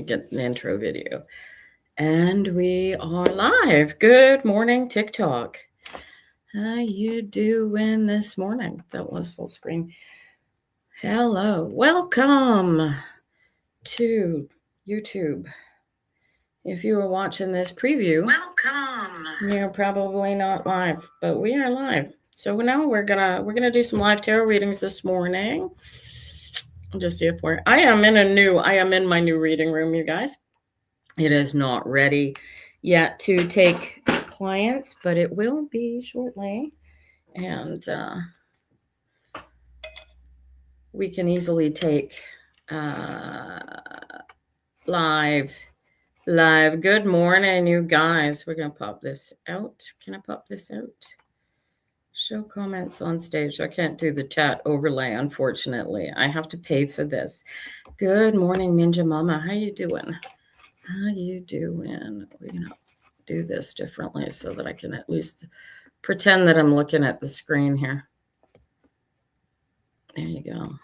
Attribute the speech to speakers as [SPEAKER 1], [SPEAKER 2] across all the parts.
[SPEAKER 1] Get the intro video. And we are live. Good morning, TikTok. How you doing this morning? That was full screen. Hello. Welcome to YouTube. If you were watching this preview, welcome. You're probably not live, but we are live. So now we're gonna do some live tarot readings this morning. Just see if I am in my new reading room, you guys. It is not ready yet to take clients, but it will be shortly. And we can easily take live. Good morning, you guys. We're going to pop this out. Can I pop this out? Show comments on stage. I can't do the chat overlay, unfortunately. I have to pay for this. Good morning, Ninja Mama. How you doing? How you doing? We're going to do this differently so that I can at least pretend that I'm looking at the screen here. There you go.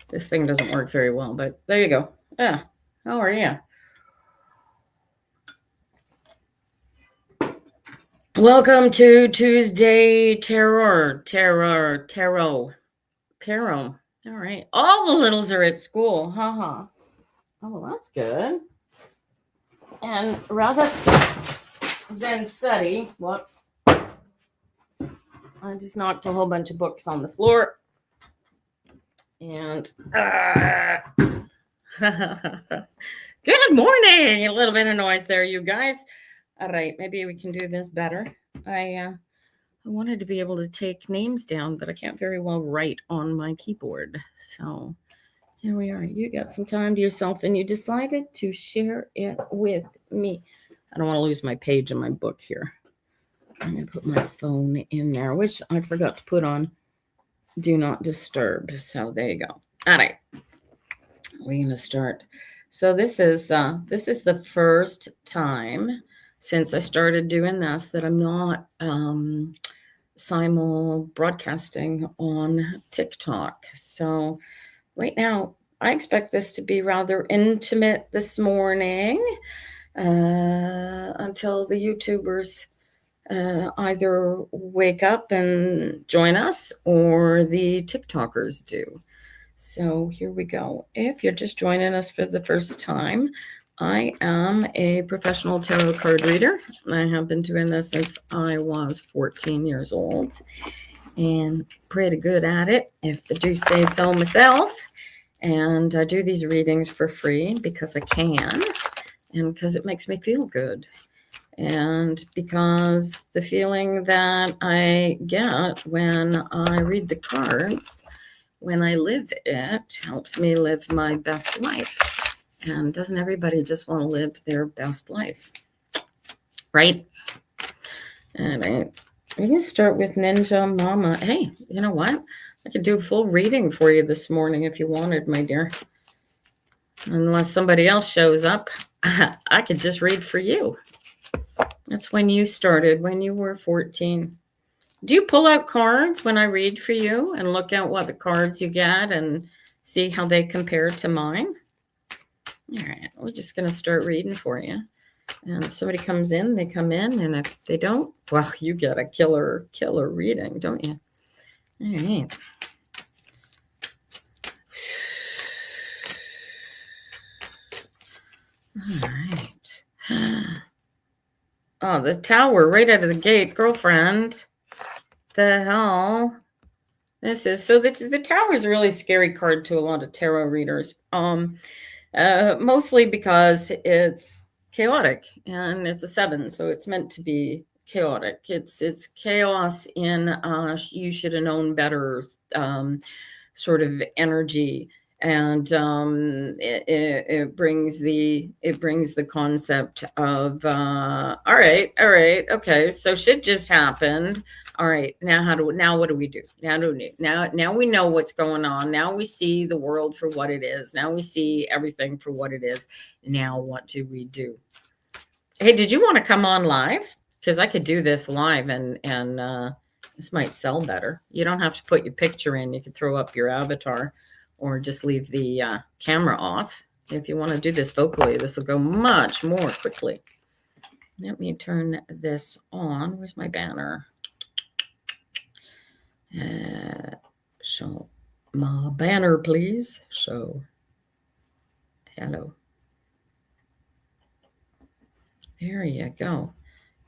[SPEAKER 1] This thing doesn't work very well, but there you go. Yeah. How are you? Welcome to Tuesday Tarot. All right. All the littles are at school. Oh, well, that's good. And rather than study, whoops, I just knocked a whole bunch of books on the floor. And good morning. A little bit of noise there, you guys. All right, maybe we can do this better. I wanted to be able to take names down, but I can't very well write on my keyboard. So here we are. You got some time to yourself, and you decided to share it with me. I don't want to lose my page in my book here. I'm going to put my phone in there, which I forgot to put on Do Not Disturb. So there you go. All right. We're going to start. So this is the first time since I started doing this that I'm not simul broadcasting on TikTok. So right now, I expect this to be rather intimate this morning until the YouTubers either wake up and join us or the TikTokers do. So here we go. If you're just joining us for the first time, I am a professional tarot card reader. I have been doing this since I was 14 years old and pretty good at it, if I do say so myself. And I do these readings for free because I can and because it makes me feel good. And because the feeling that I get when I read the cards, when I live it, helps me live my best life. And doesn't everybody just want to live their best life? Right? And we can start with Ninja Mama. Hey, you know what? I could do a full reading for you this morning if you wanted, my dear. Unless somebody else shows up, I could just read for you. That's when you started, when you were 14. Do you pull out cards when I read for you and look at what the cards you get and see how they compare to mine? All right, we're just going to start reading for you. And if somebody comes in, they come in. And if they don't, well, you get a killer reading, don't you? All right. All right. Oh, the tower right out of the gate, girlfriend. The hell? This is so the tower is a really scary card to a lot of tarot readers. Mostly because it's chaotic and it's a 7, so it's meant to be chaotic. It's chaos in you should have known better sort of energy. And it brings the concept of all right, okay, so shit just happened. All right, now what do we do? Now we know what's going on. Now we see the world for what it is. Now we see everything for what it is. Now what do we do? Hey, did you want to come on live? Because I could do this live and this might sell better. You don't have to put your picture in. You can throw up your avatar or just leave the camera off. If you want to do this vocally, this will go much more quickly. Let me turn this on. Where's my banner? Show my banner, please. Show. Hello. There you go.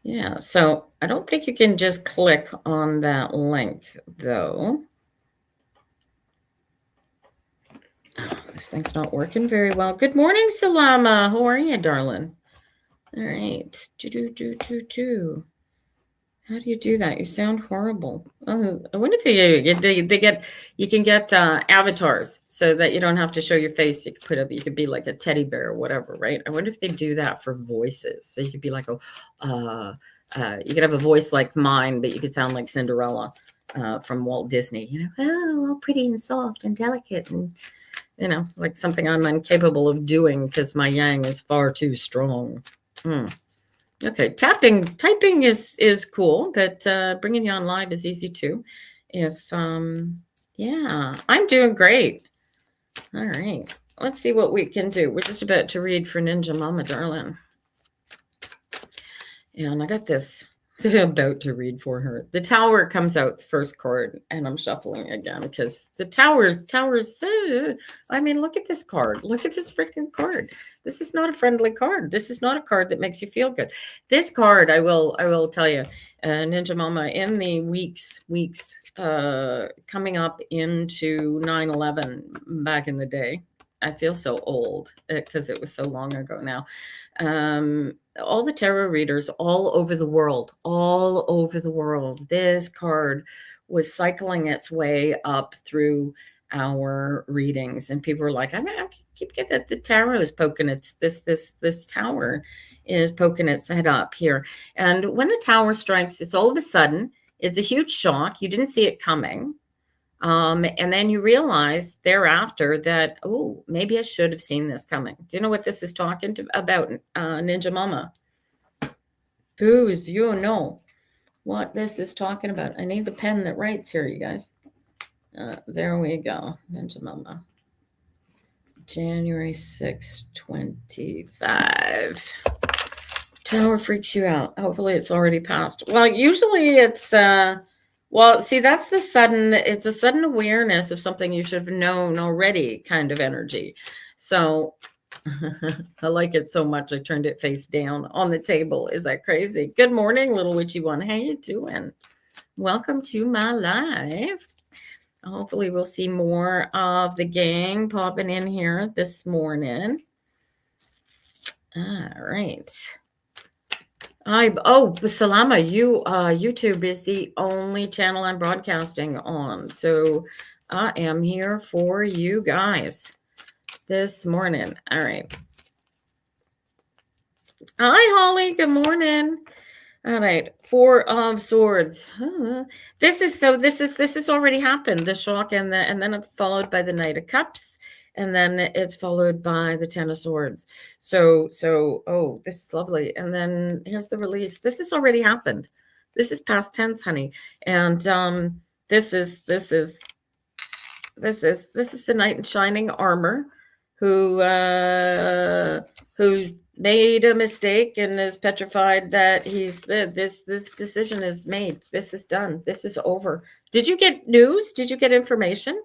[SPEAKER 1] Yeah, so I don't think you can just click on that link, though. Oh, this thing's not working very well. Good morning, Salama. How are you, darling? All right. How do you do that? You sound horrible. Oh, I wonder if you can get avatars so that you don't have to show your face. You could be like a teddy bear or whatever, right? I wonder if they do that for voices. So you could be like, you could have a voice like mine, but you could sound like Cinderella from Walt Disney. You know, all pretty and soft and delicate, and like something I'm incapable of doing because my yang is far too strong. Okay, typing is cool, but bringing you on live is easy too. Yeah, I'm doing great. All right, let's see what we can do. We're just about to read for Ninja Mama, darling. And I got this about to read for her. The Tower comes out the first card, and I'm shuffling again because the towers. I mean, look at this card. Look at this freaking card. This is not a friendly card. This is not a card that makes you feel good. This card, I will tell you, Ninja Mama, in the weeks coming up into 9/11 back in the day. I feel so old because it was so long ago now. All the tarot readers all over the world, this card was cycling its way up through our readings, and people were like, I keep getting that the tarot is poking this tower is poking its head up here. And when the tower strikes, it's all of a sudden, it's a huge shock. You didn't see it coming. And then you realize thereafter that, maybe I should have seen this coming. Do you know what this is talking about, Ninja Mama? Booze, you know what this is talking about. I need the pen that writes here, you guys. There we go, Ninja Mama. January 6, 25. Tower freaks you out. Hopefully it's already passed. Well, usually it's... Well, see, that's it's a sudden awareness of something you should have known already kind of energy. So I like it so much. I turned it face down on the table. Is that crazy? Good morning, little witchy one. How you doing? Welcome to my live. Hopefully we'll see more of the gang popping in here this morning. All right. Salama, YouTube is the only channel I'm broadcasting on. So I am here for you guys this morning. All right. Hi, Holly. Good morning. All right. 4 of Swords. This has already happened. The shock and then it's followed by the Knight of Cups. And then it's followed by the 10 of Swords. So, this is lovely. And then here's the release. This has already happened. This is past tense, honey. And this is the knight in shining armor who made a mistake and is petrified that this decision is made. This is done. This is over. Did you get news? Did you get information?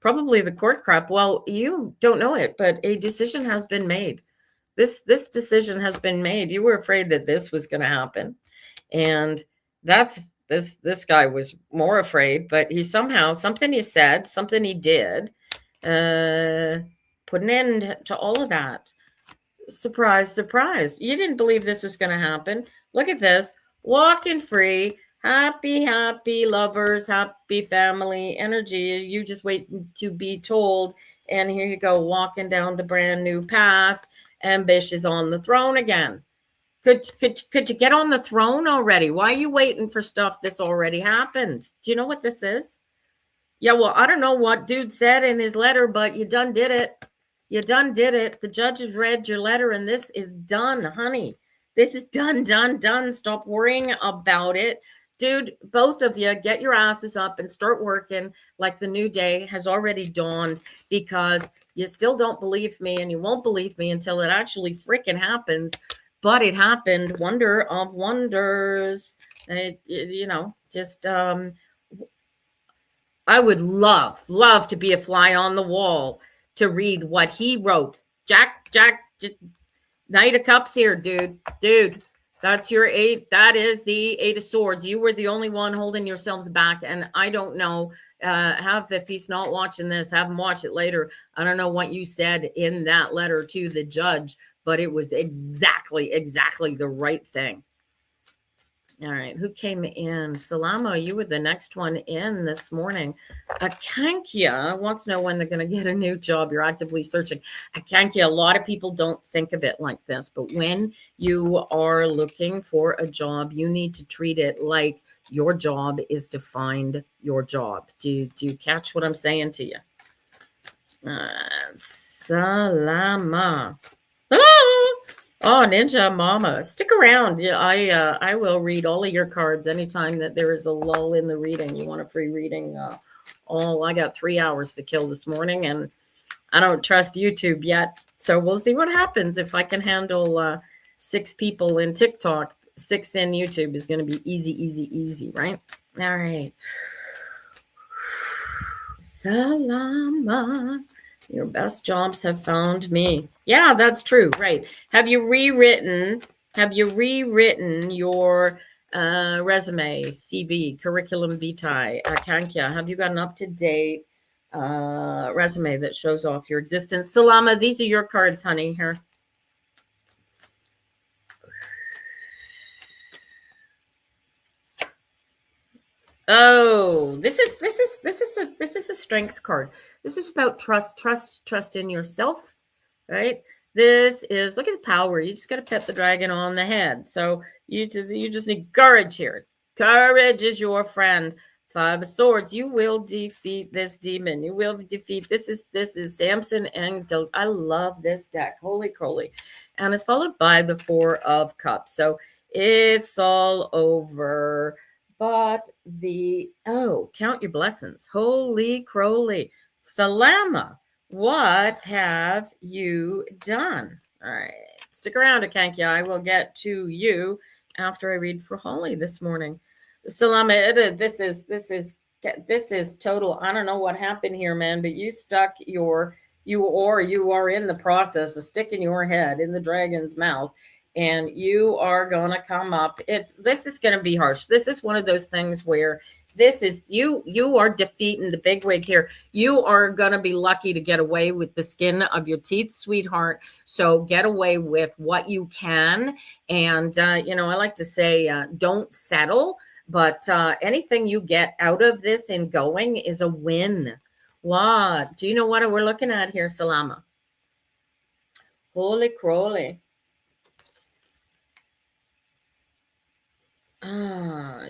[SPEAKER 1] Probably the court crap. Well, you don't know it, but a decision has been made. This decision has been made. You were afraid that this was going to happen. And this guy was more afraid, but he somehow, something he said, something he did, put an end to all of that. Surprise, surprise. You didn't believe this was going to happen. Look at this. Walking free. Happy lovers, happy family energy. You just wait to be told. And here you go, walking down the brand new path. And Bish is on the throne again. Could you get on the throne already? Why are you waiting for stuff that's already happened? Do you know what this is? Yeah, well, I don't know what dude said in his letter, but you done did it. You done did it. The judge has read your letter, and this is done, honey. This is done. Stop worrying about it. Dude, both of you get your asses up and start working like the new day has already dawned, because you still don't believe me, and you won't believe me until it actually freaking happens. But it happened. Wonder of wonders. Just I would love to be a fly on the wall to read what he wrote. Jack, Knight of Cups here, dude. That's your eight. That is the Eight of Swords. You were the only one holding yourselves back. And I don't know, if he's not watching this, have him watch it later. I don't know what you said in that letter to the judge, but it was exactly the right thing. All right, who came in? Salamo, you were the next one in this morning. Akankia wants to know when they're going to get a new job. You're actively searching. Akankia, a lot of people don't think of it like this, but when you are looking for a job, you need to treat it like your job is to find your job. Do you catch what I'm saying to you? Salama. Oh, Ninja Mama, stick around. Yeah, I will read all of your cards anytime that there is a lull in the reading. You want a free reading? I got 3 hours to kill this morning, and I don't trust YouTube yet. So we'll see what happens. If I can handle 6 people in TikTok, 6 in YouTube is going to be easy, right? All right. Salama. Your best jobs have found me. Yeah, that's true. Right. Have you rewritten your resume, CV, curriculum vitae, Akankia? Have you got an up-to-date resume that shows off your existence? Salama, these are your cards, honey. Here. Oh, this is a strength card. This is about trust in yourself, right? This is, look at the power. You just got to pet the dragon on the head. So you just need courage here. Courage is your friend. 5 of Swords. You will defeat this demon. You will defeat. This is Samson and I love this deck. Holy crowly. And it's followed by the 4 of Cups. So it's all over. But count your blessings. Holy crowly. Salama, what have you done? All right. Stick around, Akankia. I will get to you after I read for Holly this morning. Salama, this is total. I don't know what happened here, man, but you stuck you are in the process of sticking your head in the dragon's mouth. And you are going to come up. This is going to be harsh. This is one of those things where this is you are defeating the big wig here. You are going to be lucky to get away with the skin of your teeth, sweetheart. So get away with what you can. And, I like to say, don't settle. But anything you get out of this in going is a win. What? Do you know what we're looking at here, Salama? Holy crowly.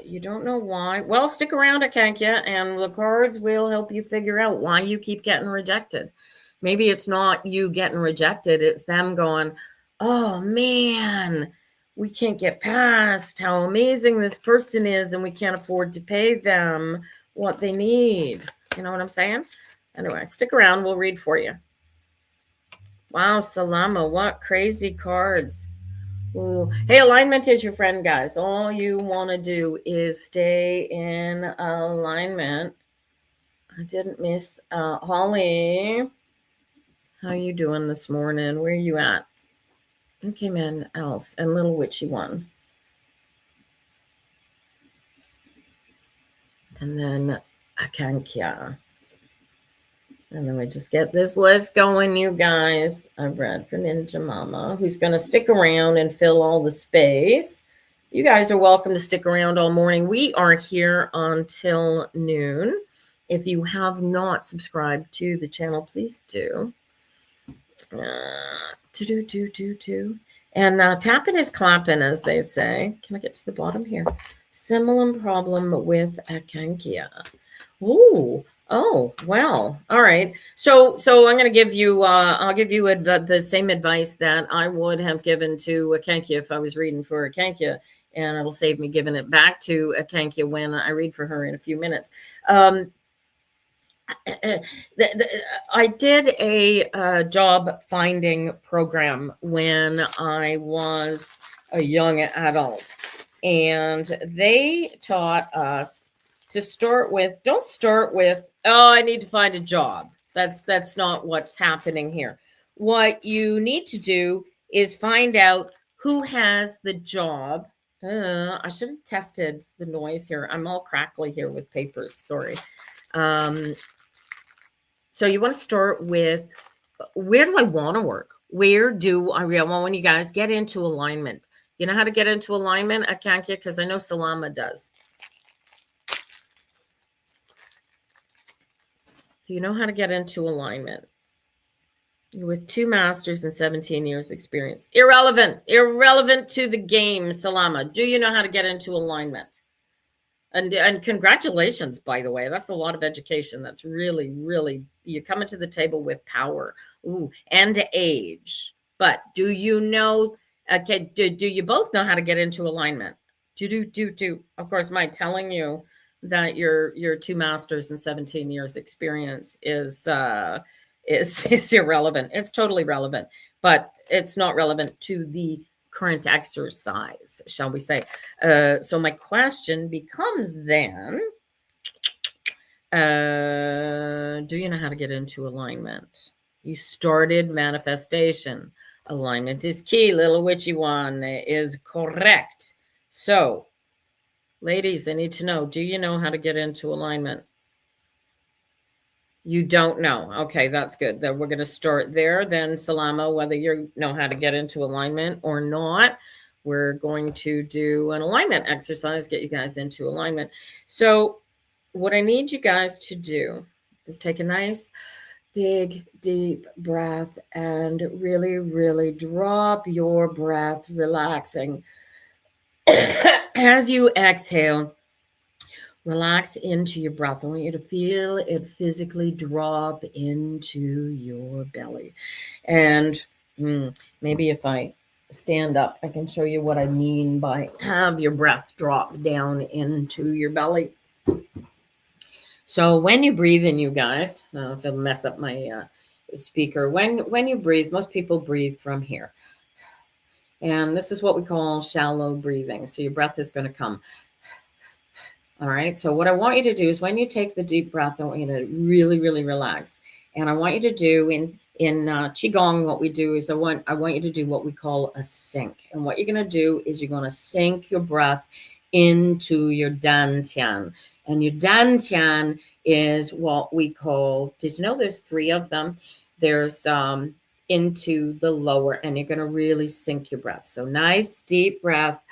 [SPEAKER 1] You don't know why. Well, stick around, Akankia, and the cards will help you figure out why you keep getting rejected. Maybe it's not you getting rejected. It's them going, oh, man, we can't get past how amazing this person is, and we can't afford to pay them what they need. You know what I'm saying? Anyway, stick around. We'll read for you. Wow, Salama, what crazy cards. Ooh. Hey, alignment is your friend, guys. All you want to do is stay in alignment. I didn't miss Holly. How you doing this morning? Where are you at? Who came in else? And Little Witchy One. And then Akankia. And then we just get this list going, you guys. I've read for Ninja Mama, who's going to stick around and fill all the space. You guys are welcome to stick around all morning. We are here until noon. If you have not subscribed to the channel, please do. And tapping is clapping, as they say. Can I get to the bottom here? Similar problem with Akankia. Ooh, Oh, well, all right. So I'm going to give you, I'll give you the same advice that I would have given to Akankia if I was reading for Akankia, and it'll save me giving it back to Akankia when I read for her in a few minutes. Um, I did a job finding program when I was a young adult, and they taught us to start with, don't start with, oh, I need to find a job. That's not what's happening here. What you need to do is find out who has the job. I should have tested the noise here. I'm all crackly here with papers. Sorry. Um, so you want to start with, where do I want to work? Where do I want you guys get into alignment? You know how to get into alignment? I can't get, because I know Salama does. Do you know how to get into alignment? With 2 masters and 17 years experience. Irrelevant to the game, Salama. Do you know how to get into alignment? And congratulations, by the way. That's a lot of education. That's really, really, you're coming to the table with power. Ooh, and age. But do you know, okay, do you both know how to get into alignment? Do. Of course, my telling you that your 2 masters and 17 years experience is is irrelevant. It's totally relevant, but it's not relevant to the current exercise, shall we say. So my question becomes then, do you know how to get into alignment? You started manifestation. Alignment is key, little witchy one is correct. So, ladies, I need to know, do you know how to get into alignment? You don't know. Okay, that's good. Then we're going to start there. Then, Salama, whether you know how to get into alignment or not, we're going to do an alignment exercise, get you guys into alignment. So, what I need you guys to do is take a nice, big, deep breath and really, really drop your breath, relaxing. As you exhale, relax into your breath. I want you to feel it physically drop into your belly. And maybe if I stand up, I can show you what I mean by have your breath drop down into your belly. So when you breathe in, you guys, if it'll mess up my speaker, when you breathe, most people breathe from here. And this is what we call shallow breathing. So your breath is going to come. All right. So what I want you to do is when you take the deep breath, I want you to really, really relax. And I want you to do in Qigong, what we do is I want you to do what we call a sink. And what you're going to do is you're going to sink your breath into your dantian. And your dantian is what we call, did you know there's 3 of them? There's into the lower, and you're going to really sink your breath. So nice deep breath.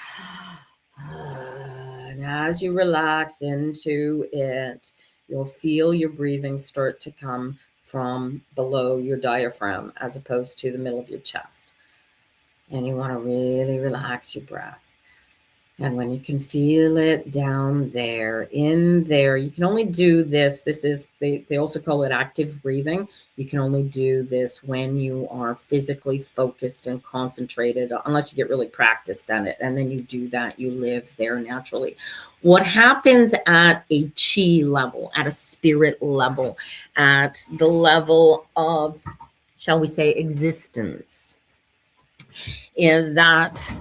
[SPEAKER 1] And as you relax into it, you'll feel your breathing start to come from below your diaphragm as opposed to the middle of your chest. And you want to really relax your breath. And when you can feel it down there, in there, you can only do this. This is, they also call it active breathing. You can only do this when you are physically focused and concentrated, unless you get really practiced at it. And then you do that, you live there naturally. What happens at a chi level, at a spirit level, at the level of, shall we say, existence, is that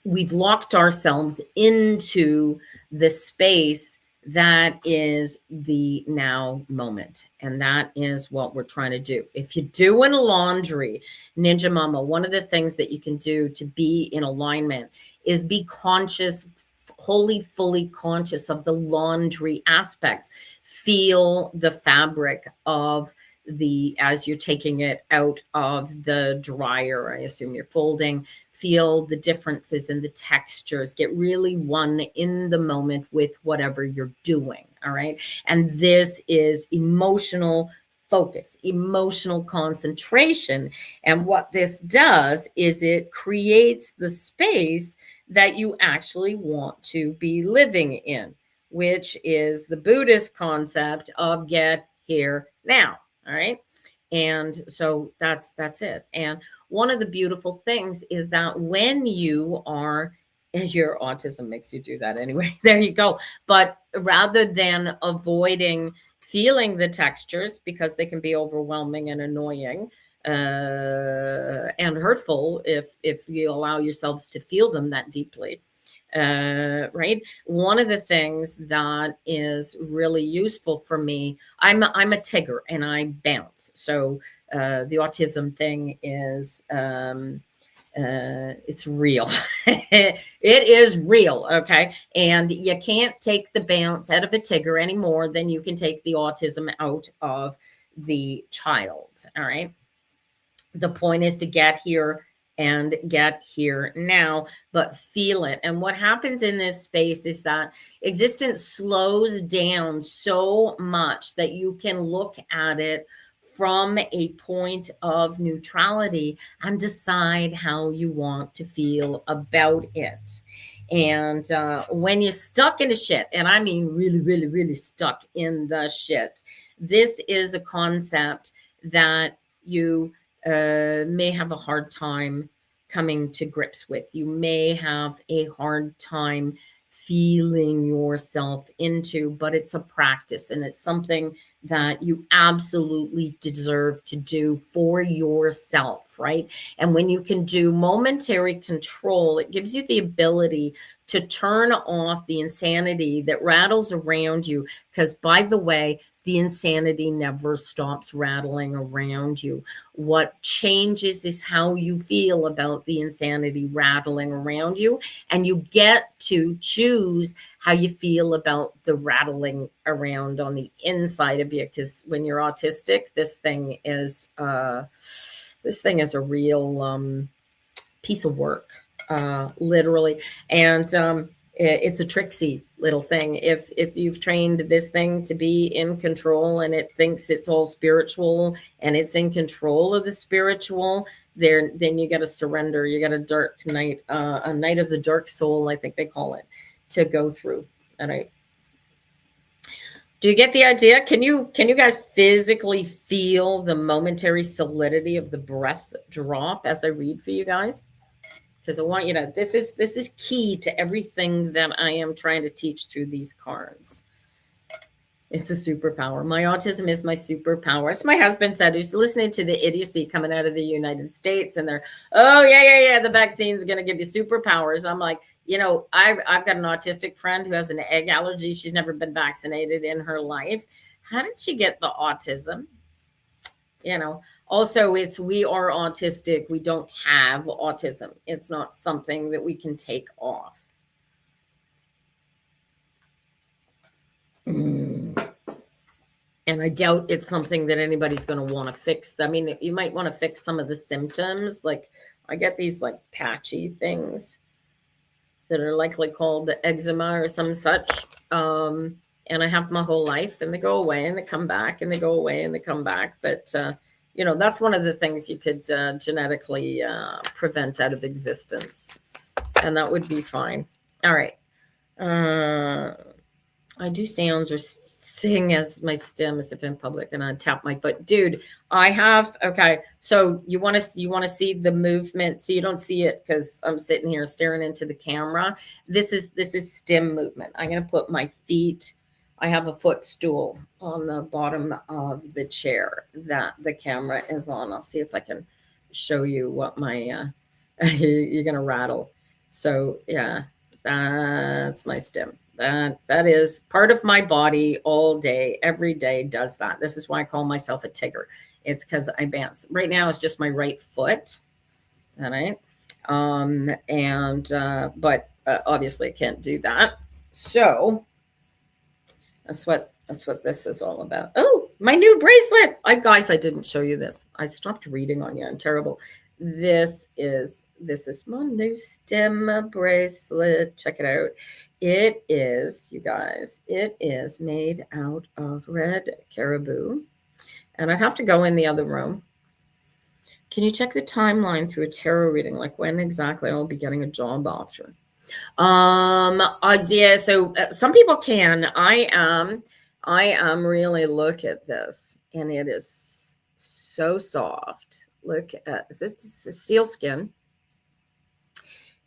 [SPEAKER 1] we've locked ourselves into the space that is the now moment. And that is what we're trying to do. If you're doing laundry, Ninja Mama, one of the things that you can do to be in alignment is be conscious, wholly, fully conscious of the laundry aspect. Feel the fabric of as you're taking it out of the dryer, I assume you're folding, feel the differences in the textures, get really one in the moment with whatever you're doing. All right. And this is emotional focus, emotional concentration. And what this does is it creates the space that you actually want to be living in. which is the Buddhist concept of get here now. All right. And so that's it. And one of the beautiful things is that when you are, your autism makes you do that anyway. There you go. But rather than avoiding feeling the textures because they can be overwhelming and annoying, and hurtful if you allow yourselves to feel them that deeply, right? One of the things that is really useful for me, I'm a tigger and I bounce. So the autism thing is it's real. It is real. Okay. And you can't take the bounce out of a tigger any more than you can take the autism out of the child. All right. The point is to get here and get here now, but feel it. And what happens in this space is that existence slows down so much that you can look at it from a point of neutrality and decide how you want to feel about it. And when you're stuck in the shit, and I mean really, really, really stuck in the shit, this is a concept that you may have a hard time coming to grips with. You may have a hard time feeling yourself into, but it's a practice and it's something that you absolutely deserve to do for yourself, right? And when you can do momentary control, it gives you the ability to turn off the insanity that rattles around you. Because, by the way, the insanity never stops rattling around you. What changes is how you feel about the insanity rattling around you. And you get to choose how you feel about the rattling around on the inside of you. Because when you're autistic, this thing is a real piece of work, literally. And it's a tricksy little thing. If you've trained this thing to be in control and it thinks it's all spiritual and it's in control of the spiritual, then you got to surrender. You got a dark night, a night of the dark soul, I think they call it, to go through. All right. Do you get the idea? Can you guys physically feel the momentary solidity of the breath drop as I read for you guys? Because I want you to, this is key to everything that I am trying to teach through these cards. It's a superpower. My autism is my superpower. As my husband said, who's listening to the idiocy coming out of the United States, and they're, oh yeah, the vaccine's going to give you superpowers. I'm like, I've got an autistic friend who has an egg allergy. She's never been vaccinated in her life. How did she get the autism? Also, we are autistic. We don't have autism. It's not something that we can take off. And I doubt it's something that anybody's going to want to fix. I mean, you might want to fix some of the symptoms. Like I get these like patchy things that are likely called eczema or some such. And I have my whole life, and they go away and they come back and they go away and they come back. But, that's one of the things you could genetically prevent out of existence. And that would be fine. All right. I do sounds or sing as my stem as if in public, and I tap my foot. Dude, okay. So you want to see the movement. So you don't see it because I'm sitting here staring into the camera. This is stem movement. I'm going to put my feet. I have a footstool on the bottom of the chair that the camera is on. I'll see if I can show you what my, you're going to rattle. So yeah, that's my stem. That is part of my body all day, every day does that. This is why I call myself a tigger. It's because I bounce. Right now it's just my right foot. All right. But obviously I can't do that. So that's what this is all about. Oh, my new bracelet. Guys, I didn't show you this. I stopped reading on you. I'm terrible. This is my new stem bracelet. Check it out. It is, you guys, it is made out of red caribou. And I'd have to go in the other room. Can you check the timeline through a tarot reading? Like when exactly I'll be getting a job offer? Yeah, so some people can. I am really, look at this, and it is so soft. Look at this is seal skin,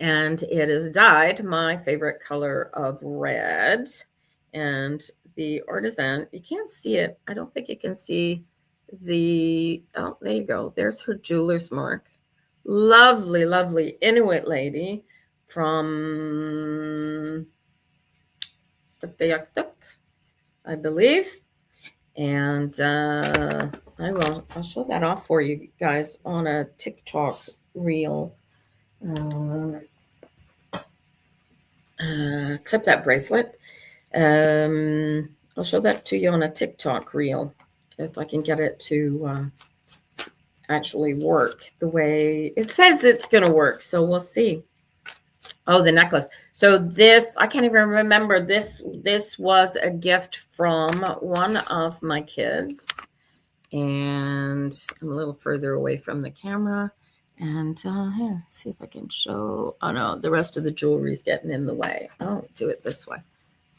[SPEAKER 1] and it is dyed my favorite color of red. And the artisan, you can't see it. I don't think you can see oh, there you go. There's her jeweler's mark. Lovely, lovely Inuit lady from Tuktoyaktuk, I believe. And I'll show that off for you guys on a TikTok reel. Clip that bracelet. I'll show that to you on a TikTok reel if I can get it to actually work the way it says it's going to work. So we'll see. Oh, the necklace. So this, I can't even remember. This was a gift from one of my kids. And I'm a little further away from the camera. And here, see if I can show. Oh, no, the rest of the jewelry is getting in the way. Oh, do it this way.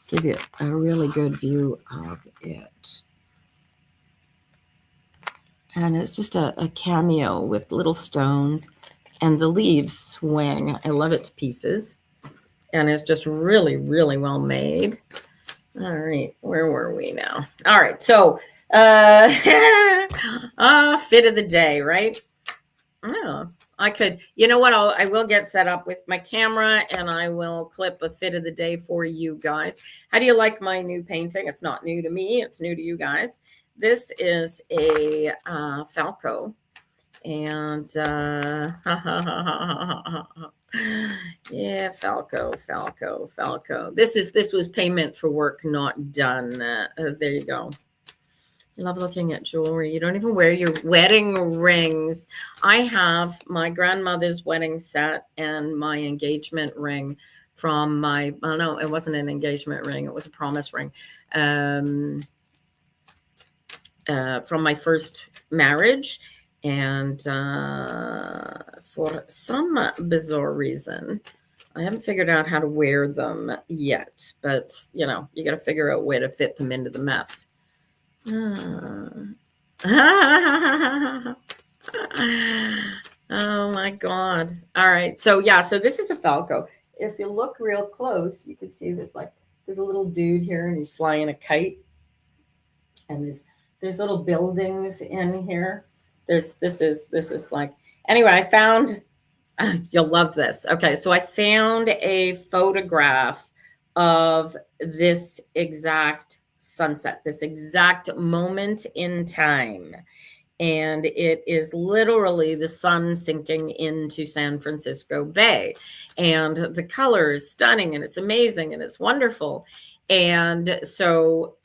[SPEAKER 1] Give you a really good view of it. And it's just a cameo with little stones, and the leaves swing. I love it to pieces. And it's just really, really well made. All right, where were we now? All right, so fit of the day, right? Oh, I could, you know what? I will get set up with my camera, and I will clip a fit of the day for you guys. How do you like my new painting? It's not new to me. It's new to you guys. This is a Falco, and yeah, Falco. This was payment for work not done. There you go. I love looking at jewelry. You don't even wear your wedding rings. I have my grandmother's wedding set and my engagement ring from my, oh no, it wasn't an engagement ring. It was a promise ring. From my first marriage. And for some bizarre reason, I haven't figured out how to wear them yet. But, you know, you got to figure out a way to fit them into the mess. Oh my God. All right. So yeah, so this is a Falco. If you look real close, you can see there's a little dude here, and he's flying a kite. And there's little buildings in here. This is like, anyway, I found, you'll love this. Okay. So I found a photograph of this exact sunset, this exact moment in time. And it is literally the sun sinking into San Francisco Bay. And the color is stunning, and it's amazing, and it's wonderful. And so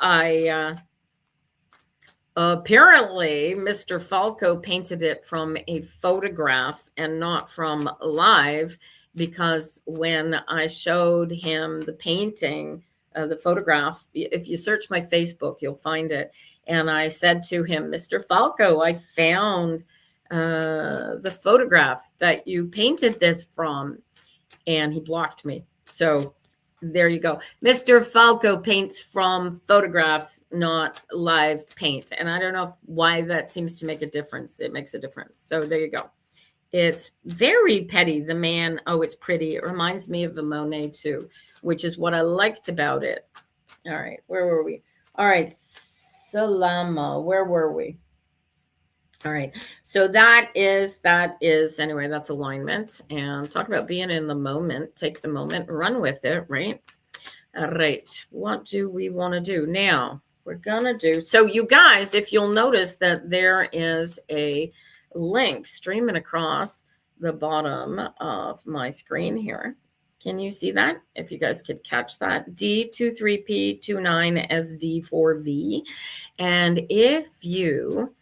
[SPEAKER 1] apparently Mr. Falco painted it from a photograph and not from live, because when I showed him the painting, the photograph, if you search my Facebook, you'll find it. And I said to him, Mr. Falco, I found the photograph that you painted this from. And he blocked me. So there you go. Mr. Falco paints from photographs, not live paint. And I don't know why that seems to make a difference. It makes a difference. So there you go. It's very petty. The man, oh, it's pretty. It reminds me of the Monet too, which is what I liked about it. All right, where were we? All right, Salama, where were we? All right, so that is, anyway, that's alignment. And talk about being in the moment. Take the moment, run with it, right? All right, what do we want to do now? We're going to do, so you guys, if you'll notice that there is a link streaming across the bottom of my screen here. Can you see that? If you guys could catch that, D23P29SD4V. And if you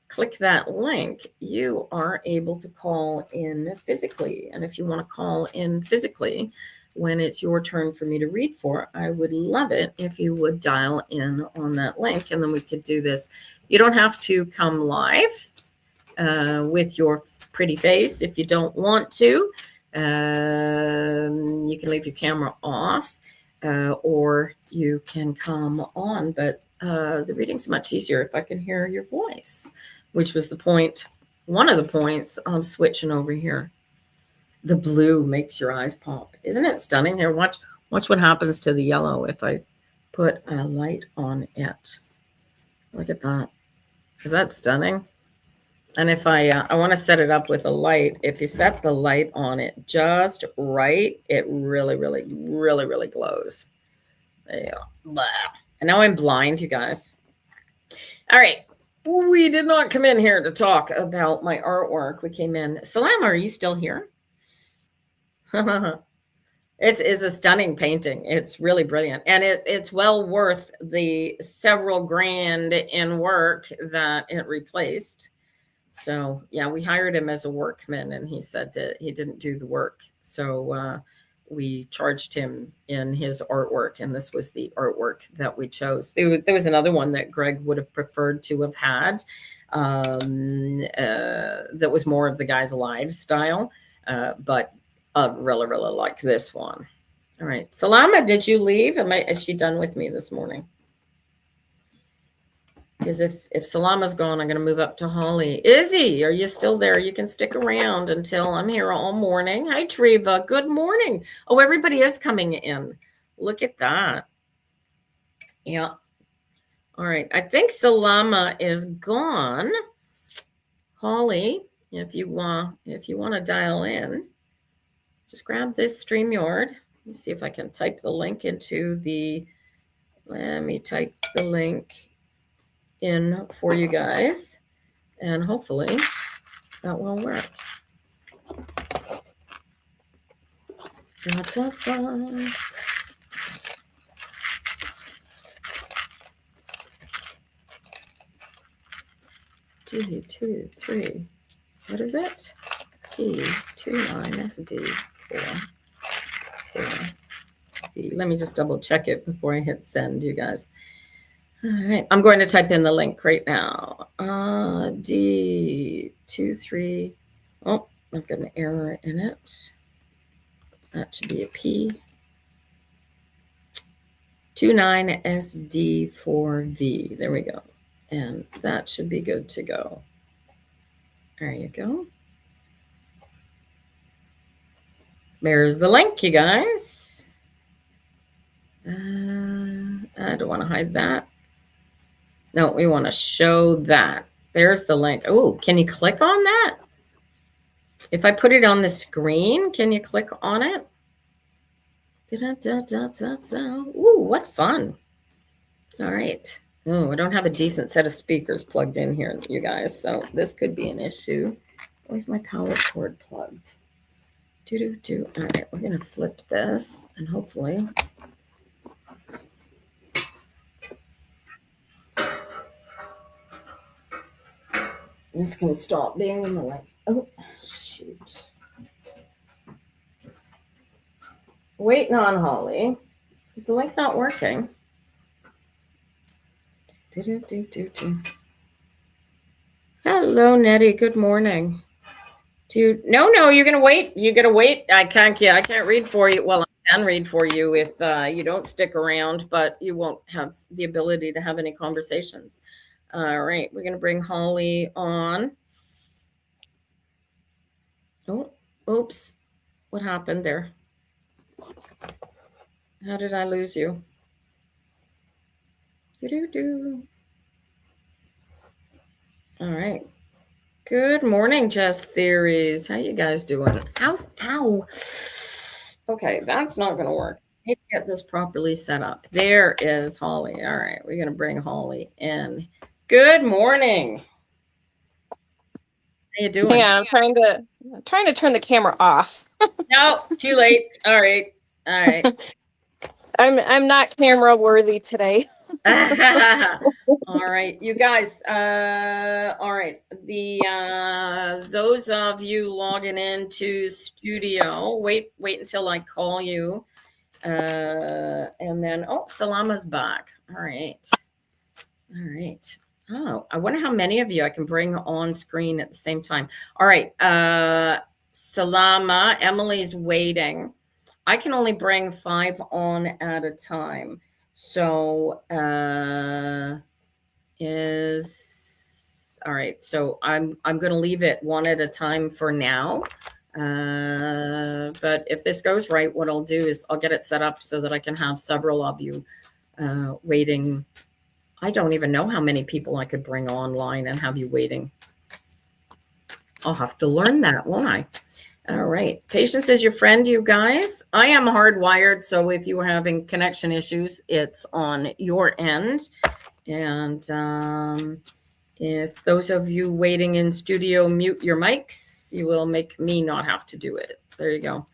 [SPEAKER 1] click that link, you are able to call in physically. And if you want to call in physically when it's your turn for me to read for, I would love it if you would dial in on that link, and then we could do this. You don't have to come live with your pretty face if you don't want to. You can leave your camera off, or you can come on, but the reading's much easier if I can hear your voice, which was the point, one of the points of switching over here. The blue makes your eyes pop. Isn't it stunning? Here, watch what happens to the yellow if I put a light on it. Look at that. Is that stunning? And if I want to set it up with a light, if you set the light on it just right, it really, really, really, really glows. There you go. Blah. And now I'm blind, you guys. All right. We did not come in here to talk about my artwork. We came in. Salama, are you still here? It's a stunning painting. It's really brilliant. And it's well worth the several grand in work that it replaced. So yeah, we hired him as a workman, and he said that he didn't do the work. So we charged him in his artwork, and this was the artwork that we chose. There was another one that Greg would have preferred to have had that was more of the guy's live style, but really, really like this one. All right, Salama, did you leave? Is she done with me this morning? Because if Salama's gone, I'm going to move up to Holly. Izzy, are you still there? You can stick around until I'm here all morning. Hi, Treva. Good morning. Oh, everybody is coming in. Look at that. Yeah. All right. I think Salama is gone. Holly, if you want to dial in, just grab this StreamYard. Let me see if I can type the link into the. Let me type the link in for you guys, and hopefully that will work. Da, da, da. 2, 2, 3. What is it? P29SD4. Let me just double check it before I hit send, you guys. All right, I'm going to type in the link right now. D23. Oh, I've got an error in it. That should be a P. 29SD4V. There we go. And that should be good to go. There you go. There's the link, you guys. I don't want to hide that. No, we want to show that. There's the link. Oh, can you click on that? If I put it on the screen, can you click on it? Ooh, what fun. All right. Oh, I don't have a decent set of speakers plugged in here, you guys. So this could be an issue. Where's my power cord plugged? All right, we're going to flip this and hopefully. This can stop being in the light. Oh, shoot. Waiting on Holly. Is the link not working? Hello, Nettie. Good morning. No, you're gonna wait. You gotta wait. I can't read for you. Well, I can read for you if you don't stick around, but you won't have the ability to have any conversations. All right, we're gonna bring Holly on. Oh, oops. What happened there? How did I lose you? All right. Good morning, Jess Theories. How you guys doing? Ow. Okay, that's not going to work. I need to get this properly set up. There is Holly. All right, we're going to bring Holly in. Good morning. How you doing?
[SPEAKER 2] Yeah, I'm trying to turn the camera off.
[SPEAKER 1] No, too late. All right.
[SPEAKER 2] I'm not camera worthy today.
[SPEAKER 1] All right, you guys. All right, those of you logging into studio, wait until I call you, and then Salama's back. All right. Oh, I wonder how many of you I can bring on screen at the same time. All right, Salama, Emily's waiting. I can only bring 5 on at a time. So is all right. So I'm going to leave it one at a time for now. But if this goes right, what I'll do is I'll get it set up so that I can have several of you waiting. I don't even know how many people I could bring online and have you waiting. I'll have to learn that, won't I? All right. Patience is your friend, you guys. I am hardwired, so if you are having connection issues, it's on your end. And if those of you waiting in studio mute your mics, you will make me not have to do it. There you go.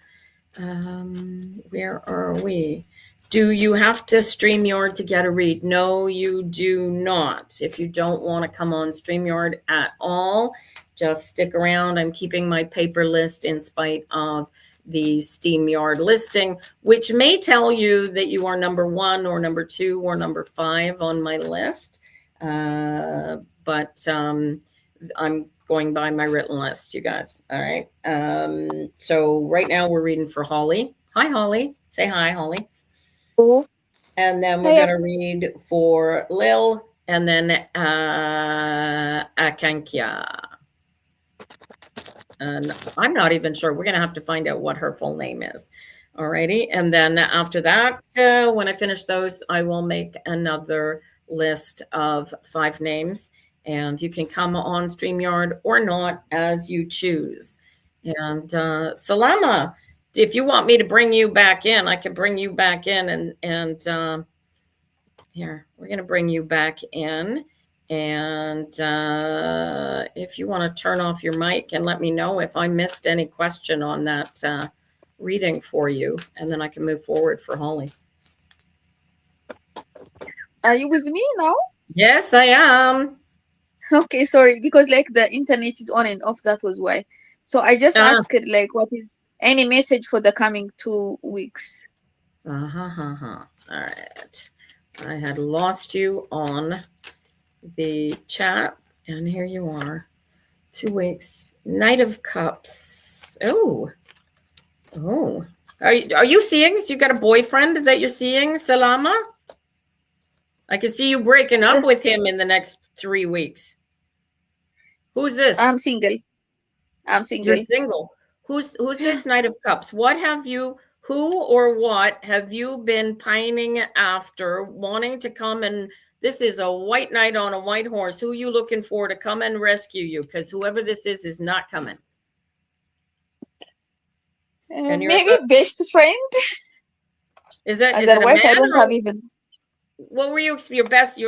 [SPEAKER 1] Where are we? Do you have to StreamYard to get a read? No, you do not. If you don't want to come on StreamYard at all, just stick around. I'm keeping my paper list in spite of the StreamYard listing, which may tell you that you are number 1 or number 2 or number 5 on my list. But I'm going by my written list, you guys. All right. So right now we're reading for Holly. Hi, Holly. Say hi, Holly. And then we're going to read for Lil and then Akankia. And I'm not even sure. We're going to have to find out what her full name is. All righty. And then after that, when I finish those, I will make another list of 5 names. And you can come on StreamYard or not as you choose. And Salama, if you want me to bring you back in, I can bring you back in. And here, we're going to bring you back in. And if you want to turn off your mic and let me know if I missed any question on that reading for you, and then I can move forward for Holly.
[SPEAKER 3] Are you with me now?
[SPEAKER 1] Yes, I am.
[SPEAKER 3] Okay, sorry, because like the internet is on and off, that was why. So I just asked like what is any message for the coming 2 weeks?
[SPEAKER 1] All right. I had lost you on the chat, and here you are. 2 weeks. Knight of Cups. Oh. Are you seeing? So you got a boyfriend that you're seeing, Salama? I can see you breaking up with him in the next 3 weeks. Who's this?
[SPEAKER 3] I'm single.
[SPEAKER 1] You're single. Who's this Knight of Cups? Who or what have you been pining after, wanting to come and this is a white knight on a white horse. Who are you looking for to come and rescue you? Because whoever this is not coming.
[SPEAKER 3] Maybe best friend.
[SPEAKER 1] Is it?
[SPEAKER 3] Otherwise, I don't have even.
[SPEAKER 1] What were you?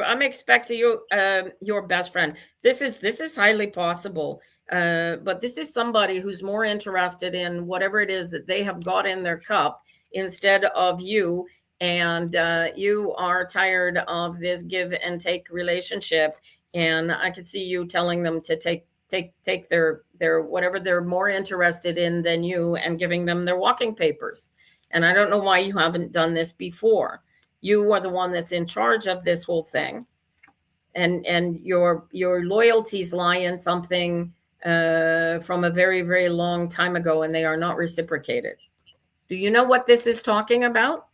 [SPEAKER 1] I'm expecting your best friend. This is highly possible. But this is somebody who's more interested in whatever it is that they have got in their cup instead of you. And you are tired of this give and take relationship. And I could see you telling them to take their whatever they're more interested in than you and giving them their walking papers. And I don't know why you haven't done this before. You are the one that's in charge of this whole thing. And your loyalties lie in something from a very, very long time ago, and they are not reciprocated. Do you know what this is talking about?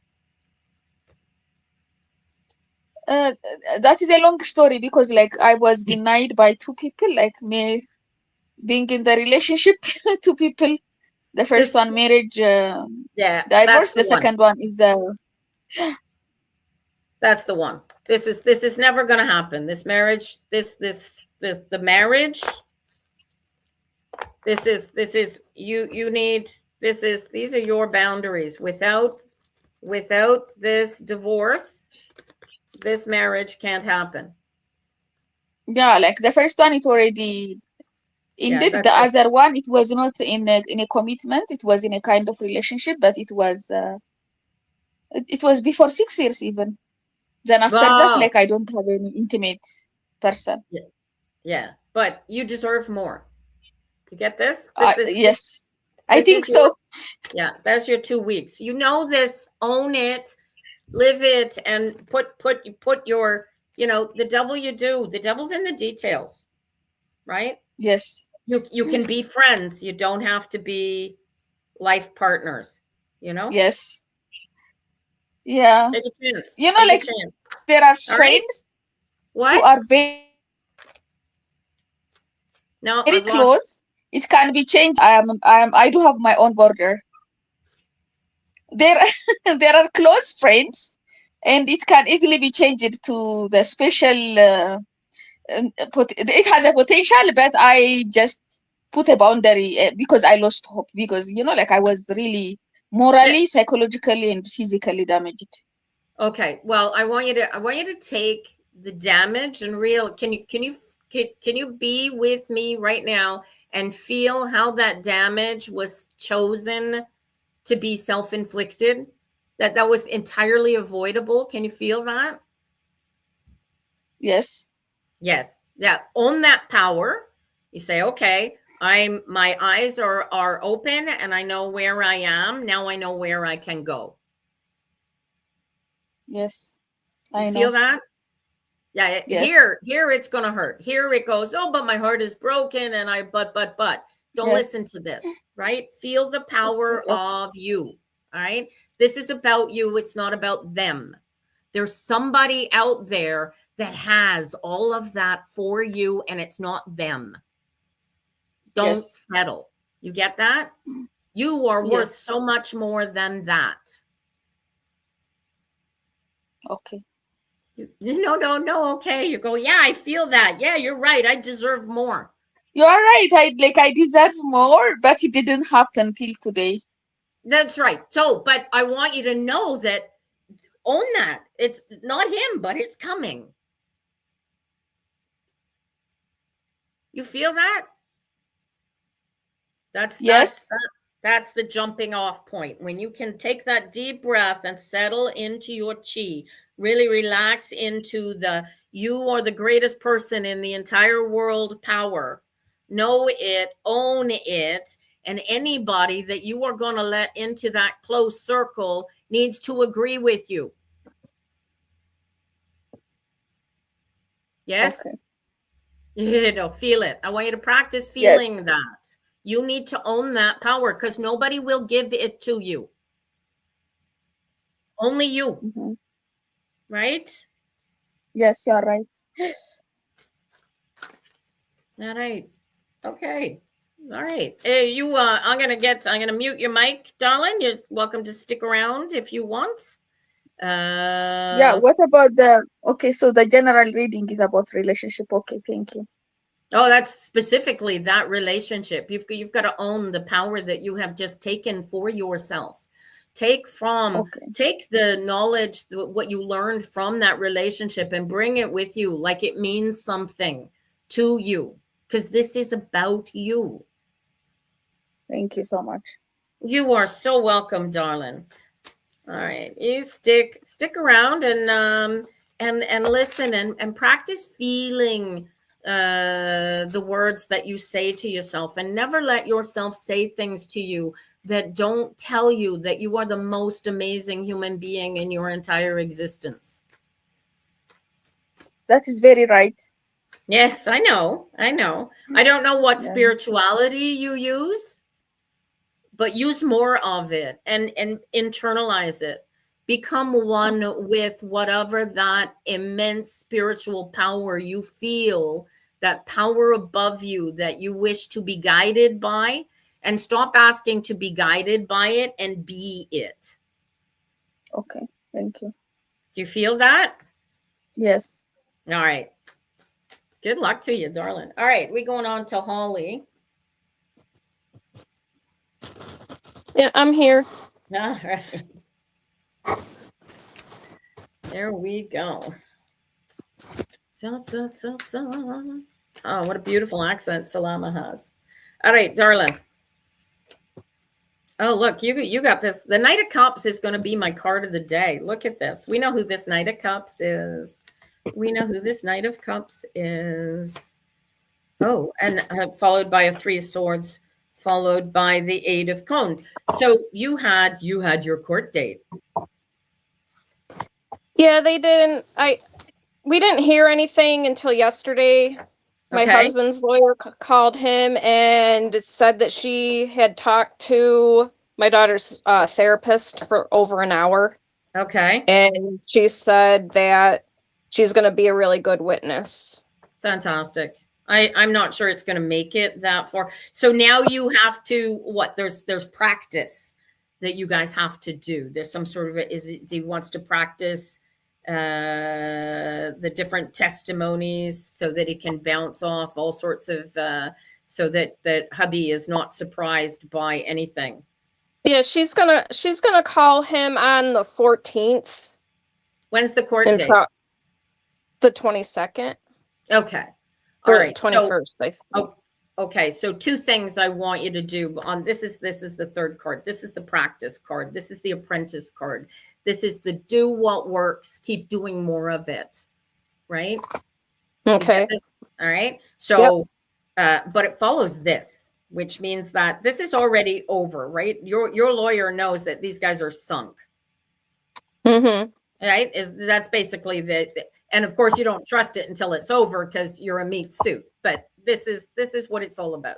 [SPEAKER 3] That is a long story because like I was denied by 2 people, like me being in the relationship. 2 people. The first one marriage, divorce. The second one is
[SPEAKER 1] that's the one. This is never going to happen. This marriage, the marriage. This is you need. These are your boundaries. Without this divorce, this marriage can't happen.
[SPEAKER 3] Yeah, like the first one, it already ended. The other one, it was not in a commitment. It was in a kind of relationship, but it was before 6 years even. Then after that, like I don't have any intimate person.
[SPEAKER 1] Yeah, but you deserve more. You get this?
[SPEAKER 3] Yes, I think so.
[SPEAKER 1] Yeah, that's your 2 weeks. You know this. Own it, live it, and put your. The devil you do. The devil's in the details, right?
[SPEAKER 3] Yes.
[SPEAKER 1] You can be friends. You don't have to be life partners, you know?
[SPEAKER 3] Yes. Yeah.
[SPEAKER 1] Take a chance.
[SPEAKER 3] You know,
[SPEAKER 1] Take a
[SPEAKER 3] like
[SPEAKER 1] chance.
[SPEAKER 3] there are
[SPEAKER 1] All right?
[SPEAKER 3] friends who
[SPEAKER 1] What?
[SPEAKER 3] are very
[SPEAKER 1] No, I've lost.
[SPEAKER 3] close. It can be changed. I do have my own border. There, there are close friends, and it can easily be changed to the special. It has a potential, but I just put a boundary because I lost hope. Because like I was really morally, psychologically, and physically damaged.
[SPEAKER 1] Okay. Well, I want you to take the damage and can you be with me right now and feel how that damage was chosen to be self-inflicted? That was entirely avoidable. Can you feel that?
[SPEAKER 3] Yes.
[SPEAKER 1] Yes. Yeah. Own that power. You say, okay, my eyes are open and I know where I am. Now I know where I can go.
[SPEAKER 3] Yes.
[SPEAKER 1] You
[SPEAKER 3] I
[SPEAKER 1] feel
[SPEAKER 3] know.
[SPEAKER 1] that? Yeah.
[SPEAKER 3] Yes.
[SPEAKER 1] Here it's gonna hurt. Here it goes, oh, but my heart is broken and but. Don't listen
[SPEAKER 3] Yes.
[SPEAKER 1] to this, right? Feel the
[SPEAKER 3] Okay.
[SPEAKER 1] power
[SPEAKER 3] Okay.
[SPEAKER 1] of you. All right. This is about you. It's not about them. There's somebody out there that has all of that for you, and it's not them. Don't
[SPEAKER 3] Yes.
[SPEAKER 1] settle. You get that? You are worth
[SPEAKER 3] Yes.
[SPEAKER 1] so much more than that.
[SPEAKER 3] Okay.
[SPEAKER 1] No. Okay. You go, yeah, I feel that. Yeah, you're right. I deserve more.
[SPEAKER 3] You are right. I deserve more, but it didn't happen till today.
[SPEAKER 1] That's right. So, but I want you to know that own that. It's not him, but it's coming. You feel that?
[SPEAKER 3] Yes.
[SPEAKER 1] That's the jumping off point. When you can take that deep breath and settle into your chi, really relax into you are the greatest person in the entire world power. Know it, own it, and anybody that you are going to let into that close circle needs to agree with you. Yes?
[SPEAKER 3] Okay.
[SPEAKER 1] Feel it. I want you to practice
[SPEAKER 3] Yes.
[SPEAKER 1] feeling that. You need to own that power because nobody will give it to you. Only you.
[SPEAKER 3] Mm-hmm.
[SPEAKER 1] Right?
[SPEAKER 3] Yes, you are right. Yes.
[SPEAKER 1] All right. Okay. All right. Hey, I'm gonna mute your mic, darling. You're welcome to stick around if you want.
[SPEAKER 3] Yeah, what about so the general reading is about relationship. Okay, thank you.
[SPEAKER 1] Oh, that's specifically that relationship. You've got to own the power that you have just taken for yourself. Take the knowledge, what you learned from that relationship, and bring it with you like it means something to you, because this is about you.
[SPEAKER 3] Thank you so much.
[SPEAKER 1] You are so welcome, darling. All right, you stick around and listen and practice feeling the words that you say to yourself, and never let yourself say things to you that don't tell you that you are the most amazing human being in your entire existence.
[SPEAKER 3] That is very right.
[SPEAKER 1] Yes, I know. I don't know what
[SPEAKER 3] Yeah.
[SPEAKER 1] spirituality you use, but use more of it and internalize it. Become one with whatever that immense spiritual power you feel, that power above you that you wish to be guided by, and stop asking to be guided by it and be it.
[SPEAKER 3] Okay, thank you.
[SPEAKER 1] Do you feel that?
[SPEAKER 3] Yes.
[SPEAKER 1] All right. Good luck to you, darling. All right, we going on to Holly.
[SPEAKER 2] Yeah, I'm here.
[SPEAKER 1] All right. There we go. Oh, what a beautiful accent Salama has. All right, darling. Oh, look, you got this. The Knight of Cups is going to be my card of the day. Look at this. We know who this Knight of Cups is. Oh, and followed by a Three of Swords, followed by the Eight of Cones. So you had your court date.
[SPEAKER 2] Yeah, they didn't. We didn't hear anything until yesterday. My husband's lawyer called him and said that she had talked to my daughter's therapist for over an hour.
[SPEAKER 1] Okay.
[SPEAKER 2] And she said that she's going to be a really good witness.
[SPEAKER 1] Fantastic. I'm not sure it's going to make it that far. So now you have to, what, there's practice that you guys have to do. There's some sort of, he wants to practice the different testimonies so that he can bounce off all sorts of, so that hubby is not surprised by anything.
[SPEAKER 2] Yeah, she's gonna call him on the 14th.
[SPEAKER 1] When's the court date?
[SPEAKER 2] The 22nd.
[SPEAKER 1] Okay. All right.
[SPEAKER 2] 21st, I think.
[SPEAKER 1] Oh, okay. So two things I want you to do on this is the third card. This is the practice card. This is the apprentice card. This is the do what works, keep doing more of it. Right?
[SPEAKER 2] Okay.
[SPEAKER 1] All right. So but it follows this, which means that this is already over, right? Your lawyer knows that these guys are sunk.
[SPEAKER 2] Mm-hmm.
[SPEAKER 1] Right? That's basically and of course you don't trust it until it's over because you're a meat suit. But this is what it's all about.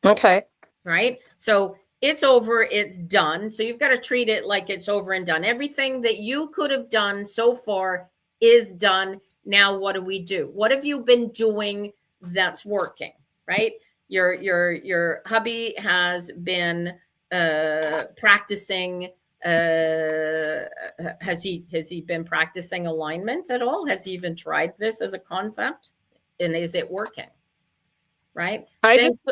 [SPEAKER 2] Okay.
[SPEAKER 1] Right? So it's over, it's done. So you've got to treat it like it's over and done. Everything that you could have done so far is done. Now what do we do? What have you been doing that's working? Right? Your hubby has been practicing. Has he been practicing alignment at all? Has he even tried this as a concept? And is it working? Right?
[SPEAKER 2] I just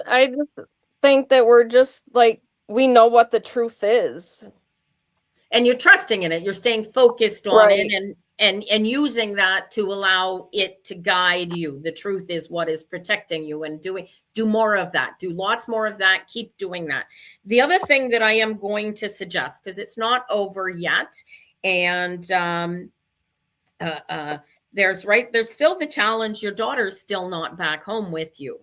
[SPEAKER 2] think that we're just like, we know what the truth is.
[SPEAKER 1] And you're trusting in it. You're staying focused on it and using that to allow it to guide you. The truth is what is protecting you, and do more of that. Do lots more of that. Keep doing that. The other thing that I am going to suggest, because it's not over yet, and there's still the challenge. Your daughter's still not back home with you.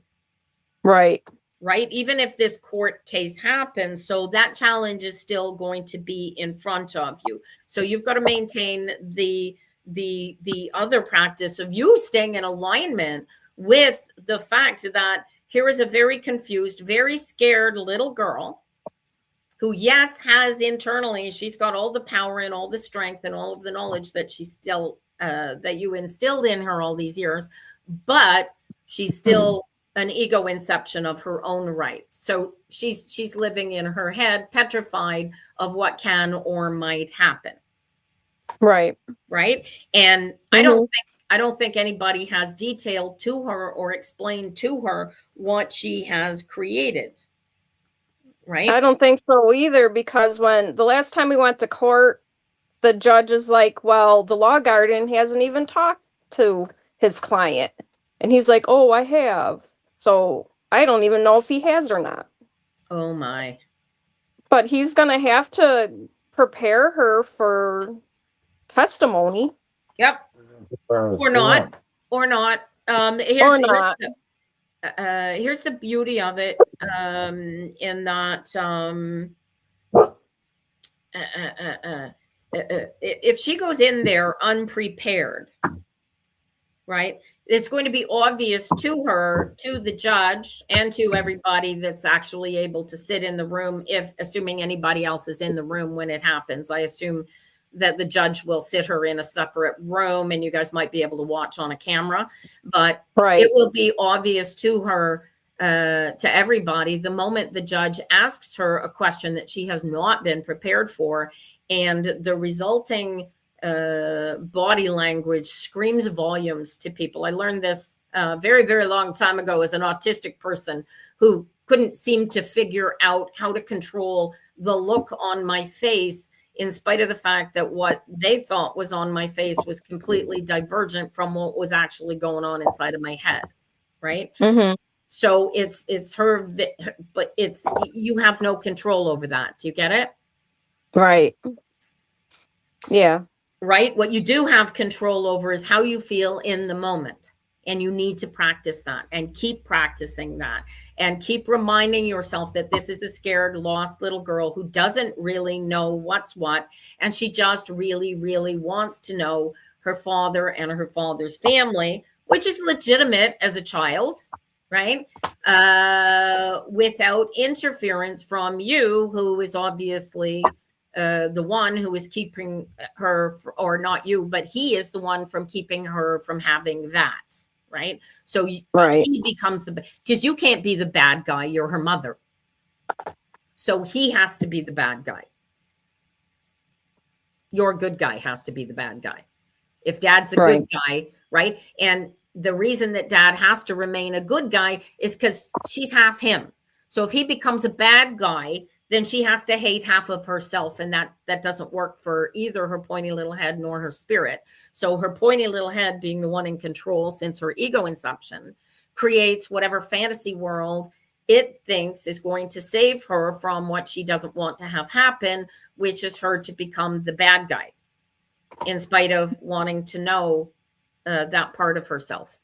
[SPEAKER 2] Right.
[SPEAKER 1] Right. Even if this court case happens, so that challenge is still going to be in front of you. So you've got to maintain the other practice of you staying in alignment with the fact that here is a very confused, very scared little girl who, yes, has internally, she's got all the power and all the strength and all of the knowledge that she's still, that you instilled in her all these years, but she's still an ego inception of her own right. So she's living in her head, petrified of what can or might happen.
[SPEAKER 2] Right.
[SPEAKER 1] Right. And I don't think anybody has detailed to her or explained to her what she has created. Right.
[SPEAKER 2] I don't think so either, because when the last time we went to court, the judge is like, well, the law guardian hasn't even talked to his client. And he's like, oh, I have. So I don't even know if he has or not.
[SPEAKER 1] Oh, my.
[SPEAKER 2] But he's going to have to prepare her for testimony.
[SPEAKER 1] Yep. Or not. Here's the beauty of it, in that if she goes in there unprepared, right, it's going to be obvious to her, to the judge, and to everybody that's actually able to sit in the room, if assuming anybody else is in the room when it happens. I assume that the judge will sit her in a separate room and you guys might be able to watch on a camera, but it will be obvious to her, to everybody, the moment the judge asks her a question that she has not been prepared for, and the resulting body language screams volumes to people. I learned this very, very long time ago as an autistic person who couldn't seem to figure out how to control the look on my face, in spite of the fact that what they thought was on my face was completely divergent from what was actually going on inside of my head. Right.
[SPEAKER 2] Mm-hmm.
[SPEAKER 1] So it's her, but you have no control over that. Do you get it?
[SPEAKER 2] Right. Yeah.
[SPEAKER 1] Right. What you do have control over is how you feel in the moment. And you need to practice that and keep practicing that and keep reminding yourself that this is a scared, lost little girl who doesn't really know what's what. And she just really, really wants to know her father and her father's family, which is legitimate as a child, right? Without interference from you, who is obviously the one who is keeping her, or not you, but he is the one from keeping her from having that, right? So he becomes because you can't be the bad guy, you're her mother. So he has to be the bad guy. Your good guy has to be the bad guy. If dad's a good guy, right? And the reason that dad has to remain a good guy is because she's half him. So if he becomes a bad guy, then she has to hate half of herself. And that doesn't work for either her pointy little head nor her spirit. So her pointy little head, being the one in control since her ego inception, creates whatever fantasy world it thinks is going to save her from what she doesn't want to have happen, which is her to become the bad guy, in spite of wanting to know that part of herself.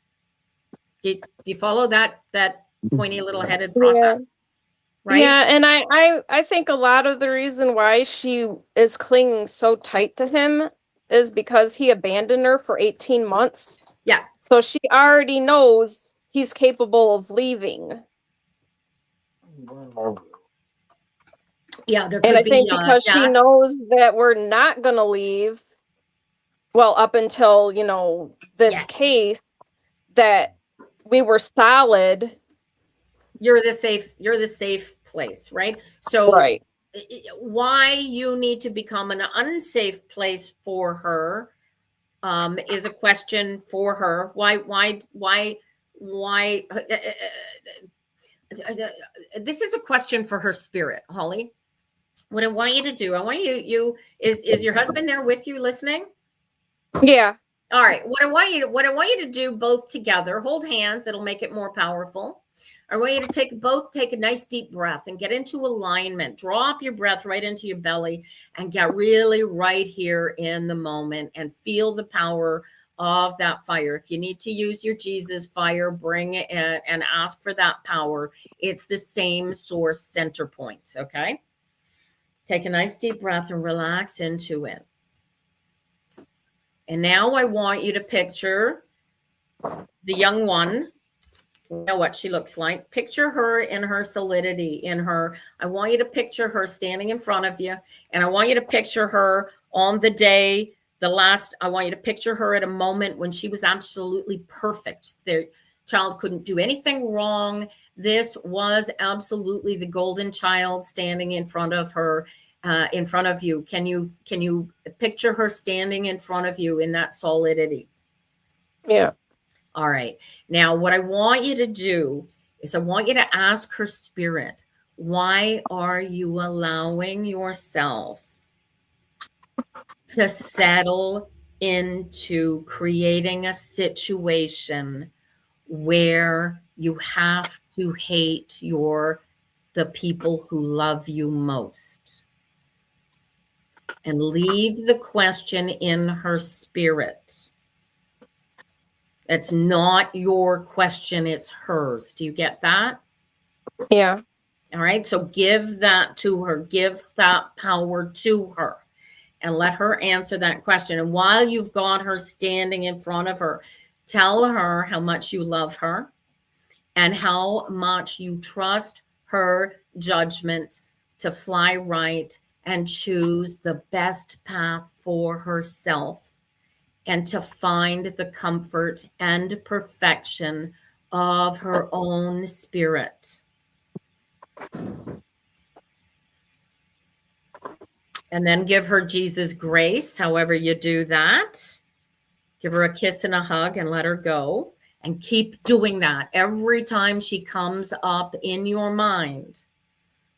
[SPEAKER 1] Do you follow that pointy little headed process?
[SPEAKER 2] Yeah.
[SPEAKER 1] Right?
[SPEAKER 2] Yeah, and I think a lot of the reason why she is clinging so tight to him is because he abandoned her for 18 months.
[SPEAKER 1] Yeah.
[SPEAKER 2] So she already knows he's capable of leaving.
[SPEAKER 1] Yeah, there
[SPEAKER 2] could
[SPEAKER 1] be.
[SPEAKER 2] And I think because she knows that we're not going to leave, well, up until, this case, that we were solid.
[SPEAKER 1] You're the safe place, right? So why you need to become an unsafe place for her is a question for her. Why this is a question for her spirit, Holly. What I want you to do, is your husband there with you listening?
[SPEAKER 2] Yeah.
[SPEAKER 1] All right. What I want you to do, both together, hold hands. It'll make it more powerful. I want you to take a nice deep breath and get into alignment. Draw up your breath right into your belly and get really right here in the moment and feel the power of that fire. If you need to use your Jesus fire, bring it in and ask for that power. It's the same source center point. Okay. Take a nice deep breath and relax into it. And now I want you to picture the young one. You know what she looks like. Picture her in her solidity, I want you to picture her standing in front of you. And I want you to picture her on the day, I want you to picture her at a moment when she was absolutely perfect. The child couldn't do anything wrong. This was absolutely the golden child standing in front of her. In front of you. Can you picture her standing in front of you in that solidity?
[SPEAKER 2] Yeah.
[SPEAKER 1] All right. Now, what I want you to do is I want you to ask her spirit, why are you allowing yourself to settle into creating a situation where you have to hate the people who love you most? And leave the question in her spirit. It's not your question, it's hers. Do you get that?
[SPEAKER 2] Yeah.
[SPEAKER 1] All right. So give that to her. Give that power to her and let her answer that question. And while you've got her standing in front of her, tell her how much you love her and how much you trust her judgment to fly right and choose the best path for herself and to find the comfort and perfection of her own spirit. And then give her Jesus grace, however you do that. Give her a kiss and a hug and let her go. And keep doing that every time she comes up in your mind.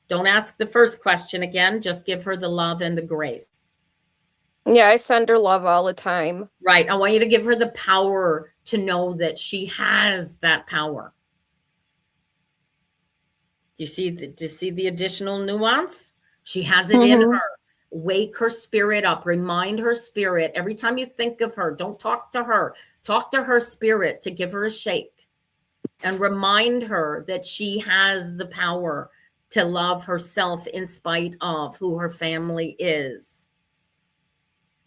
[SPEAKER 1] Don't ask the first question again. Just give her the love and the grace.
[SPEAKER 2] Yeah, I send her love all the time.
[SPEAKER 1] Right. I want you to give her the power to know that she has that power. Do you see the additional nuance? She has it in her. Wake her spirit up. Remind her spirit. Every time you think of her, don't talk to her. Talk to her spirit to give her a shake. And remind her that she has the power to love herself in spite of who her family is.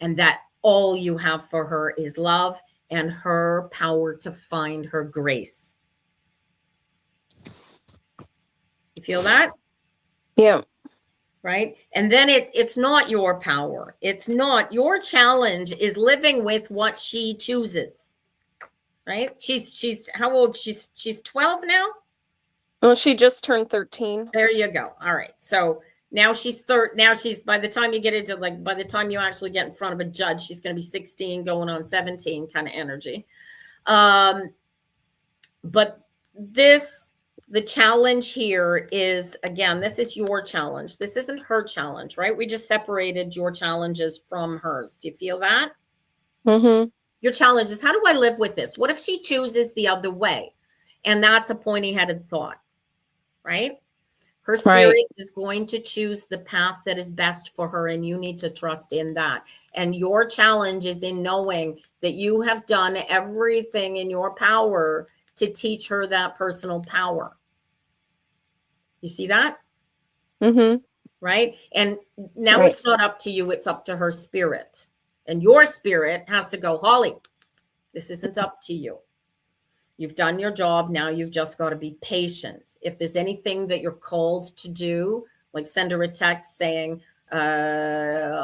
[SPEAKER 1] And that all you have for her is love and her power to find her grace. You feel that?
[SPEAKER 2] Yeah.
[SPEAKER 1] Right? And then it's not your power. It's not your challenge is living with what she chooses. Right? She's how old? She's 12 now?
[SPEAKER 2] Well, she just turned 13.
[SPEAKER 1] There you go. All right. So now she's by the time you get into by the time you actually get in front of a judge, she's going to be 16 going on 17 kind of energy. But the challenge here is, again, this is your challenge. This isn't her challenge, right? We just separated your challenges from hers. Do you feel that?
[SPEAKER 2] Mm-hmm.
[SPEAKER 1] Your challenge is, how do I live with this? What if she chooses the other way? And that's a pointy-headed thought, right? Her spirit is going to choose the path that is best for her, and you need to trust in that. And your challenge is in knowing that you have done everything in your power to teach her that personal power. You see that?
[SPEAKER 2] Mm-hmm.
[SPEAKER 1] Right? And now it's not up to you, it's up to her spirit. And your spirit has to go, Holly, this isn't up to you. You've done your job. Now you've just got to be patient. If there's anything that you're called to do, like send her a text saying, because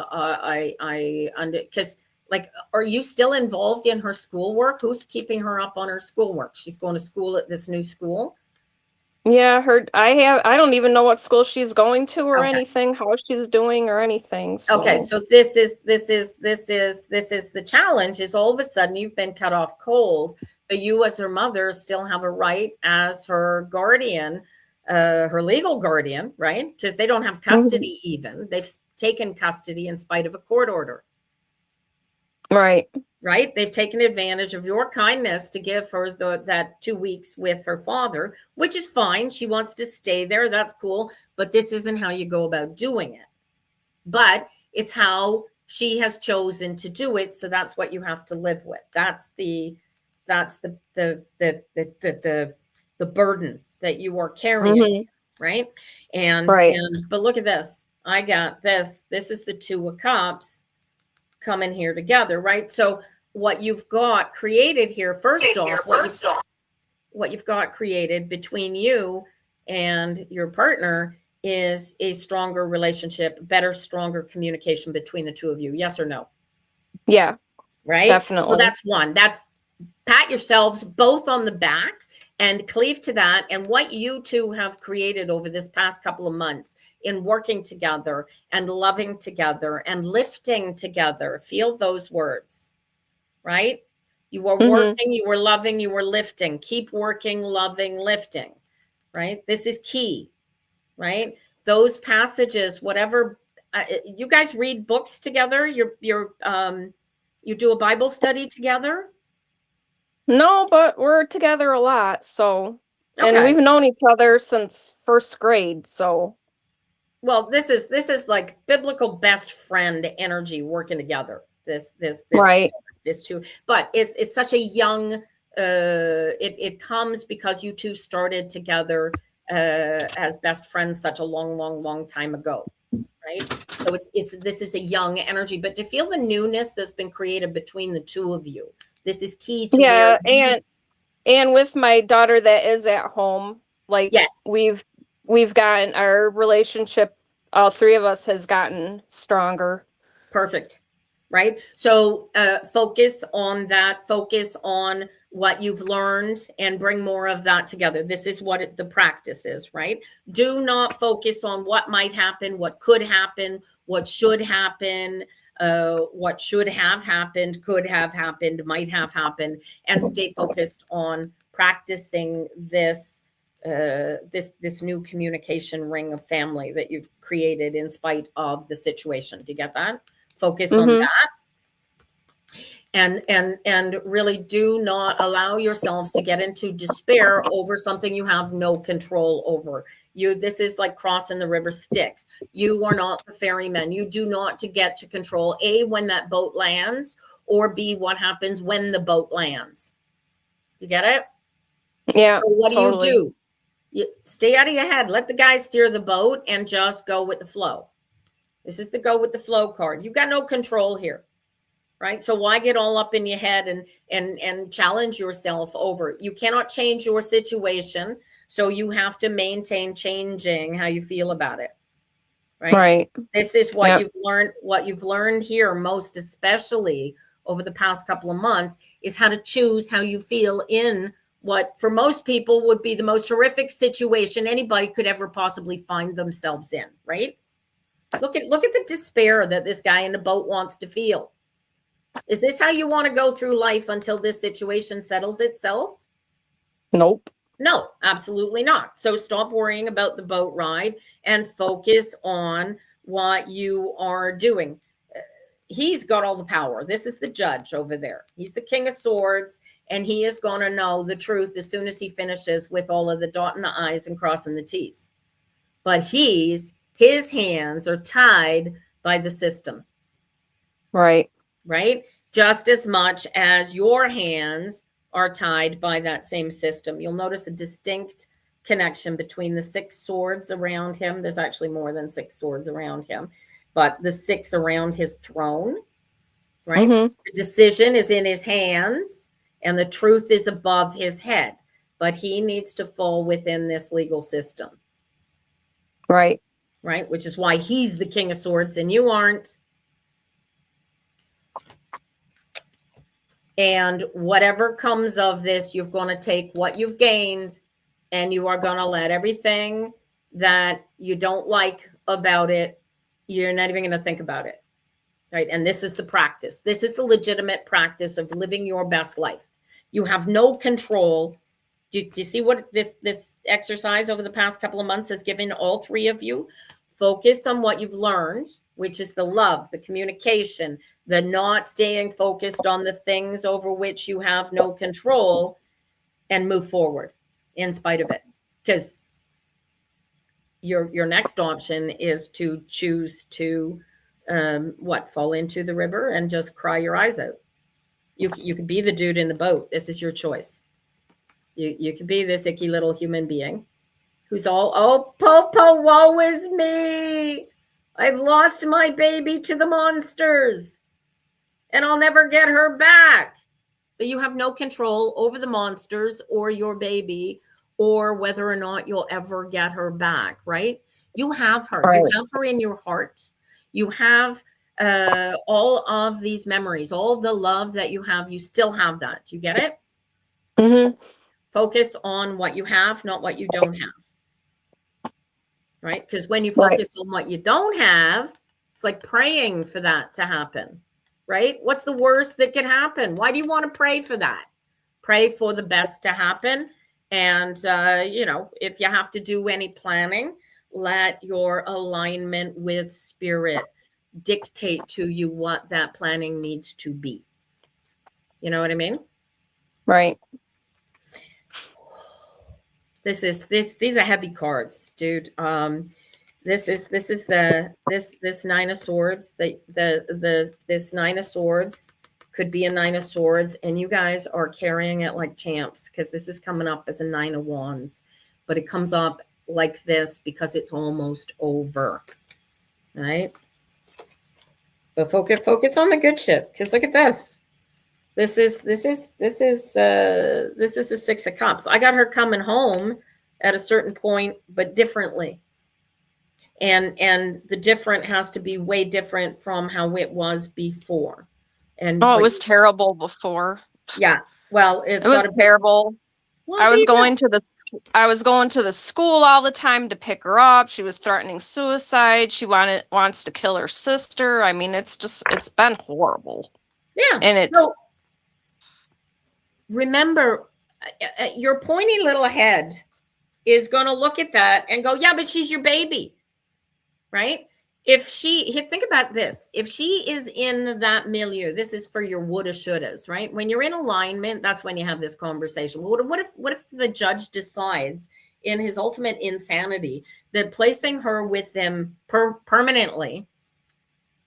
[SPEAKER 1] like, are you still involved in her schoolwork? Who's keeping her up on her schoolwork? She's going to school at this new school.
[SPEAKER 2] Yeah, I don't even know what school she's going to or anything, how she's doing or anything. So.
[SPEAKER 1] Okay, so this is the challenge is all of a sudden you've been cut off cold, but you as her mother still have a right as her guardian, her legal guardian, right? Because they don't have custody even. They've taken custody in spite of a court order.
[SPEAKER 2] Right.
[SPEAKER 1] Right? They've taken advantage of your kindness to give her that 2 weeks with her father, which is fine. She wants to stay there. That's cool. But this isn't how you go about doing it. But it's how she has chosen to do it. So that's what you have to live with. That's the burden that you are carrying, right? And but look at this. I got this. This is the 2 of Cups coming here together, right? So what you've got created here, first off, what you've got created between you and your partner is a stronger relationship, better, stronger communication between the 2 of you. Yes or no?
[SPEAKER 2] Yeah.
[SPEAKER 1] Right?
[SPEAKER 2] Definitely.
[SPEAKER 1] Well, that's one. That's pat yourselves both on the back and cleave to that. And what you 2 have created over this past couple of months in working together and loving together and lifting together. Feel those words, right? You are working, you were loving, you were lifting. Keep working, loving, lifting, right? This is key, right? Those passages, whatever, you guys read books together. You do a Bible study together.
[SPEAKER 2] No, but we're together a lot. So, and we've known each other since 1st grade. So,
[SPEAKER 1] well, this is like biblical best friend energy working together. This
[SPEAKER 2] right.
[SPEAKER 1] This 2, but it's such a young. It comes because you 2 started together as best friends such a long time ago, right? So this is a young energy, but to feel the newness that's been created between the 2 of you. This is key to
[SPEAKER 2] and with my daughter that is at home, like we've gotten our relationship, all 3 of us has gotten stronger.
[SPEAKER 1] Perfect. Right? So focus on that, focus on what you've learned and bring more of that together. This is what the practice is, right? Do not focus on what might happen, what could happen, what should happen, what should have happened, could have happened, might have happened, and stay focused on practicing this this new communication ring of family that you've created in spite of the situation. Do you get that? Focus on that. And really do not allow yourselves to get into despair over something you have no control over. This is like crossing the river Styx. You are not the ferryman. You do not to get to control A, when that boat lands, or B, what happens when the boat lands. You get it?
[SPEAKER 2] Yeah.
[SPEAKER 1] So what do? You stay out of your head. Let the guy steer the boat and just go with the flow. This is the go with the flow card. You've got no control here. right? So why get all up in your head and challenge yourself over? You cannot change your situation, so you have to maintain changing how you feel about it, right?
[SPEAKER 2] Right.
[SPEAKER 1] This is what
[SPEAKER 2] Yep.
[SPEAKER 1] you've learned here, most especially over the past couple of months, is how to choose how you feel in what for most people would be the most horrific situation anybody could ever possibly find themselves in, right? Look at the despair that this guy in the boat wants to feel. Is this how you want to go through life until this situation settles itself?
[SPEAKER 2] Nope.
[SPEAKER 1] No, absolutely not. So stop worrying about the boat ride and focus on what you are doing. He's got all the power. This is the judge over there. He's the King of Swords, and he is going to know the truth as soon as he finishes with all of the dotting the I's and crossing the T's. But his hands are tied by the system.
[SPEAKER 2] Right.
[SPEAKER 1] Right? Just as much as your hands are tied by that same system. You'll notice a distinct connection between the 6 swords around him. There's actually more than 6 swords around him, but the 6 around his throne, right?
[SPEAKER 2] Mm-hmm.
[SPEAKER 1] The decision is in his hands and the truth is above his head, but he needs to fall within this legal system.
[SPEAKER 2] Right.
[SPEAKER 1] Right? Which is why he's the King of Swords and you aren't. And whatever comes of this, you're going to take what you've gained and you are going to let everything that you don't like about it, you're not even going to think about it. Right? And this is the practice. This is the legitimate practice of living your best life. You have no control. Do you see what this exercise over the past couple of months has given all 3 of you? Focus on what you've learned, which is the love, the communication, the not staying focused on the things over which you have no control, and move forward in spite of it. Because your next option is to choose to fall into the river and just cry your eyes out. You could be the dude in the boat. This is your choice. You could be this icky little human being who's all, oh, Popo, woe is me. I've lost my baby to the monsters and I'll never get her back. But you have no control over the monsters or your baby or whether or not you'll ever get her back, right? You have her.
[SPEAKER 2] Right.
[SPEAKER 1] You have her in your heart. You have all of these memories, all the love that you have. You still have that. You get it?
[SPEAKER 2] Mm-hmm.
[SPEAKER 1] Focus on what you have, not what you don't have. Right? Because when you focus on what you don't have, it's like praying for that to happen. Right? What's the worst that could happen? Why do you want to pray for that? Pray for the best to happen. And, if you have to do any planning, let your alignment with spirit dictate to you what that planning needs to be. You know what I mean?
[SPEAKER 2] Right.
[SPEAKER 1] These are heavy cards, dude. This 9 of Swords. This 9 of Swords could be a 9 of Swords, and you guys are carrying it like champs because this is coming up as a 9 of Wands, but it comes up like this because it's almost over, right? But focus on the good shit. Because look at this. This is a 6 of Cups. I got her coming home at a certain point, but differently. And the different has to be way different from how it was before. And
[SPEAKER 2] it was terrible before.
[SPEAKER 1] Yeah. Well,
[SPEAKER 2] it was terrible.
[SPEAKER 1] Well,
[SPEAKER 2] I was going to the school all the time to pick her up. She was threatening suicide. She wants to kill her sister. I mean, it's been horrible.
[SPEAKER 1] Yeah.
[SPEAKER 2] And
[SPEAKER 1] remember, your pointy little head is going to look at that and go, yeah, but she's your baby, right? Think about this. If she is in that milieu, this is for your woulda, shouldas, right? When you're in alignment, that's when you have this conversation. What if the judge decides in his ultimate insanity that placing her with them permanently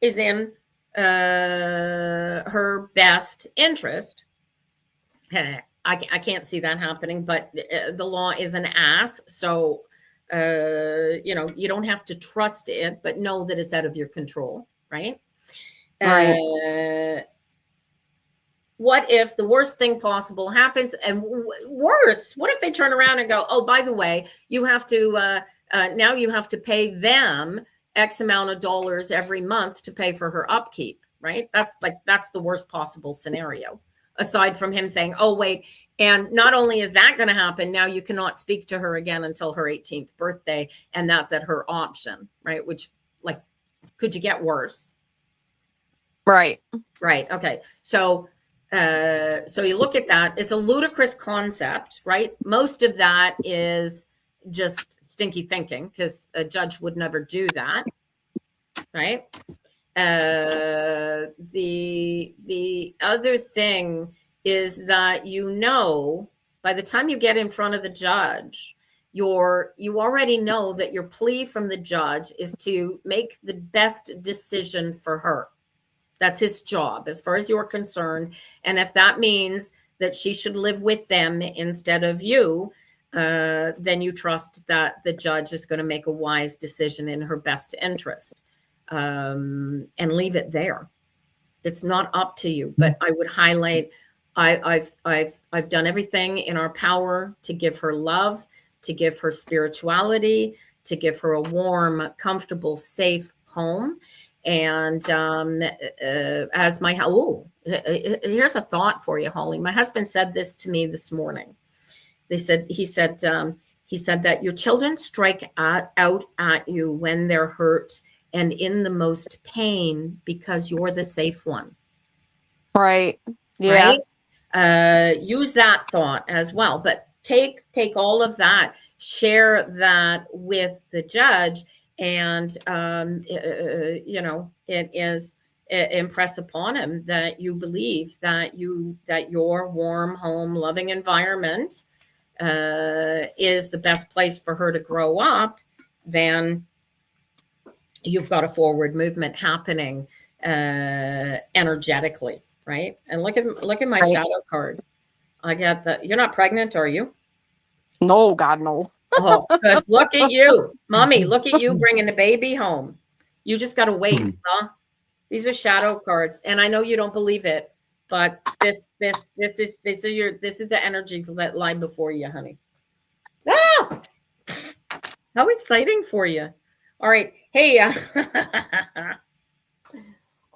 [SPEAKER 1] is in her best interest? I can't see that happening, but the law is an ass. So, you don't have to trust it, but know that it's out of your control, right?
[SPEAKER 2] Right.
[SPEAKER 1] what if the worst thing possible happens? And worse, what if they turn around and go, oh, by the way, you have to, now you have to pay them X amount of dollars every month to pay for her upkeep, right? That's the worst possible scenario, aside from him saying, oh, wait. And not only is that going to happen, now you cannot speak to her again until her 18th birthday. And that's at her option, right? Which, like, could you get worse?
[SPEAKER 2] Right.
[SPEAKER 1] Right. Okay. So you look at that. It's a ludicrous concept, right? Most of that is just stinky thinking, because a judge would never do that, right? The other thing is that, by the time you get in front of the judge, you already know that your plea from the judge is to make the best decision for her. That's his job, as far as you're concerned. And if that means that she should live with them instead of you, then you trust that the judge is going to make a wise decision in her best interest, and leave it there. It's not up to you. But I would highlight, I've done everything in our power to give her love, to give her spirituality, to give her a warm, comfortable, safe home. And as here's a thought for you, Holly. My husband said this to me this morning. He said that your children strike out at you when they're hurt and in the most pain because you're the safe one.
[SPEAKER 2] Right. Yeah.
[SPEAKER 1] Right. Use that thought as well, but take all of that, share that with the judge. And, impress upon him that you believe that your warm home, loving environment is the best place for her to grow up. Then you've got a forward movement happening energetically, right? And look at my shadow card. I got you're not pregnant, are you?
[SPEAKER 2] No, God, no.
[SPEAKER 1] Oh, because look at you, mommy, look at you bringing the baby home. You just got to wait, huh? These are shadow cards. And I know you don't believe it, but this is the energies that lie before you, honey. Ah! How exciting for you. All right. Hey,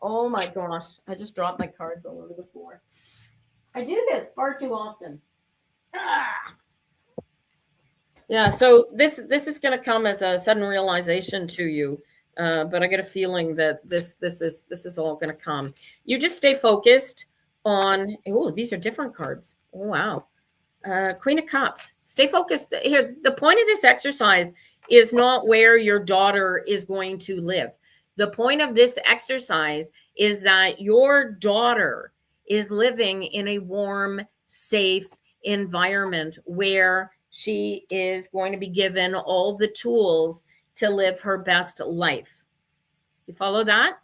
[SPEAKER 1] oh my gosh. I just dropped my cards all over the floor. I do this far too often. Ah! Yeah, so this is going to come as a sudden realization to you, but I get a feeling that this is all going to come. You just stay focused on. Oh, these are different cards. Oh, wow, Queen of Cups. Stay focused here. The point of this exercise is not where your daughter is going to live. The point of this exercise is that your daughter is living in a warm, safe environment where she is going to be given all the tools to live her best life. You follow that?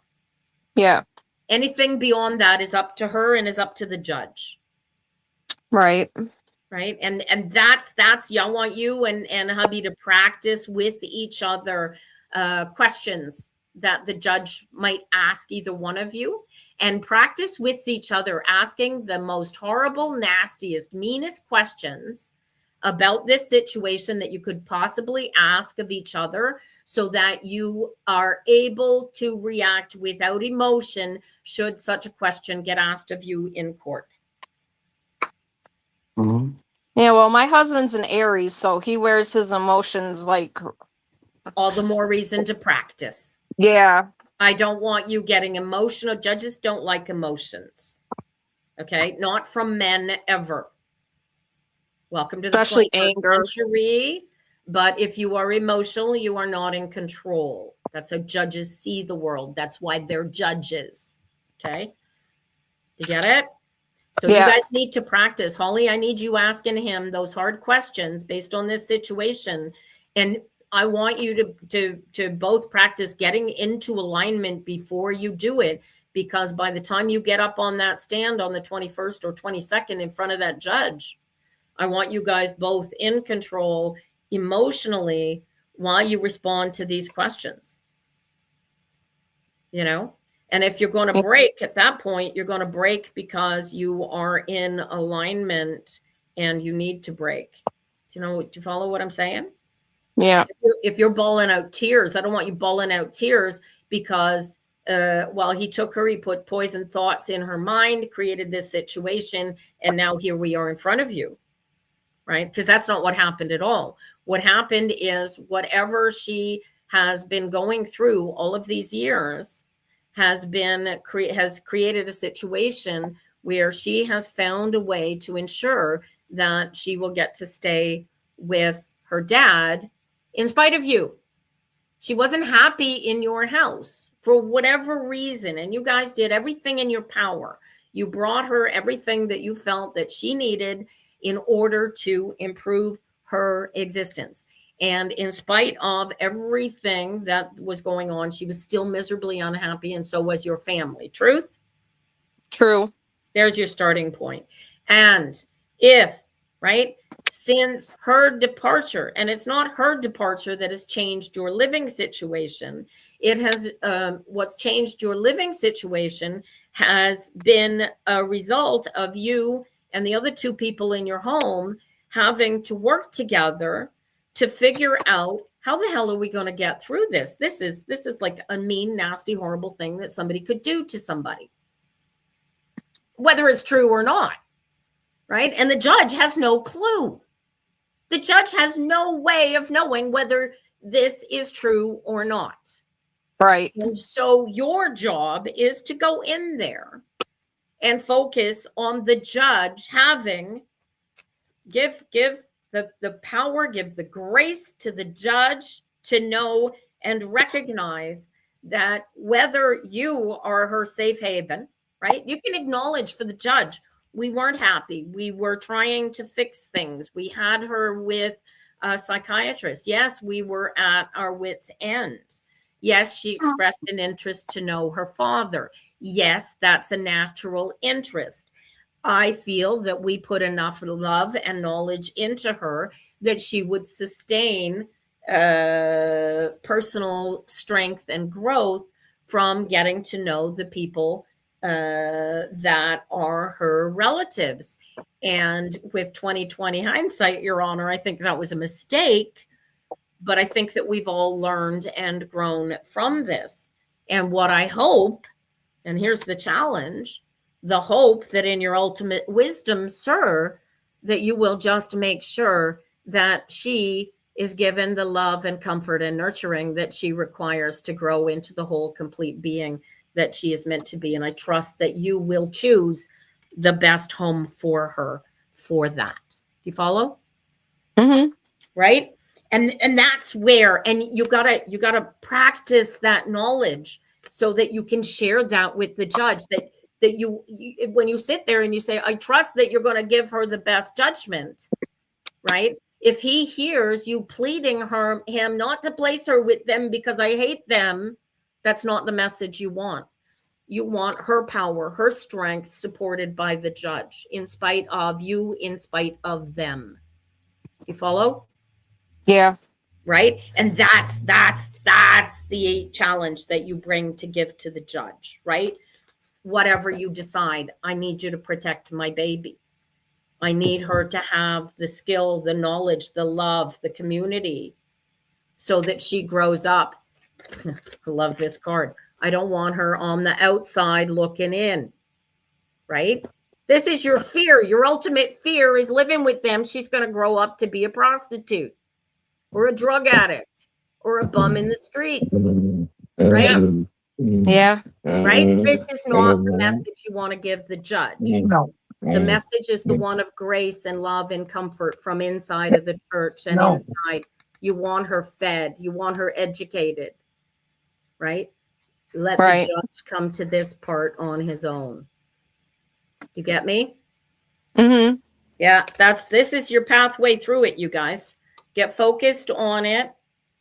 [SPEAKER 2] Yeah.
[SPEAKER 1] Anything beyond that is up to her and is up to the judge.
[SPEAKER 2] Right.
[SPEAKER 1] Right. And that's I want you and hubby to practice with each other questions that the judge might ask either one of you, and practice with each other asking the most horrible, nastiest, meanest questions about this situation that you could possibly ask of each other, so that you are able to react without emotion should such a question get asked of you in court.
[SPEAKER 2] Mm-hmm. Yeah, well, my husband's an Aries, so he wears his emotions like...
[SPEAKER 1] All the more reason to practice.
[SPEAKER 2] Yeah.
[SPEAKER 1] I don't want you getting emotional. Judges don't like emotions. Okay? Not from men ever. Welcome to the 21st century. But if you are emotional, you are not in control. That's how judges see the world. That's why they're judges. Okay? You get it? So you guys need to practice. Holly, I need you asking him those hard questions based on this situation. And I want you to both practice getting into alignment before you do it, because by the time you get up on that stand on the 21st or 22nd in front of that judge, I want you guys both in control emotionally while you respond to these questions. You know, And if you're going to break at that point, you're going to break because you are in alignment and you need to break. Do you follow what I'm saying?
[SPEAKER 2] Yeah.
[SPEAKER 1] If you're bawling out tears, I don't want you bawling out tears because while he took her, he put poison thoughts in her mind, created this situation, and now here we are in front of you, right? Because that's not what happened at all. What happened is whatever she has been going through all of these years has created a situation where she has found a way to ensure that she will get to stay with her dad in spite of you. She wasn't happy in your house for whatever reason, and you guys did everything in your power. You brought her everything that you felt that she needed in order to improve her existence. And in spite of everything that was going on, she was still miserably unhappy, and so was your family. Truth?
[SPEAKER 2] True.
[SPEAKER 1] There's your starting point. And if, right, since her departure, and it's not her departure that has changed your living situation, it has, what's changed your living situation has been a result of you and the other two people in your home having to work together to figure out how the hell are we going to get through this? This is like a mean, nasty, horrible thing that somebody could do to somebody, whether it's true or not, right? And the judge has no clue. The judge has no way of knowing whether this is true or not.
[SPEAKER 2] Right.
[SPEAKER 1] And so your job is to go in there and focus on the judge having, give the power, give the grace to the judge to know and recognize that whether you are her safe haven, right? You can acknowledge for the judge, we weren't happy. We were trying to fix things. We had her with a psychiatrist. Yes, we were at our wits' end. Yes, she expressed an interest to know her father. Yes, that's a natural interest. I feel that we put enough love and knowledge into her that she would sustain personal strength and growth from getting to know the people that are her relatives. And with 2020 hindsight, Your Honor, I think that was a mistake, but I think that we've all learned and grown from this. And what I hope, and here's the challenge, the hope that in your ultimate wisdom, sir, that you will just make sure that she is given the love and comfort and nurturing that she requires to grow into the whole complete being that she is meant to be. And I trust that you will choose the best home for her for that. Do you follow?
[SPEAKER 2] Mm-hmm.
[SPEAKER 1] Right? And that's where, and you gotta practice that knowledge so that you can share that with the judge, that you when you sit there and you say, I trust that you're going to give her the best judgment, right? If he hears you pleading him not to place her with them because I hate them, that's not the message you want. You want her power, her strength supported by the judge, in spite of you, in spite of them. You follow?
[SPEAKER 2] Yeah.
[SPEAKER 1] Right? And that's the challenge that you bring to give to the judge, right? Whatever you decide, I need you to protect my baby. I need her to have the skill, the knowledge, the love, the community, so that she grows up. I love this card. I don't want her on the outside looking in, right? This is your fear. Your ultimate fear is living with them. She's going to grow up to be a prostitute or a drug addict or a bum in the streets, right?
[SPEAKER 2] Yeah.
[SPEAKER 1] Right? This is not the message you want to give the judge.
[SPEAKER 4] No.
[SPEAKER 1] The message is the one of grace and love and comfort from inside of the church and inside. You want her fed. You want her educated, right? Let the judge come to this part on his own. Do you get me?
[SPEAKER 2] Mm-hmm.
[SPEAKER 1] Yeah, this is your pathway through it, you guys. Get focused on it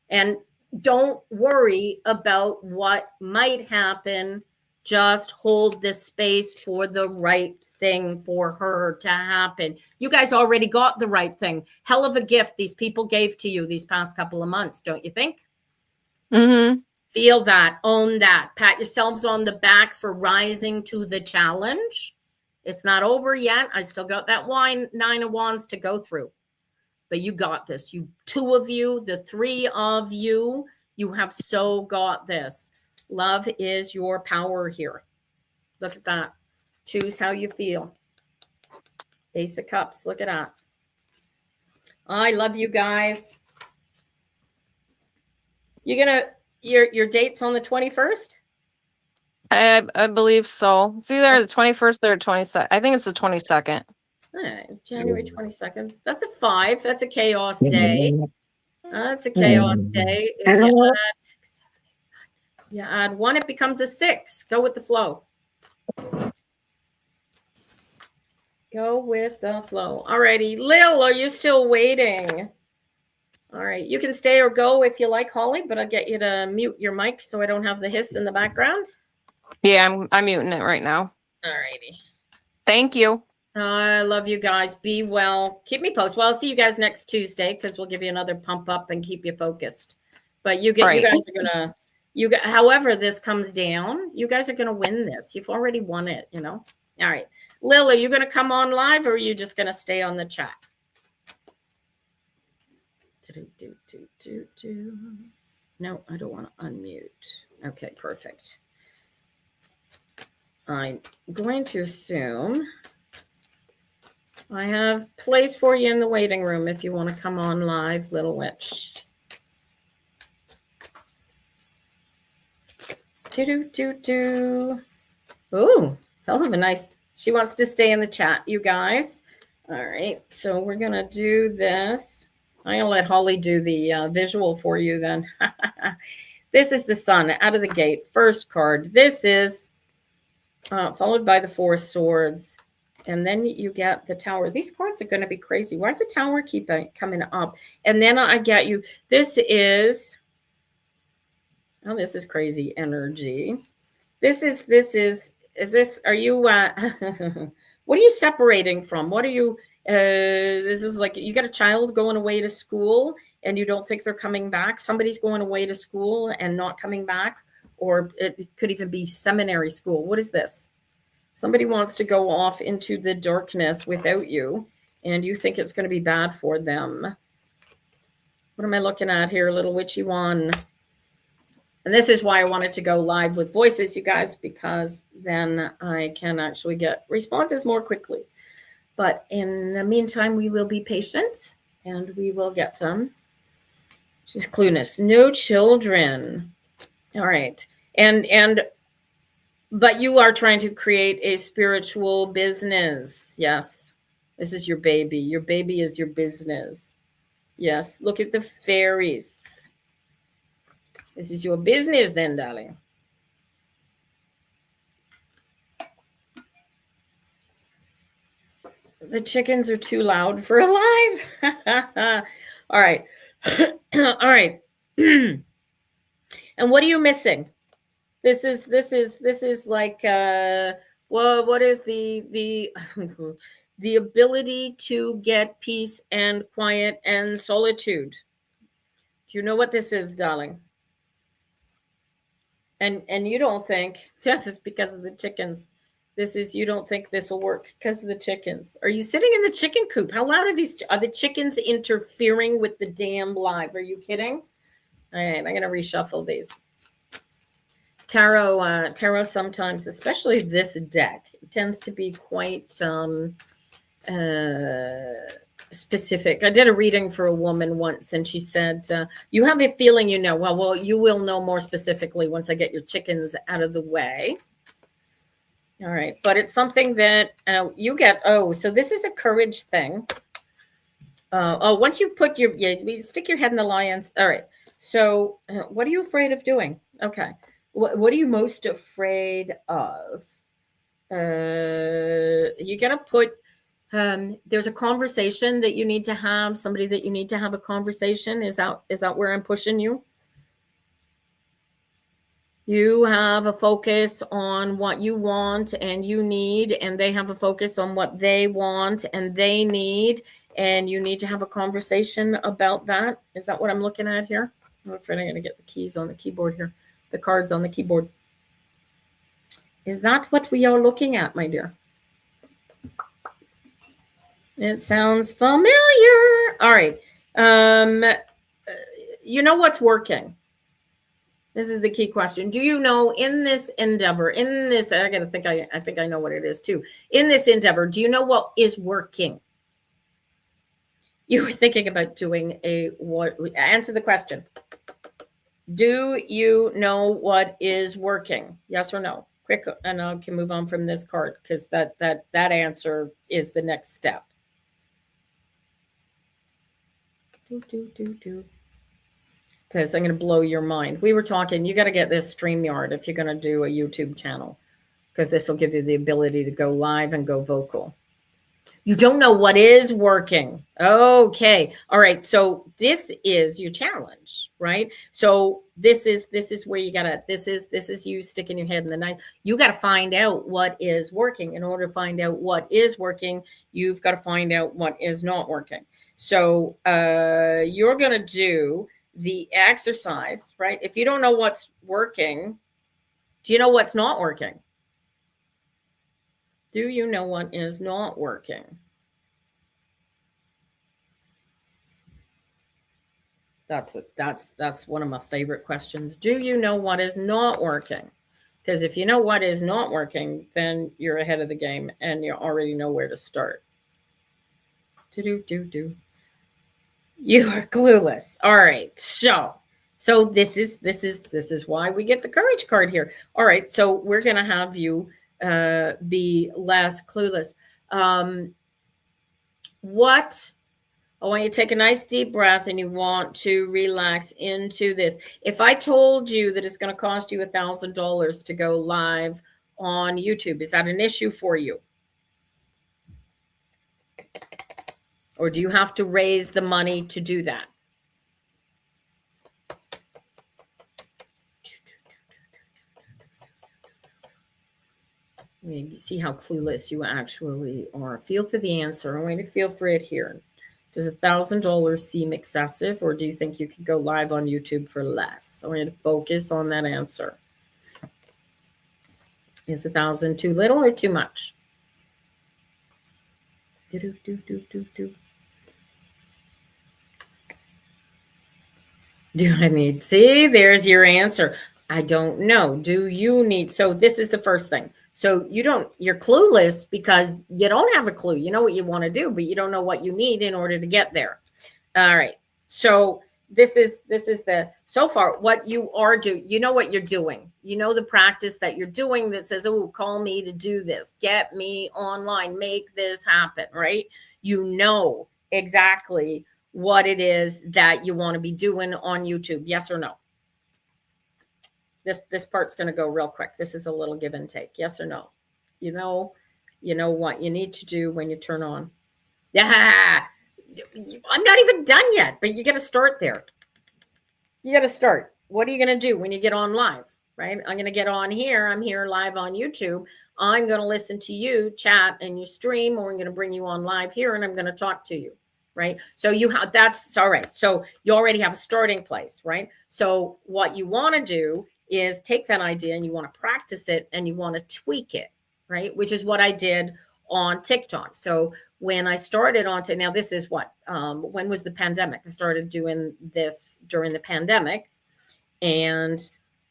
[SPEAKER 1] and don't worry about what might happen. Just hold this space for the right thing for her to happen. You guys already got the right thing. Hell of a gift these people gave to you these past couple of months, don't you think?
[SPEAKER 2] Mm-hmm.
[SPEAKER 1] Feel that, own that. Pat yourselves on the back for rising to the challenge. It's not over yet. I still got that 9 of Wands to go through. But you got this. You 2 of you, the 3 of you, you have so got this. Love is your power here. Look at that. Choose how you feel. Ace of Cups. Look at that. I love you guys. You're gonna your date's on the 21st?
[SPEAKER 2] I believe so. It's either the 21st or 22nd. I think it's the 22nd.
[SPEAKER 1] All right, January 22nd. That's a 5. That's a chaos day. That's a chaos day. If you add 1, it becomes a 6. Go with the flow. Go with the flow. All righty. Lil, are you still waiting? All right. You can stay or go if you like, Holly, but I'll get you to mute your mic so I don't have the hiss in the background.
[SPEAKER 2] Yeah, I'm muting it right now.
[SPEAKER 1] All righty.
[SPEAKER 2] Thank you.
[SPEAKER 1] I love you guys. Be well. Keep me posted. Well, I'll see you guys next Tuesday because we'll give you another pump up and keep you focused. But you guys are gonna, however this comes down, you guys are gonna win this. You've already won it, you know. All right. Lil, are you gonna come on live or are you just gonna stay on the chat? No, I don't want to unmute. Okay, perfect. I'm going to assume I have place for you in the waiting room if you want to come on live, little witch. Ooh, hell of a nice. She wants to stay in the chat, you guys. All right, so we're going to do this. I'm going to let Holly do the visual for you then. This is the Sun out of the gate. First card. This is followed by the 4 swords. And then you get the Tower. These cards are going to be crazy. Why does the Tower keep coming up? And then I get you. This is, oh, this is crazy energy. Is this, are you, what are you separating from? What are you, this is like, you got a child going away to school and you don't think they're coming back. Somebody's going away to school and not coming back. Or it could even be seminary school. What is this? Somebody wants to go off into the darkness without you, and you think it's going to be bad for them. What am I looking at here, little witchy one? And this is why I wanted to go live with voices, you guys, because then I can actually get responses more quickly. But in the meantime, we will be patient, and we will get them. She's clueless. No children. All right. But you are trying to create a spiritual business. Yes. This is your baby. Your baby is your business. Yes. Look at the fairies. This is your business then, darling. The chickens are too loud for a live. All right. All right. And what are you missing? This is like well, what is the the ability to get peace and quiet and solitude? Do you know what this is, darling? And you don't think this is because of the chickens. This is, you don't think this will work because of the chickens. Are you sitting in the chicken coop? How loud are these? Are the chickens interfering with the damn live? Are you kidding? All right, I'm going to reshuffle these. Tarot sometimes, especially this deck, tends to be quite specific. I did a reading for a woman once, and she said, you have a feeling you know. Well, you will know more specifically once I get your chickens out of the way. All right, but it's something that you get. Oh, so this is a courage thing. Once you put you stick your head in the lion's. All right, so what are you afraid of doing? Okay. What are you most afraid of? You got to put, there's a conversation that you need to have, somebody that you need to have a conversation. Is that where I'm pushing you? You have a focus on what you want and you need, and they have a focus on what they want and they need, and you need to have a conversation about that. Is that what I'm looking at here? I'm afraid I'm going to get the keys on the keyboard here. the cards on the keyboard. Is that what we are looking at, my dear? It sounds familiar. All right. You know what's working? This is the key question. Do you know in this endeavor, in this, I gotta think, I think I know what it is too. In this endeavor, do you know what is working? You were thinking about doing what? Answer the question. Do you know what is working? Yes or no? Quick, and I can move on from this card because that answer is the next step. Because I'm going to blow your mind. We were talking, you got to get this StreamYard if you're going to do a YouTube channel, because this will give you the ability to go live and go vocal. You don't know what is working. Okay. All right. So this is your challenge, right? So this is where you gotta, this is you sticking your head in the knife. You got to find out what is working. In order to find out what is working, you've got to find out what is not working. So you're going to do the exercise, right? If you don't know what's working, do you know what's not working? Do you know what is not working? That's one of my favorite questions. Do you know what is not working? Because if you know what is not working, then you're ahead of the game and you already know where to start. You are clueless. All right. So this is why we get the courage card here. All right. So we're going to have you be less clueless. What I want you to take a nice deep breath and you want to relax into this. If I told you that it's going to cost you $1,000 to go live on YouTube, is that an issue for you? Or do you have to raise the money to do that? You see how clueless you actually are. Feel for the answer. I want you to feel for it here. Does $1,000 seem excessive, or do you think you could go live on YouTube for less? I want you to focus on that answer. Is 1,000 too little or too much? Do. Do I need? See, there's your answer. I don't know. Do you need? So this is the first thing. So you're clueless because you don't have a clue. You know what you want to do, but you don't know what you need in order to get there. All right. So this is so far what you are doing. You know what you're doing. You know the practice that you're doing that says, oh, call me to do this. Get me online. Make this happen, right? You know exactly what it is that you want to be doing on YouTube. Yes or no? This part's going to go real quick. This is a little give and take. Yes or no? You know what you need to do when you turn on. Yeah, I'm not even done yet, but you got to start there. You got to start. What are you going to do when you get on live, right? I'm going to get on here. I'm here live on YouTube. I'm going to listen to you chat and you stream, or I'm going to bring you on live here and I'm going to talk to you. Right. So that's all right. So you already have a starting place, right? So what you want to do is take that idea and you want to practice it and you want to tweak it, right? Which is what I did on TikTok. So when I started now this is what, when was the pandemic? I started doing this during the pandemic and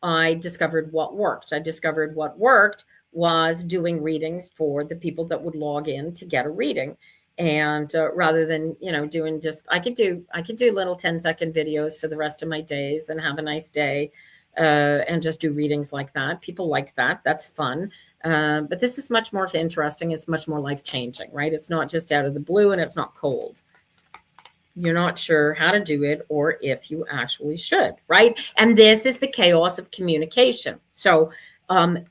[SPEAKER 1] I discovered what worked. I discovered what worked was doing readings for the people that would log in to get a reading. And rather than, doing just, I could do little 10-second videos for the rest of my days and have a nice day and just do readings like that. People like that. That's fun. But this is much more interesting. It's much more life-changing, right? It's not just out of the blue and it's not cold. You're not sure how to do it or if you actually should, right? And this is the chaos of communication. So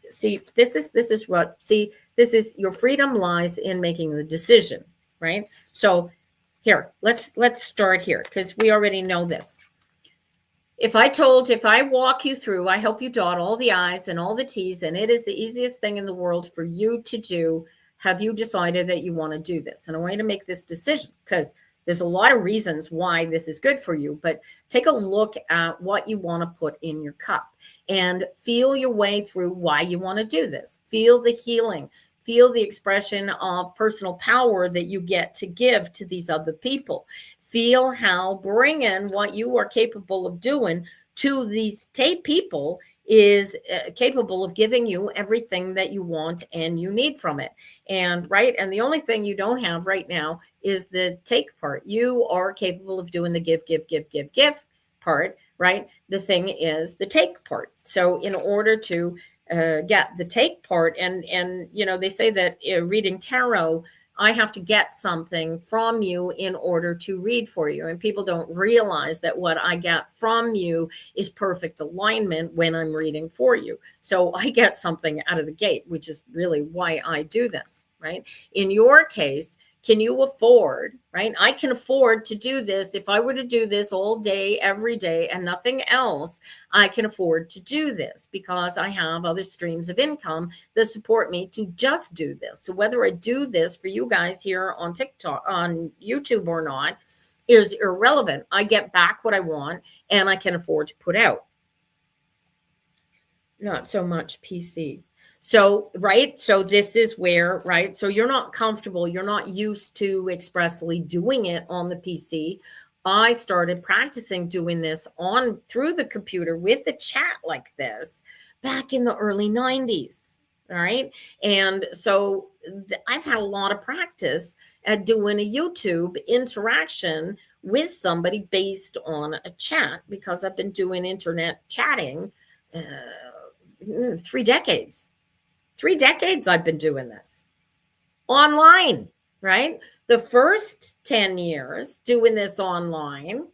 [SPEAKER 1] see, this is your freedom lies in making the decision. Right. So here, let's start here because we already know this. If I walk you through, I help you dot all the I's and all the T's, and it is the easiest thing in the world for you to do. Have you decided that you want to do this? And I want you to make this decision because There's a lot of reasons why this is good for you, but take a look at what you want to put in your cup and feel your way through why you want to do this. Feel the healing, feel the expression of personal power that you get to give to these other people. Feel how bringing what you are capable of doing to these people is capable of giving you everything that you want and you need from it. And the only thing you don't have right now is the take part. You are capable of doing the give part, right? The thing is the take part. So in order to get the take part, and they say that reading tarot, I have to get something from you in order to read for you. And people don't realize that what I get from you is perfect alignment when I'm reading for you. So I get something out of the gate, which is really why I do this, right? In your case, can you afford, right? I can afford to do this. If I were to do this all day, every day, and nothing else, I can afford to do this because I have other streams of income that support me to just do this. So whether I do this for you guys here on TikTok, on YouTube or not, is irrelevant. I get back what I want and I can afford to put out. Not so much PC. So, right. So this is where, right. So you're not comfortable. You're not used to expressly doing it on the PC. I started practicing doing this through the computer with the chat like this back in the early 90s. All right. And so I've had a lot of practice at doing a YouTube interaction with somebody based on a chat because I've been doing internet chatting 3 decades. 3 decades I've been doing this online, right? The first 10 years doing this online,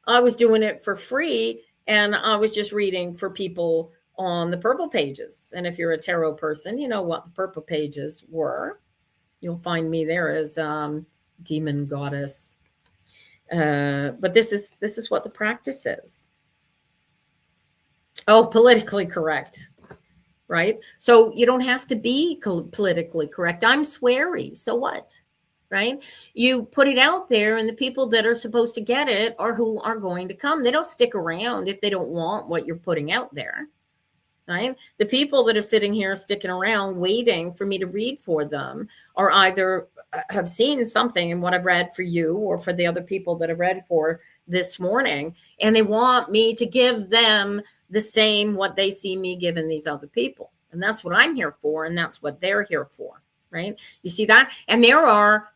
[SPEAKER 1] I was doing it for free and I was just reading for people on the purple pages. And if you're a tarot person, you know what the purple pages were. You'll find me there as demon goddess. But this is what the practice is. Oh, politically correct. Right? So you don't have to be politically correct. I'm sweary. So what? Right? You put it out there and the people that are supposed to get it are who are going to come. They don't stick around if they don't want what you're putting out there. Right? The people that are sitting here sticking around waiting for me to read for them are either have seen something in what I've read for you or for the other people that I've read for this morning, and they want me to give them the same what they see me giving these other people. And that's what I'm here for, and that's what they're here for, right? You see that? And there are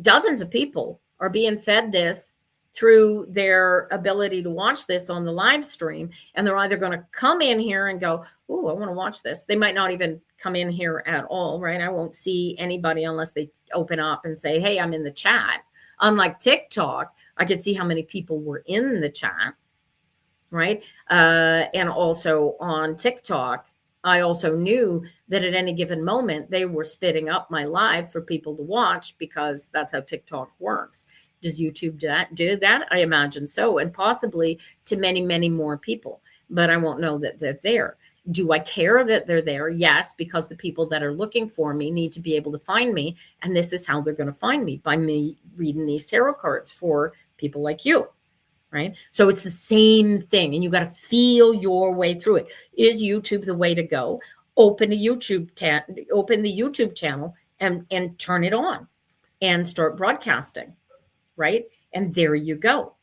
[SPEAKER 1] dozens of people are being fed this through their ability to watch this on the live stream. And they're either going to come in here and go, oh, I want to watch this. They might not even come in here at all, right? I won't see anybody unless they open up and say, hey, I'm in the chat. Unlike TikTok, I could see how many people were in the chat, right? And also on TikTok, I also knew that at any given moment, they were spitting up my live for people to watch because that's how TikTok works. Does YouTube do that? I imagine so, and possibly to many, many more people, but I won't know that they're there. Do I care that they're there? Yes, because the people that are looking for me need to be able to find me, and this is how they're going to find me, by me reading these tarot cards for people like you, right? So it's the same thing, and you got to feel your way through it. Is YouTube the way to go? Open the YouTube channel and turn it on and start broadcasting. Right? And there you go.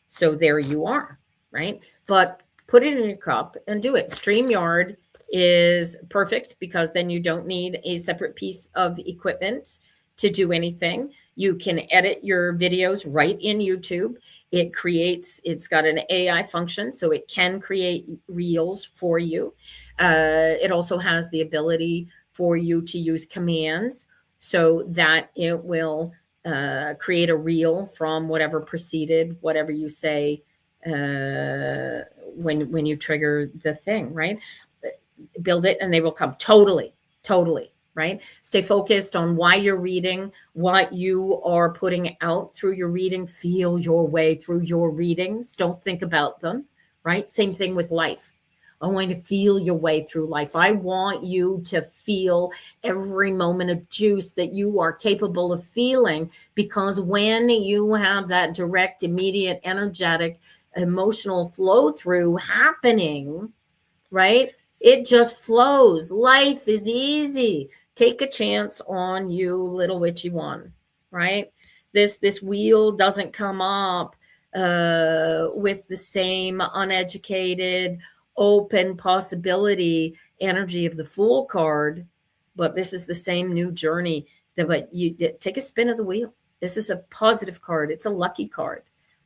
[SPEAKER 1] So there you are, right? But put it in your cup and do it. StreamYard is perfect because then you don't need a separate piece of equipment to do anything. You can edit your videos right in YouTube. It's got an AI function, so it can create reels for you. It also has the ability for you to use commands so that it will create a reel from whatever preceded whatever you say when you trigger the thing, right? Build it and they will come. Totally, right? Stay focused on why you're reading, what you are putting out through your reading. Feel your way through your readings. Don't think about them, right? Same thing with life. I want you to feel your way through life. I want you to feel every moment of juice that you are capable of feeling, because when you have that direct, immediate, energetic, emotional flow through happening, right? It just flows. Life is easy. Take a chance on you, little witchy one, right? This wheel doesn't come up with the same uneducated, open possibility energy of the Fool card, but this is the same new journey. But you take a spin of the wheel. This is a positive card. It's a lucky card,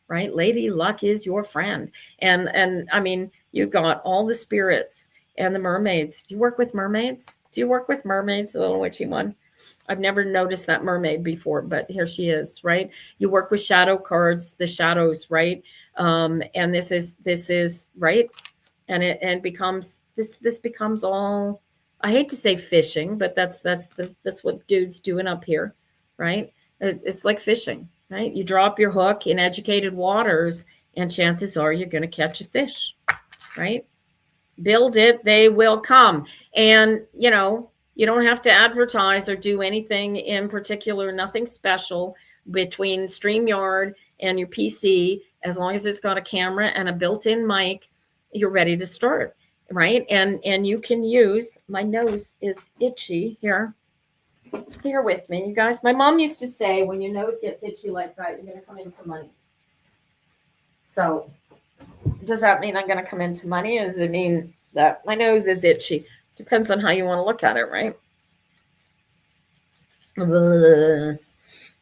[SPEAKER 1] right? Lady Luck is your friend. And I mean, you got all the spirits and the mermaids. Do you work with mermaids? Do you work with mermaids, the little witchy one? I've never noticed that mermaid before, but here she is, right? You work with shadow cards, the shadows, right? And this is right, and it becomes this becomes all. I hate to say fishing, but that's what dude's doing up here, right? It's like fishing, right? You drop your hook in educated waters, and chances are you're going to catch a fish, right? Build it, they will come. And, you know, you don't have to advertise or do anything in particular, nothing special between StreamYard and your PC. As long as it's got a camera and a built-in mic, you're ready to start, right? And you can use, my nose is itchy here. Here with me, you guys. My mom used to say, when your nose gets itchy like that, you're going to come into money. So does that mean I'm going to come into money? Or does it mean that my nose is itchy? Depends on how you want to look at it, right?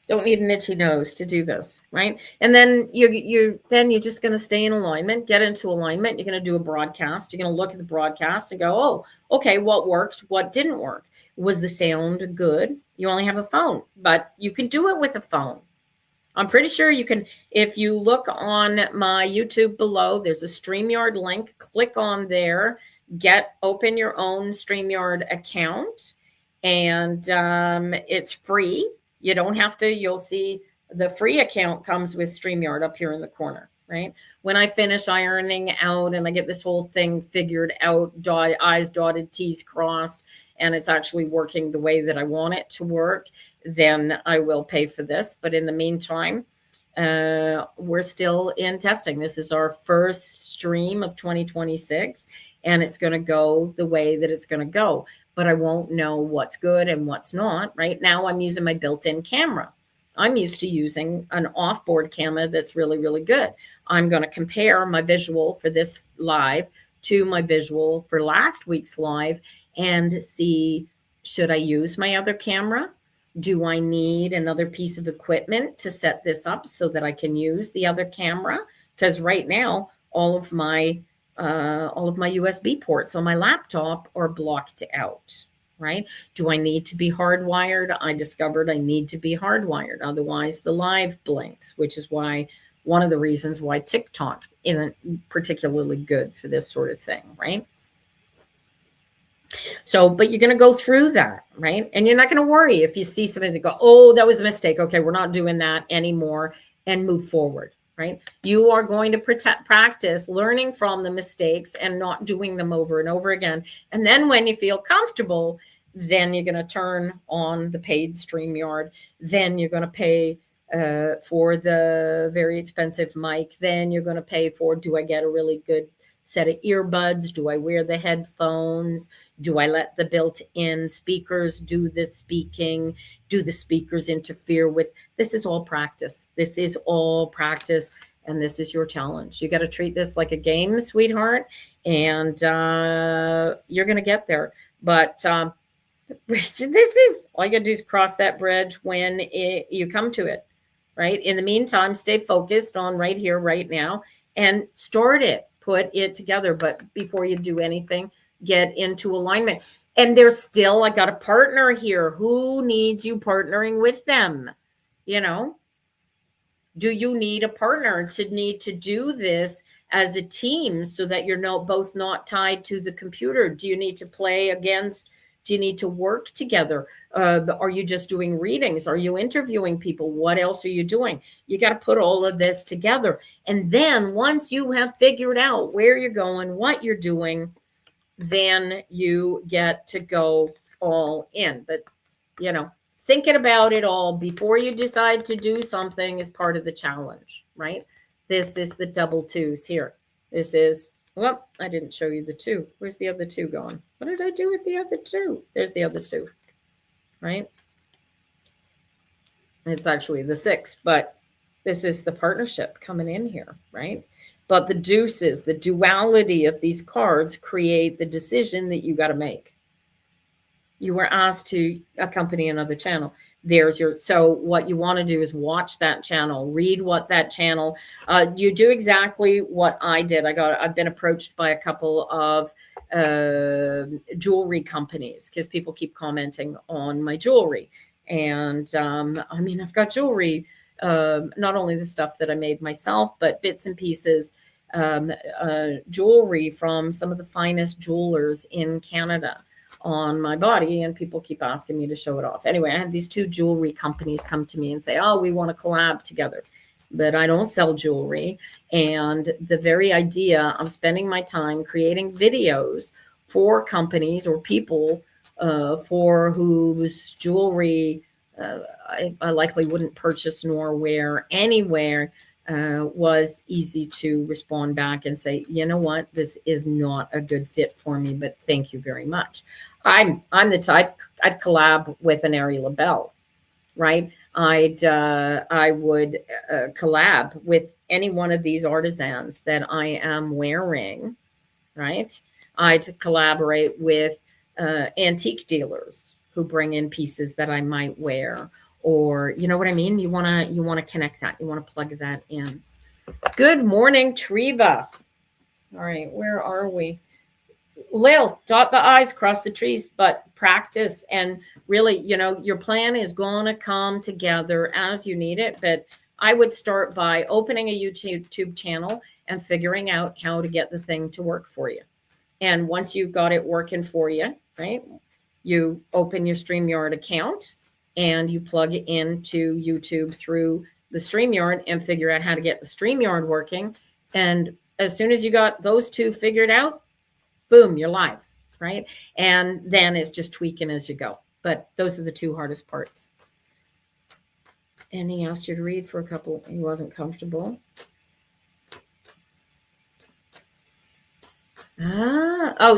[SPEAKER 1] Don't need an itchy nose to do this, right? And then you're just going to stay in alignment, get into alignment. You're going to do a broadcast. You're going to look at the broadcast and go, oh, okay, what worked? What didn't work? Was the sound good? You only have a phone, but you can do it with a phone. I'm pretty sure you can. If you look on my YouTube below, there's a StreamYard link. Click on there, open your own StreamYard account, and it's free. You don't have to. You'll see the free account comes with StreamYard up here in the corner, right? When I finish ironing out and I get this whole thing figured out, I's dotted, T's crossed, and it's actually working the way that I want it to work, then I will pay for this. But in the meantime, we're still in testing. This is our first stream of 2026, and it's going to go the way that it's going to go. But I won't know what's good and what's not. Right now, I'm using my built-in camera. I'm used to using an off-board camera that's really, really good. I'm going to compare my visual for this live to my visual for last week's live and see, should I use my other camera? Do I need another piece of equipment to set this up so that I can use the other camera? Because right now, all of my USB ports on my laptop are blocked out, right? Do I need to be hardwired? I discovered I need to be hardwired. Otherwise, the live blinks, which is why one of the reasons why TikTok isn't particularly good for this sort of thing, right? So, but you're going to go through that, right? And you're not going to worry if you see something that go, oh, that was a mistake. Okay, we're not doing that anymore, and move forward, right? You are going to practice learning from the mistakes and not doing them over and over again. And then when you feel comfortable, then you're going to turn on the paid StreamYard. Then you're going to pay for the very expensive mic. Then you're going to pay for, do I get a really good set of earbuds? Do I wear the headphones? Do I let the built-in speakers do the speaking? Do the speakers interfere with? This is all practice. This is all practice. And this is your challenge. You got to treat this like a game, sweetheart. And you're going to get there. But this is, all you got to do is cross that bridge when you come to it, right? In the meantime, stay focused on right here, right now, and start it. Put it together. But before you do anything, get into alignment. And there's still, I got a partner here. Who needs you partnering with them? You know, do you need a partner to need to do this as a team so that you're both not tied to the computer? Do you need to play against? Do you need to work together? Are you just doing readings? Are you interviewing people? What else are you doing? You got to put all of this together. And then once you have figured out where you're going, what you're doing, then you get to go all in. But, thinking about it all before you decide to do something is part of the challenge, right? This is the double twos here. This is, well, I didn't show you the two. Where's the other two going? What did I do with the other two? There's the other two, right? It's actually the 6, but this is the partnership coming in here, right? But the deuces, the duality of these cards create the decision that you got to make. You were asked to accompany another channel. So what you want to do is watch that channel, read what that channel, you do exactly what I did. I've been approached by a couple of jewelry companies because people keep commenting on my jewelry. And I've got jewelry, not only the stuff that I made myself, but bits and pieces, jewelry from some of the finest jewelers in Canada on my body, and people keep asking me to show it off. Anyway, I had these 2 jewelry companies come to me and say, oh, we want to collab together. But I don't sell jewelry. And the very idea of spending my time creating videos for companies or people for whose jewelry I likely wouldn't purchase nor wear anywhere, was easy to respond back and say, you know what, this is not a good fit for me, but thank you very much. I'm the type, I'd collab with an Ari LaBelle, right? I would collab with any one of these artisans that I am wearing, right? I'd collaborate with antique dealers who bring in pieces that I might wear, or you know what I mean? You want to connect that. You want to plug that in. Good morning, Treva. All right, where are we? Lil, dot the I's, cross the trees, but practice. And really, your plan is going to come together as you need it. But I would start by opening a YouTube channel and figuring out how to get the thing to work for you. And once you've got it working for you, right, you open your StreamYard account and you plug it into YouTube through the StreamYard and figure out how to get the StreamYard working. And as soon as you got those 2 figured out, boom, you're live, right? And then it's just tweaking as you go. But those are the 2 hardest parts. And he asked you to read for a couple. He wasn't comfortable.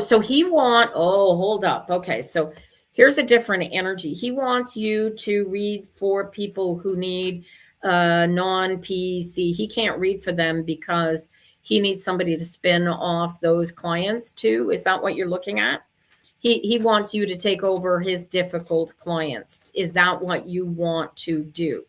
[SPEAKER 1] So hold up. Okay, so here's a different energy. He wants you to read for people who need non-PC. He can't read for them because he needs somebody to spin off those clients too. Is that what you're looking at? He wants you to take over his difficult clients. Is that what you want to do?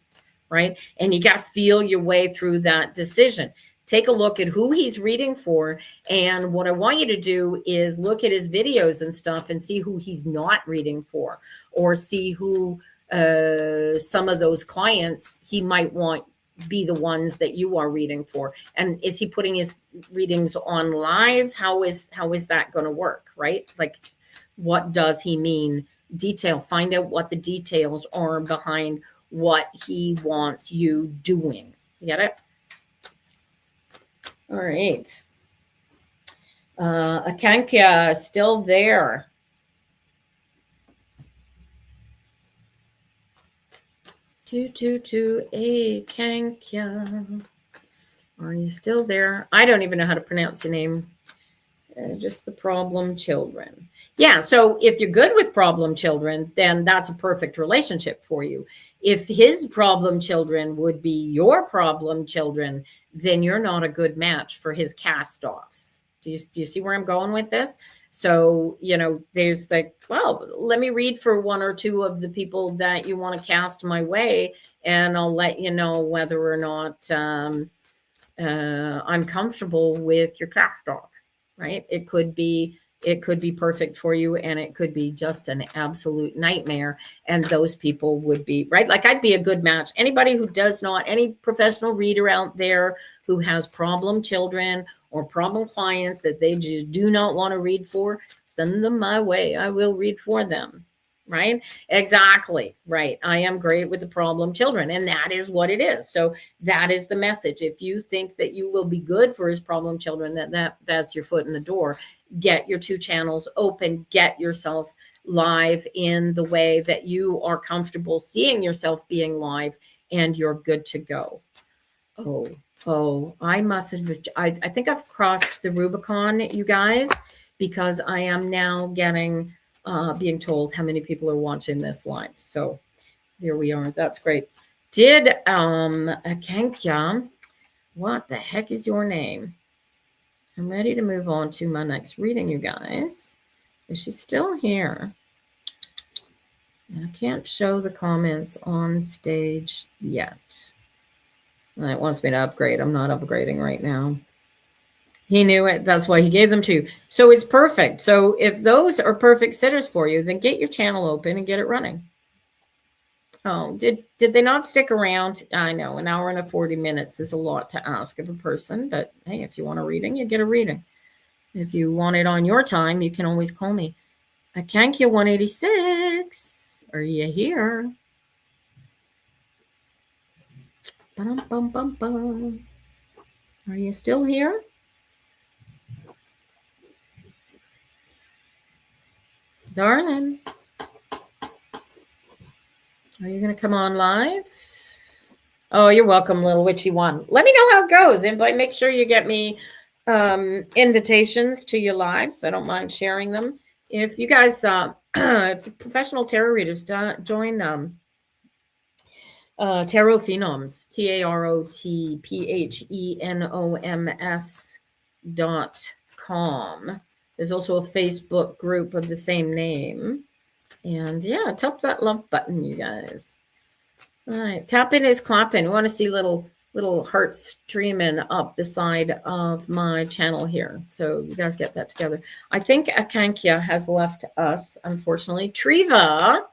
[SPEAKER 1] Right? And you got to feel your way through that decision. Take a look at who he's reading for. And what I want you to do is look at his videos and stuff and see who he's not reading for, or see who some of those clients he might want be the ones that you are reading for. And is he putting his readings on live? How is that going to work? Right? Like, what does he mean? Detail. Find out what the details are behind what he wants you doing. You get it? All right. Akankia still there. Akankia. Are you still there? I don't even know how to pronounce your name. Just the problem children. Yeah, so if you're good with problem children, then that's a perfect relationship for you. If his problem children would be your problem children, then you're not a good match for his cast-offs. Do you see where I'm going with this? So, there's let me read for 1 or 2 of the people that you want to cast my way, and I'll let you know whether or not I'm comfortable with your cast-offs. Right? It could be perfect for you, and it could be just an absolute nightmare. And those people would be right. Like, I'd be a good match. Anybody who does not, any professional reader out there who has problem children or problem clients that they just do not want to read for, send them my way. I will read for them. right? Exactly. Right. I am great with the problem children. And that is what it is. So that is the message. If you think that you will be good for his problem children, that's your foot in the door. Get your 2 channels open, get yourself live in the way that you are comfortable seeing yourself being live, and you're good to go. I must have, I think I've crossed the Rubicon, you guys, because I am now getting, being told how many people are watching this live. So here we are. That's great. Did, Kankya, what the heck is your name? I'm ready to move on to my next reading, you guys. Is she still here? And I can't show the comments on stage yet. It wants me to upgrade. I'm not upgrading right now. He knew it. That's why he gave them to you. So it's perfect. So if those are perfect sitters for you, then get your channel open and get it running. Oh, did they not stick around? I know, an hour and 40 minutes is a lot to ask of a person, but hey, if you want a reading, you get a reading. If you want it on your time, you can always call me. Akankia 186. Are you here? Ba-dum-bum-bum-bum. Are you still here? Darling, are you going to come on live? Oh, you're welcome, little witchy one. Let me know how it goes. Invite, make sure you get me invitations to your lives. I don't mind sharing them. If you guys, if professional tarot readers join Tarot Phenoms, TarotPhenoms.com. There's also a Facebook group of the same name. And yeah, tap that love button, you guys. All right, tapping is clapping. We want to see little hearts streaming up the side of my channel here. So you guys get that together. I think Akankia has left us, unfortunately. Triva,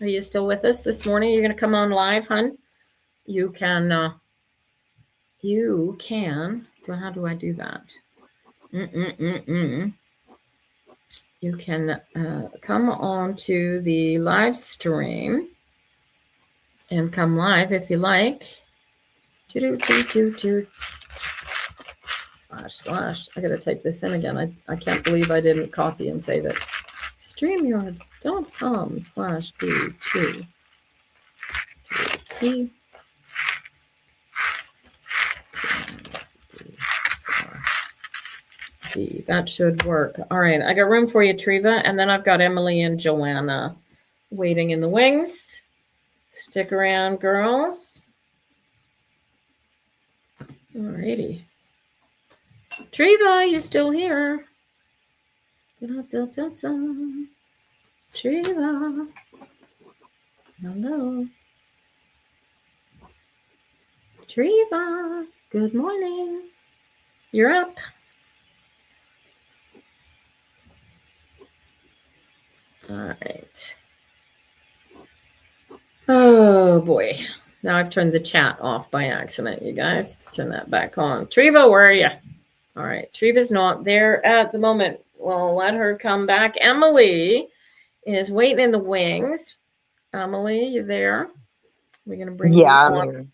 [SPEAKER 1] are you still with us this morning? You're going to come on live, hun? You can. So how do I do that? You can come on to the live stream and come live if you like. / I gotta type this in again. I can't believe I didn't copy and save it. StreamYard.com/D2 3P D. That should work. All right, I got room for you, Triva, and then I've got Emily and Joanna waiting in the wings. Stick around, girls. All righty. Triva, you still here? Triva. Hello. Triva, good morning. You're up. All right. Oh boy. Now I've turned the chat off by accident, you guys. Turn that back on. Triva, where are you? All right. Triva's not there at the moment. We'll let her come back. Emily is waiting in the wings. Emily, you there? We're going to bring you on.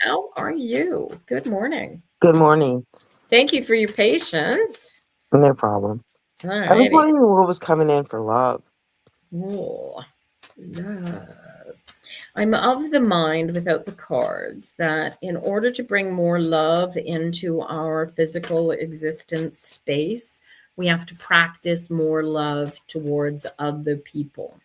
[SPEAKER 1] How are you? Good morning.
[SPEAKER 4] Good morning.
[SPEAKER 1] Thank you for your patience.
[SPEAKER 4] No problem.
[SPEAKER 1] All
[SPEAKER 4] I was
[SPEAKER 1] righty.
[SPEAKER 4] wondering what was coming in for love.
[SPEAKER 1] Oh, love. I'm of the mind, without the cards, that in order to bring more love into our physical existence space, we have to practice more love towards other people.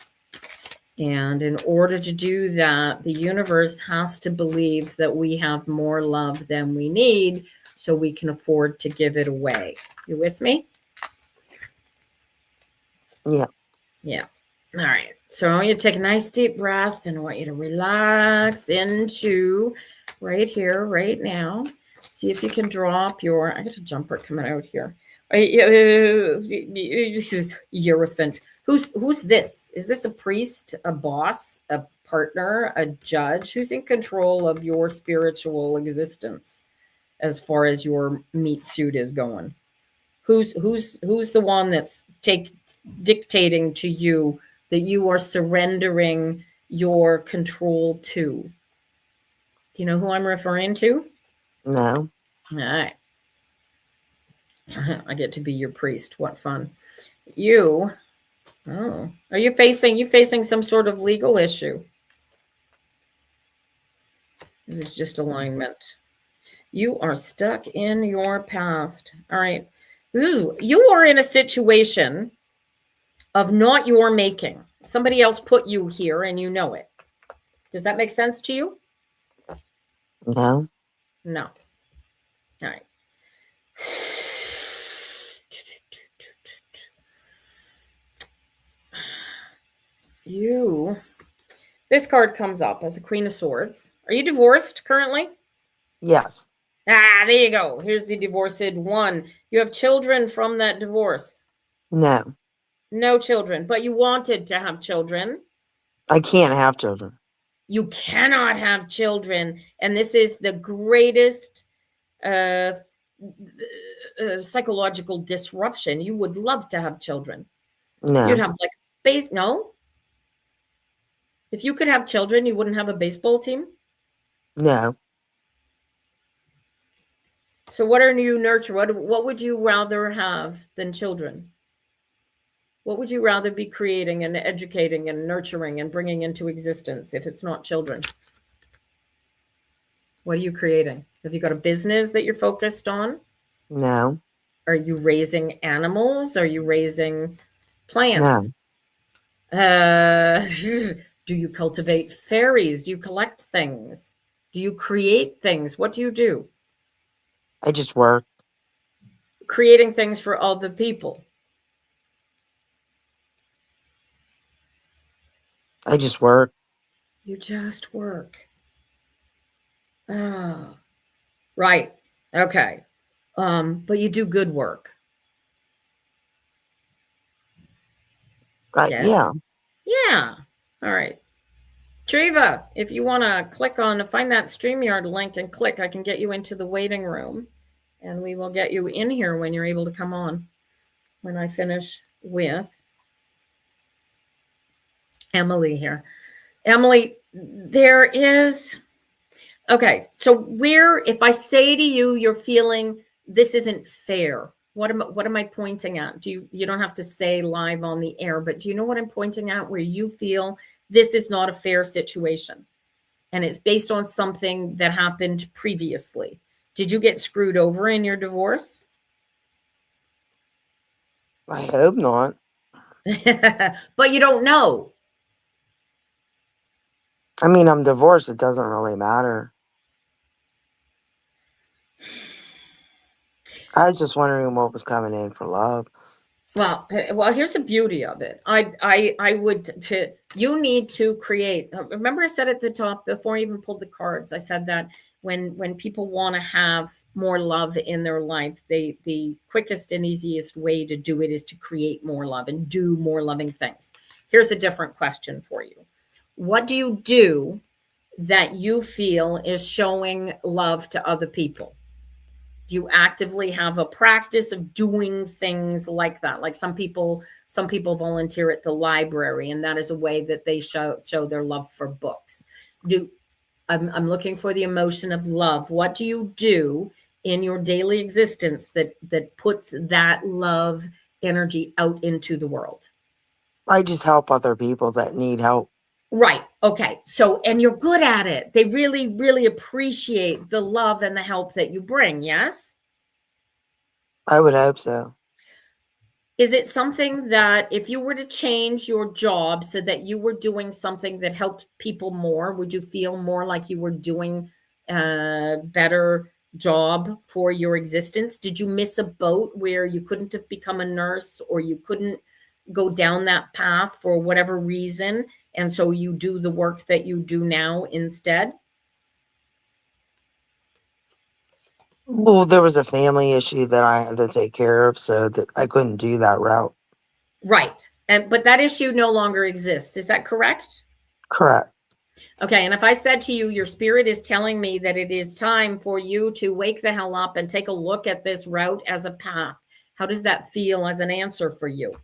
[SPEAKER 1] And in order to do that, the universe has to believe that we have more love than we need so we can afford to give it away. You with me?
[SPEAKER 4] Yeah.
[SPEAKER 1] Yeah. All right. So I want you to take a nice deep breath, and I want you to relax into right here, right now. See if you can drop your, I got a jumper coming out here. Hierophant. Who's this? Is this a priest, a boss, a partner, a judge? Who's in control of your spiritual existence as far as your meat suit is going? Who's the one that's dictating to you that you are surrendering your control to? Do you know who I'm referring to?
[SPEAKER 4] No.
[SPEAKER 1] All right. I get to be your priest. What fun. You, oh, are you facing some sort of legal issue? This is just alignment. You are stuck in your past. All right. Ooh, you are in a situation of not your making. Somebody else put you here and you know it. Does that make sense to you?
[SPEAKER 4] No.
[SPEAKER 1] No. All right. This card comes up as a Queen of Swords. Are you divorced currently?
[SPEAKER 4] Yes.
[SPEAKER 1] Ah, there you go. Here's the divorced one. You have children from that divorce.
[SPEAKER 4] No.
[SPEAKER 1] No children, but you wanted to have children.
[SPEAKER 4] I can't have children.
[SPEAKER 1] You cannot have children. And this is the greatest psychological disruption. You would love to have children.
[SPEAKER 4] No.
[SPEAKER 1] You'd have like no. If you could have children, you wouldn't have a baseball team.
[SPEAKER 4] No.
[SPEAKER 1] So what are you nurture? What would you rather have than children? What would you rather be creating and educating and nurturing and bringing into existence if it's not children? What are you creating? Have you got a business that you're focused on?
[SPEAKER 4] No.
[SPEAKER 1] Are you raising animals? Are you raising plants? No. Do you cultivate fairies? Do you collect things? Do you create things? What do you do?
[SPEAKER 4] I just work.
[SPEAKER 1] Creating things for other people.
[SPEAKER 4] I just work.
[SPEAKER 1] You just work. Oh, right. Okay. But you do good work.
[SPEAKER 4] Right.
[SPEAKER 1] Yes?
[SPEAKER 4] Yeah.
[SPEAKER 1] Yeah. All right. Treva, if you want to find that StreamYard link and click, I can get you into the waiting room and we will get you in here when you're able to come on when I finish with Emily here. Emily, there is, okay, so if I say to you, you're feeling this isn't fair, what am I pointing at? You don't have to say live on the air, but do you know what I'm pointing at where you feel this is not a fair situation? And it's based on something that happened previously. Did you get screwed over in your divorce?
[SPEAKER 4] I hope not.
[SPEAKER 1] But you don't know.
[SPEAKER 4] I mean, I'm divorced. It doesn't really matter. I was just wondering what was coming in for love.
[SPEAKER 1] Well, here's the beauty of it. You need to create. Remember I said at the top before I even pulled the cards, I said that when people want to have more love in their life, the quickest and easiest way to do it is to create more love and do more loving things. Here's a different question for you. What do you do that you feel is showing love to other people? Do you actively have a practice of doing things like that? Like some people volunteer at the library, and that is a way that they show their love for books. I'm looking for the emotion of love. What do you do in your daily existence that puts that love energy out into the world?
[SPEAKER 4] I just help other people that need help.
[SPEAKER 1] Right. Okay. So, and you're good at it. They really, really appreciate the love and the help that you bring. Yes?
[SPEAKER 4] I would hope so.
[SPEAKER 1] Is it something that if you were to change your job so that you were doing something that helped people more, would you feel more like you were doing a better job for your existence? Did you miss a boat where you couldn't have become a nurse or you couldn't go down that path for whatever reason, and so you do the work that you do now instead?
[SPEAKER 4] Well, there was a family issue that I had to take care of, so that I couldn't do that route.
[SPEAKER 1] Right. But that issue no longer exists. Is that correct?
[SPEAKER 4] Correct.
[SPEAKER 1] Okay. And if I said to you, your spirit is telling me that it is time for you to wake the hell up and take a look at this route as a path, how does that feel as an answer for you?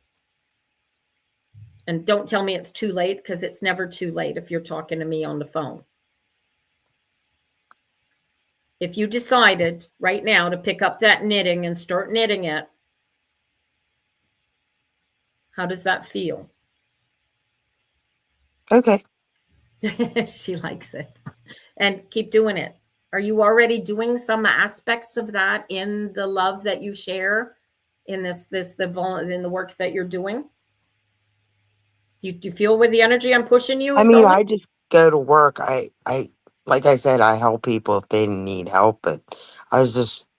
[SPEAKER 1] And don't tell me it's too late, because it's never too late if you're talking to me on the phone. If you decided right now to pick up that knitting and start knitting it, how does that feel?
[SPEAKER 4] Okay.
[SPEAKER 1] She likes it. And keep doing it. Are you already doing some aspects of that in the love that you share in in the work that you're doing? Do you feel where the energy I'm pushing you
[SPEAKER 4] I
[SPEAKER 1] is
[SPEAKER 4] mean,
[SPEAKER 1] going?
[SPEAKER 4] I just go to work. Like I said, I help people if they need help, but I was just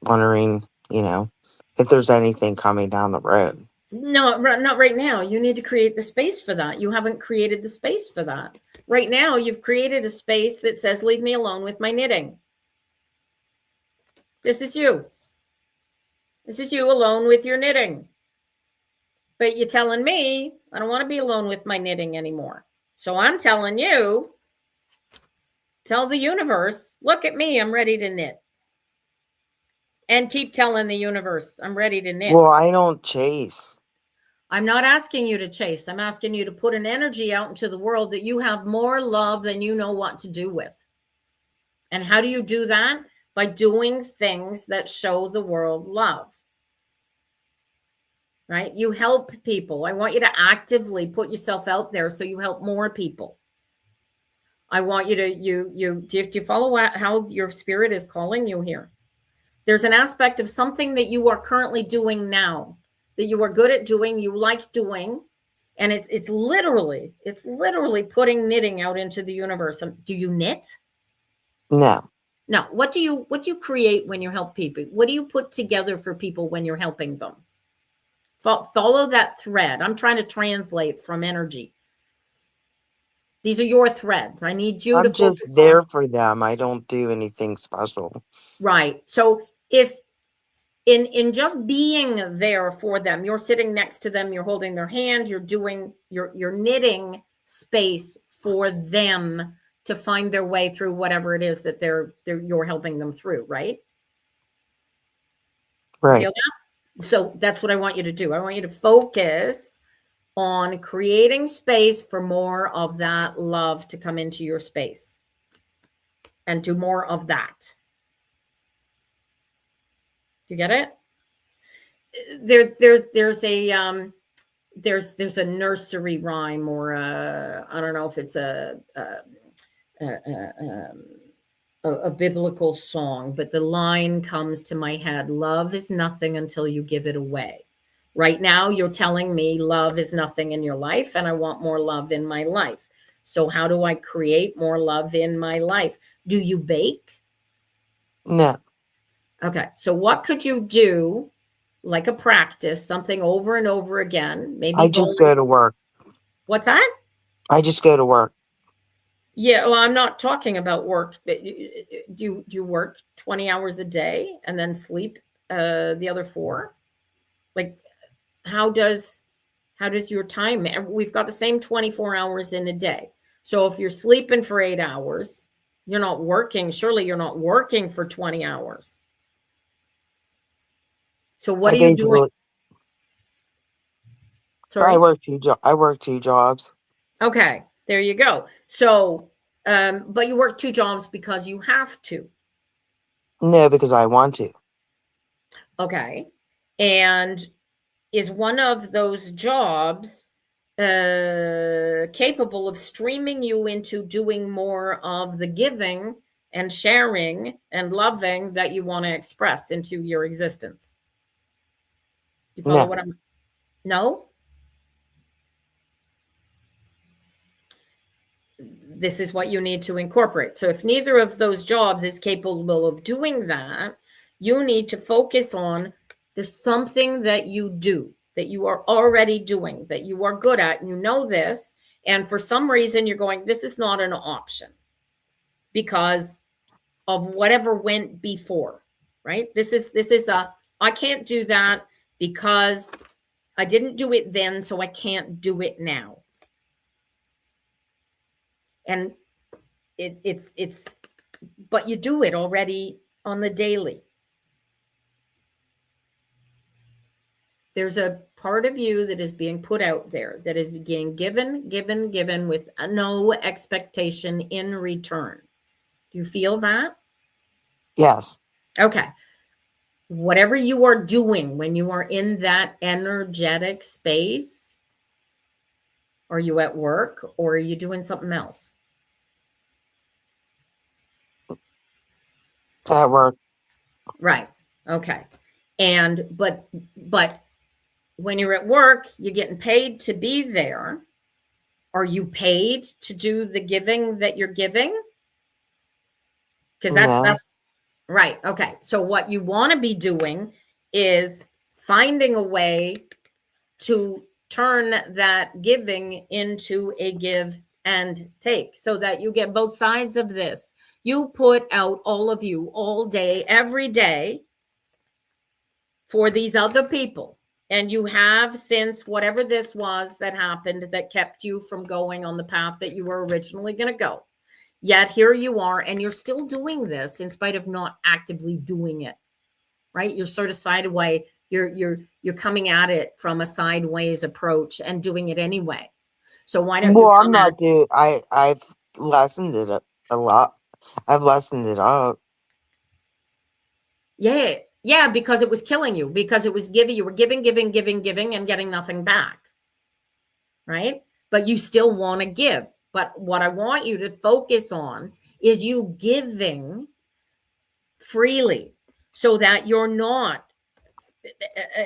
[SPEAKER 4] wondering, if there's anything coming down the road.
[SPEAKER 1] No, not right now. You need to create the space for that. You haven't created the space for that. Right now, you've created a space that says, leave me alone with my knitting. This is you. This is you alone with your knitting. But you're telling me, I don't want to be alone with my knitting anymore. So I'm telling you, tell the universe, look at me, I'm ready to knit. And keep telling the universe, I'm ready to knit.
[SPEAKER 4] Well, I don't chase.
[SPEAKER 1] I'm not asking you to chase. I'm asking you to put an energy out into the world that you have more love than you know what to do with. And how do you do that? By doing things that show the world love. Right? You help people. I want you to actively put yourself out there so you help more people. I want you to, do you follow how your spirit is calling you here? There's an aspect of something that you are currently doing now, that you are good at doing, you like doing, and it's literally putting knitting out into the universe. Do you knit?
[SPEAKER 4] No.
[SPEAKER 1] No. What do you create when you help people? What do you put together for people when you're helping them? Follow that thread. I'm trying to translate from energy. These are your threads. I need you to
[SPEAKER 4] I'm just
[SPEAKER 1] focus
[SPEAKER 4] there
[SPEAKER 1] on.
[SPEAKER 4] for them. I don't do anything special.
[SPEAKER 1] Right. So if in just being there for them, you're sitting next to them, you're holding their hand, you're doing you're knitting space for them to find their way through whatever it is that you're helping them through, right?
[SPEAKER 4] Right.
[SPEAKER 1] Feel that? So that's what I want you to do. I want you to focus on creating space for more of that love to come into your space and do more of that. You get it? There's a nursery rhyme, or I don't know if it's a biblical song, but the line comes to my head: love is nothing until you give it away. Right now, you're telling me love is nothing in your life, and I want more love in my life. So how do I create more love in my life? Do you bake?
[SPEAKER 4] No.
[SPEAKER 1] Okay. So what could you do, like a practice, something over and over again? Maybe
[SPEAKER 4] I just go to work.
[SPEAKER 1] What's that?
[SPEAKER 4] I just go to work.
[SPEAKER 1] Yeah, well, I'm not talking about work. Do you work 20 hours a day and then sleep the other 4? Like, how does your time? We've got the same 24 hours in a day. So if you're sleeping for 8 hours, you're not working. Surely you're not working for 20 hours. So what are you doing? Sorry?
[SPEAKER 4] I work 2 jobs.
[SPEAKER 1] Okay, there you go. So, but you work 2 jobs because you have to.
[SPEAKER 4] No, because I want to.
[SPEAKER 1] Okay. And is one of those jobs capable of streaming you into doing more of the giving and sharing and loving that you want to express into your existence? You follow
[SPEAKER 4] No.
[SPEAKER 1] what I'm... No? This is what you need to incorporate. So if neither of those jobs is capable of doing that, you need to focus on there's something that you do, that you are already doing, that you are good at, and you know this, and for some reason you're going, this is not an option because of whatever went before, right? This is I can't do that because I didn't do it then, so I can't do it now. And it's but you do it already on the daily. There's a part of you that is being put out there, that is being given with no expectation in return. Do you feel that?
[SPEAKER 4] Yes.
[SPEAKER 1] Okay. Whatever you are doing when you are in that energetic space, are you at work or are you doing something else?
[SPEAKER 4] At work.
[SPEAKER 1] Right. Okay. And but when you're at work, you're getting paid to be there. Are you paid to do the giving that you're giving? Because that's right. Okay. So what you want to be doing is finding a way to turn that giving into a give and take so that you get both sides of this. You put out, all of you, all day, every day, for these other people. And you have, since whatever this was that happened that kept you from going on the path that you were originally going to go. Yet here you are, and you're still doing this in spite of not actively doing it, right? You're sort of sideways. You're coming at it from a sideways approach and doing it anyway. So why don't you?
[SPEAKER 4] Well, I'm not doing. I've lessened it a lot. I've lessened it up.
[SPEAKER 1] Yeah, because it was killing you. Because it was giving. You were giving, and getting nothing back, right? But you still want to give. But what I want you to focus on is you giving freely, so that you're not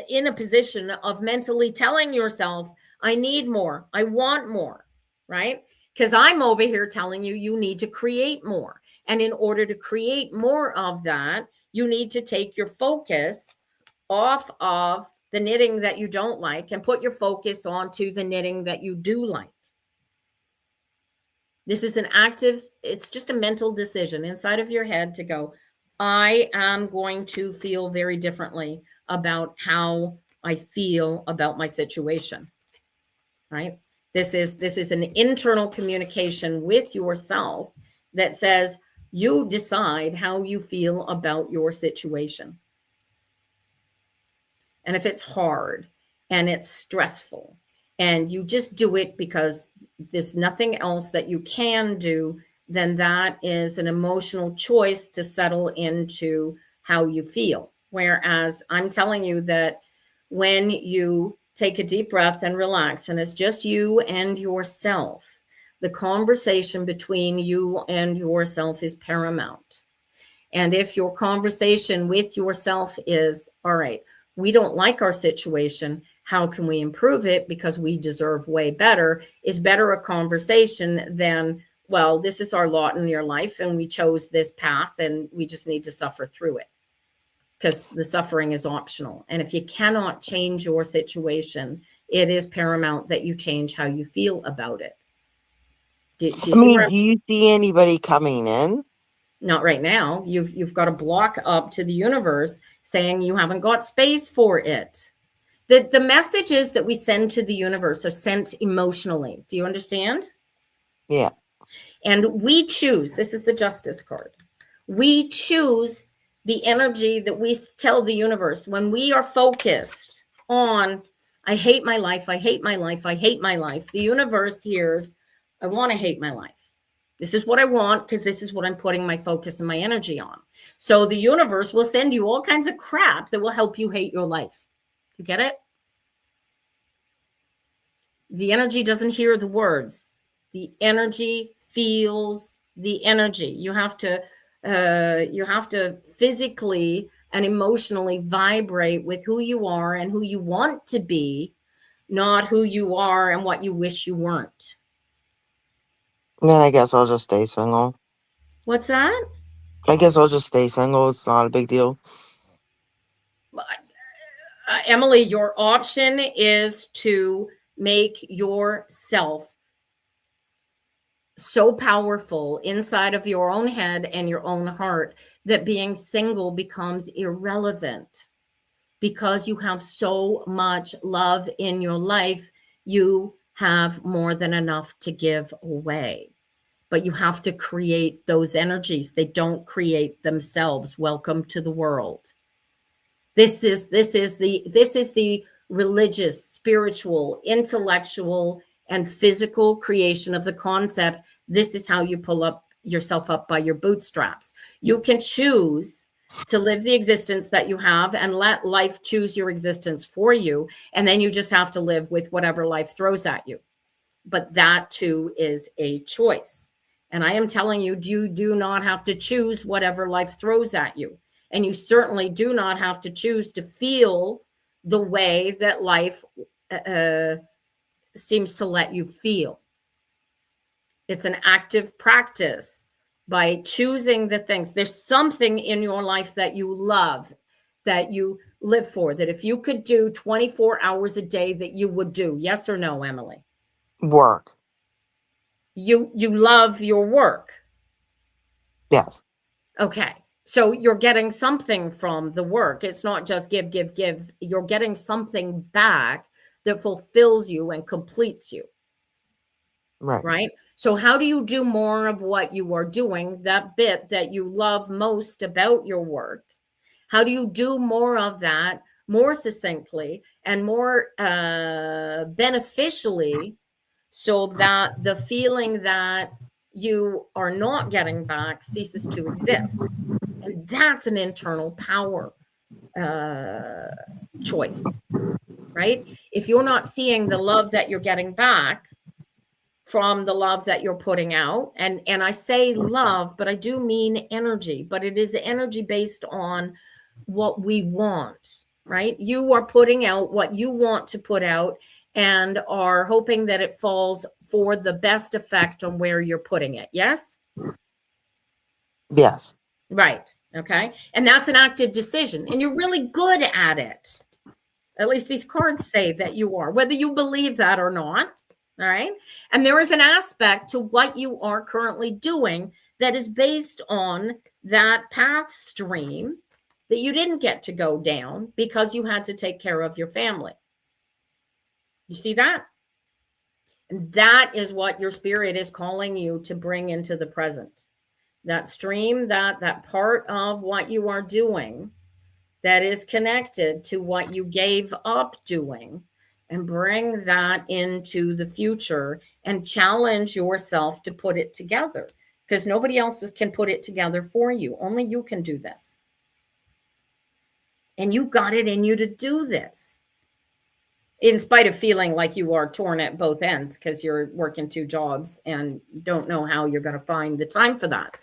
[SPEAKER 1] in a position of mentally telling yourself, I need more, I want more, right? Because I'm over here telling you, you need to create more. And in order to create more of that, you need to take your focus off of the knitting that you don't like and put your focus onto the knitting that you do like. This is an active, it's just a mental decision inside of your head to go, I am going to feel very differently about how I feel about my situation, right? This is an internal communication with yourself that says you decide how you feel about your situation. And if it's hard and it's stressful and you just do it because there's nothing else that you can do, then that is an emotional choice to settle into how you feel. Whereas I'm telling you that when you take a deep breath and relax, and it's just you and yourself, the conversation between you and yourself is paramount. And if your conversation with yourself is, all right, we don't like our situation, how can we improve it because we deserve way better, is better a conversation than, well, this is our lot in your life and we chose this path and we just need to suffer through it, because the suffering is optional. And if you cannot change your situation, it is paramount that you change how you feel about it. Do
[SPEAKER 4] you see anybody coming in?
[SPEAKER 1] Not right now. You've got a block up to the universe saying you haven't got space for it. The messages that we send to the universe are sent emotionally. Do you understand?
[SPEAKER 4] Yeah.
[SPEAKER 1] And we choose, this is the justice card. We choose the energy that we tell the universe when we are focused on, I hate my life, I hate my life, I hate my life. The universe hears, I want to hate my life. This is what I want because this is what I'm putting my focus and my energy on. So the universe will send you all kinds of crap that will help you hate your life. You get it? The energy doesn't hear the words. The energy feels the energy. You have to physically and emotionally vibrate with who you are and who you want to be, not who you are and what you wish you weren't.
[SPEAKER 4] Then I guess I'll just stay single.
[SPEAKER 1] What's that?
[SPEAKER 4] I guess I'll just stay single. It's not a big deal.
[SPEAKER 1] Emily, your option is to make yourself so powerful inside of your own head and your own heart that being single becomes irrelevant, because you have so much love in your life. You have more than enough to give away, but you have to create those energies. They don't create themselves. Welcome to the world. This is the religious, spiritual, intellectual, and physical creation of the concept. This is how you pull up yourself up by your bootstraps. You can choose to live the existence that you have and let life choose your existence for you. And then you just have to live with whatever life throws at you. But that too is a choice. And I am telling you, you do not have to choose whatever life throws at you. And you certainly do not have to choose to feel the way that life seems to let you feel. It's an active practice by choosing the things. There's something in your life that you love, that you live for, that if you could do 24 hours a day, that you would do. Yes or no, Emily?
[SPEAKER 4] Work.
[SPEAKER 1] You love your work.
[SPEAKER 4] Yes.
[SPEAKER 1] Okay. So you're getting something from the work. It's not just give. You're getting something back that fulfills you and completes you.
[SPEAKER 4] Right.
[SPEAKER 1] Right. So how do you do more of what you are doing, that bit that you love most about your work? How do you do more of that more succinctly and more beneficially, so that the feeling that you are not getting back ceases to exist? And that's an internal power choice, right? If you're not seeing the love that you're getting back from the love that you're putting out, and I say love, but I do mean energy, but it is energy based on what we want, right? You are putting out what you want to put out and are hoping that it falls for the best effect on where you're putting it. Yes?
[SPEAKER 4] Yes.
[SPEAKER 1] Right. Okay. And that's an active decision, and you're really good at it. At least these cards say that you are, whether you believe that or not. All right. And there is an aspect to what you are currently doing that is based on that path stream that you didn't get to go down because you had to take care of your family. You see that? And that is what your spirit is calling you to bring into the present. That stream, that part of what you are doing that is connected to what you gave up doing, and bring that into the future and challenge yourself to put it together, because nobody else can put it together for you. Only you can do this. And you got it in you to do this, in spite of feeling like you are torn at both ends because you're working 2 jobs and don't know how you're going to find the time for that.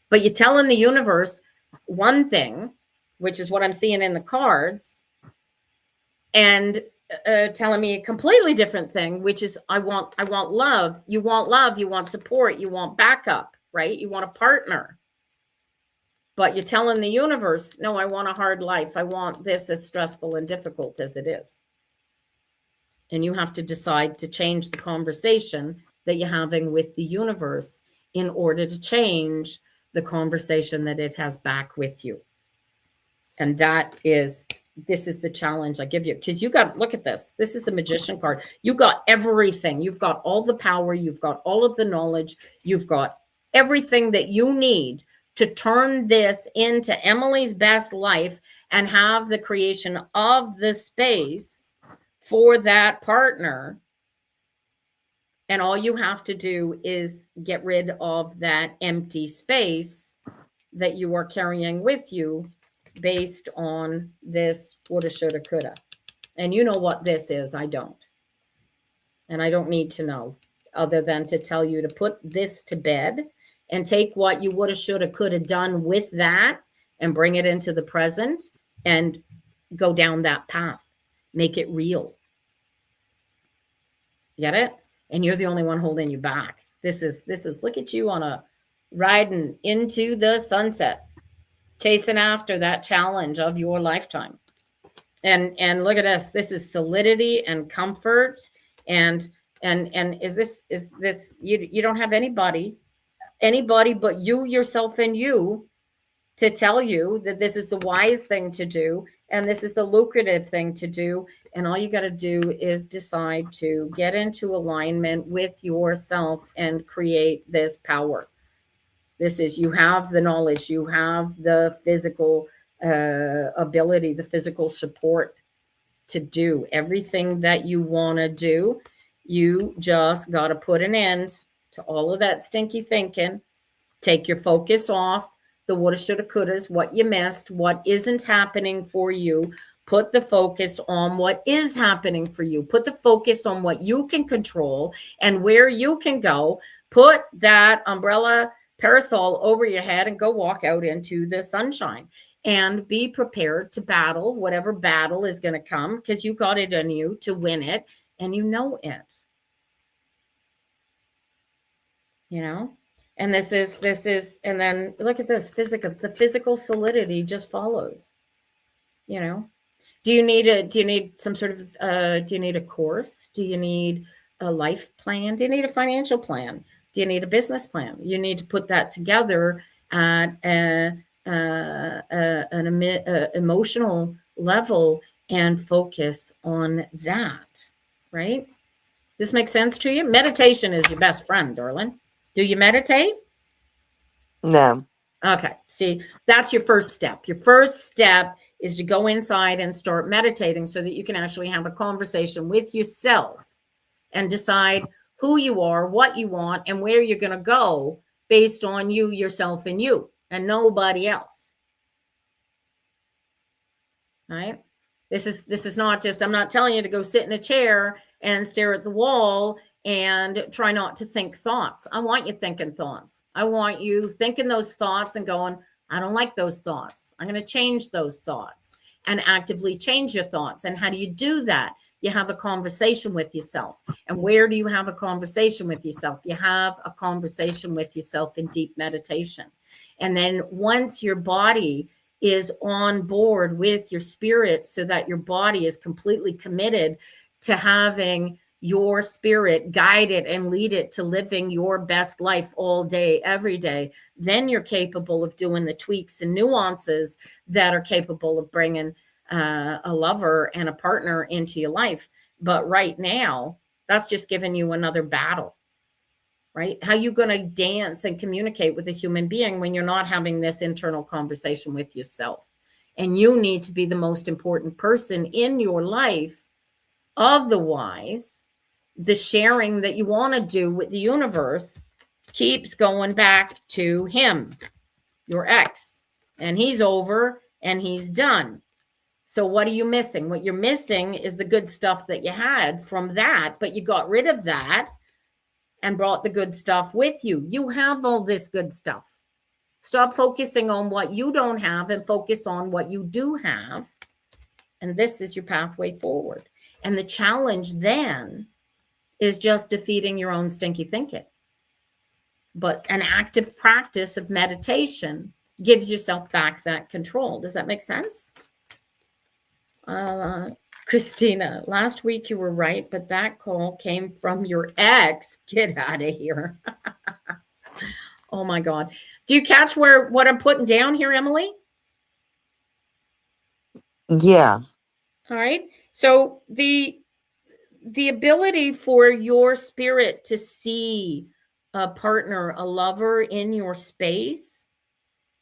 [SPEAKER 1] But you're telling the universe one thing, which is what I'm seeing in the cards, and telling me a completely different thing, which is I want love. You want love, you want support, you want backup, right? You want a partner. But you're telling the universe, no, I want a hard life. I want this, as stressful and difficult as it is. And you have to decide to change the conversation that you're having with the universe in order to change the conversation that it has back with you. And this is the challenge I give you, because you got, look at this. This is a magician card. You got everything. You've got all the power. You've got all of the knowledge. You've got everything that you need to turn this into Emily's best life and have the creation of the space for that partner. And all you have to do is get rid of that empty space that you are carrying with you based on this woulda, shoulda, coulda. And you know what this is. I don't. And I don't need to know, other than to tell you to put this to bed and take what you woulda, shoulda, coulda done with that and bring it into the present and go down that path. Make it real. Get it? And you're the only one holding you back. This is look at you on a riding into the sunset, chasing after that challenge of your lifetime. And look at us. This is solidity and comfort. And is this you don't have anybody but you, yourself, and you to tell you that this is the wise thing to do and this is the lucrative thing to do. And all you got to do is decide to get into alignment with yourself and create this power. This is, you have the knowledge, you have the physical ability, the physical support to do. Everything that you want to do, you just got to put an end to all of that stinky thinking. Take your focus off the woulda, shoulda, couldas, what you missed, what isn't happening for you. Put the focus on what is happening for you. Put the focus on what you can control and where you can go. Put that umbrella parasol over your head and go walk out into the sunshine and be prepared to battle whatever battle is going to come, because you got it in you to win it and you know it. You know? And this is, and then look at this the physical solidity just follows, you know. Do you need some sort of, do you need a course? Do you need a life plan? Do you need a financial plan? Do you need a business plan? You need to put that together at an emotional level and focus on that, right? This makes sense to you? Meditation is your best friend, darling. Do you meditate?
[SPEAKER 4] No.
[SPEAKER 1] Okay. See, that's your first step. Your first step is to go inside and start meditating so that you can actually have a conversation with yourself and decide who you are, what you want, and where you're going to go based on you, yourself, and you, and nobody else. All right? This is not just, I'm not telling you to go sit in a chair and stare at the wall and try not to think thoughts. I want you thinking thoughts. I want you thinking those thoughts and going, I don't like those thoughts. I'm going to change those thoughts and actively change your thoughts. And how do you do that? You have a conversation with yourself. And where do you have a conversation with yourself? You have a conversation with yourself in deep meditation. And then once your body is on board with your spirit, so that your body is completely committed to having your spirit guide it and lead it to living your best life all day, every day, then you're capable of doing the tweaks and nuances that are capable of bringing a lover and a partner into your life. But right now, that's just giving you another battle, right? How you going to dance and communicate with a human being when you're not having this internal conversation with yourself? And you need to be the most important person in your life. Otherwise, the sharing that you want to do with the universe keeps going back to him, your ex, and he's over and he's done. So what are you missing? What you're missing is the good stuff that you had from that, but you got rid of that and brought the good stuff with you. You have all this good stuff. Stop focusing on what you don't have and focus on what you do have. And this is your pathway forward. And the challenge then is just defeating your own stinky thinking. But an active practice of meditation gives yourself back that control. Does that make sense? Christina, last week you were right, but that call came from your ex. Get out of here. Oh my God. Do you catch what I'm putting down here, Emily?
[SPEAKER 4] Yeah.
[SPEAKER 1] All right. So the ability for your spirit to see a partner, a lover in your space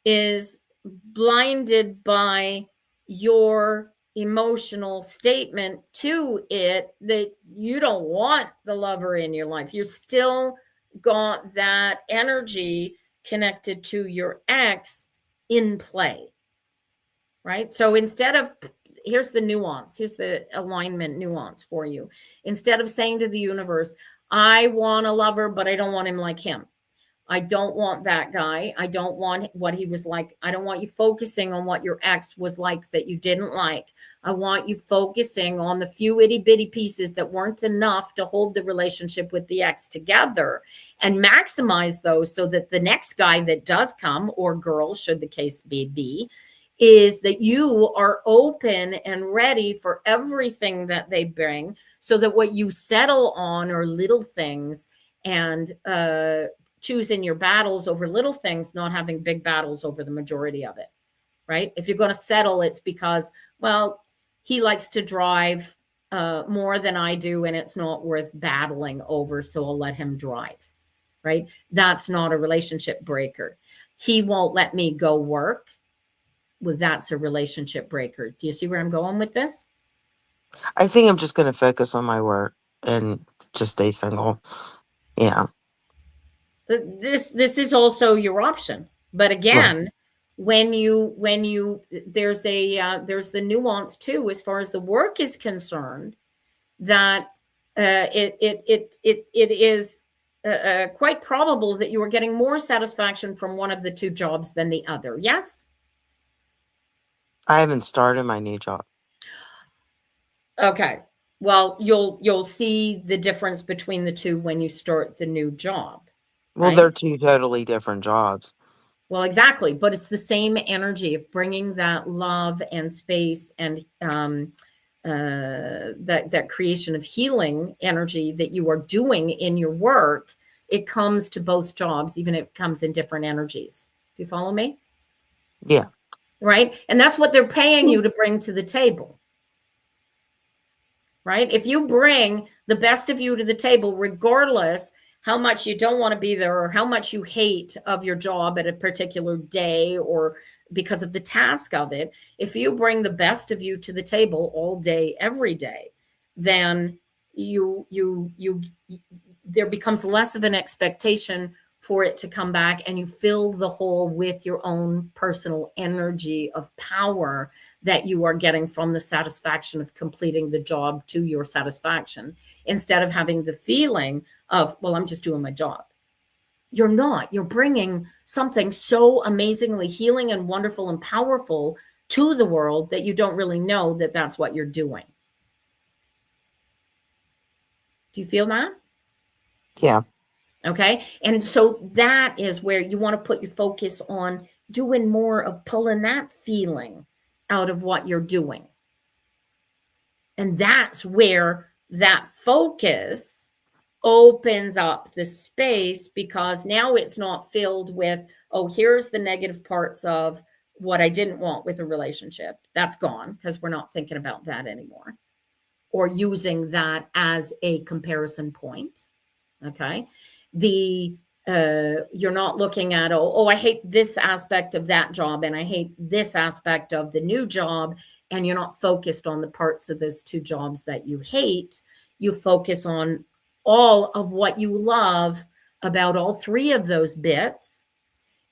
[SPEAKER 1] is blinded by your emotional statement to it that you don't want the lover in your life. You still got that energy connected to your ex in play, right? So instead of, here's the nuance, here's the alignment nuance for you. Instead of saying to the universe, I want a lover, but I don't want him like him. I don't want that guy. I don't want what he was like. I don't want you focusing on what your ex was like that you didn't like. I want you focusing on the few itty bitty pieces that weren't enough to hold the relationship with the ex together and maximize those so that the next guy that does come, or girl, should the case be, is that you are open and ready for everything that they bring, so that what you settle on are little things, and choosing your battles over little things, not having big battles over the majority of it, right? If you're going to settle, it's because, well, he likes to drive more than I do, and it's not worth battling over, so I'll let him drive, right? That's not a relationship breaker. He won't let me go work. Well, that's a relationship breaker. Do you see where I'm going with this?
[SPEAKER 4] I think I'm just going to focus on my work and just stay single. Yeah.
[SPEAKER 1] This is also your option. But again, when you there's the nuance too, as far as the work is concerned, that it is quite probable that you are getting more satisfaction from one of the two jobs than the other. Yes.
[SPEAKER 4] I haven't started my new job.
[SPEAKER 1] Okay. Well, you'll see the difference between the two when you start the new job.
[SPEAKER 4] Well,
[SPEAKER 1] Right?
[SPEAKER 4] they're two totally different jobs.
[SPEAKER 1] Well, exactly, but it's the same energy of bringing that love and space and that creation of healing energy that you are doing in your work. It comes to both jobs, even if it comes in different energies. Do you follow me?
[SPEAKER 4] Yeah.
[SPEAKER 1] Right, and that's what they're paying you to bring to the table. Right? If you bring the best of you to the table, regardless how much you don't want to be there or how much you hate of your job at a particular day or because of the task of it, if you bring the best of you to the table all day, every day, then there becomes less of an expectation for it to come back, and you fill the hole with your own personal energy of power that you are getting from the satisfaction of completing the job to your satisfaction, instead of having the feeling of, well, I'm just doing my job. You're not. You're bringing something so amazingly healing and wonderful and powerful to the world that you don't really know that that's what you're doing. Do you feel that?
[SPEAKER 4] Yeah.
[SPEAKER 1] Okay. And so that is where you want to put your focus on doing more of pulling that feeling out of what you're doing. And that's where that focus opens up the space, because now it's not filled with, oh, here's the negative parts of what I didn't want with a relationship. That's gone, because we're not thinking about that anymore or using that as a comparison point. Okay. You're not looking at, I hate this aspect of that job and I hate this aspect of the new job, and you're not focused on the parts of those two jobs that you hate. You focus on all of what you love about all three of those bits,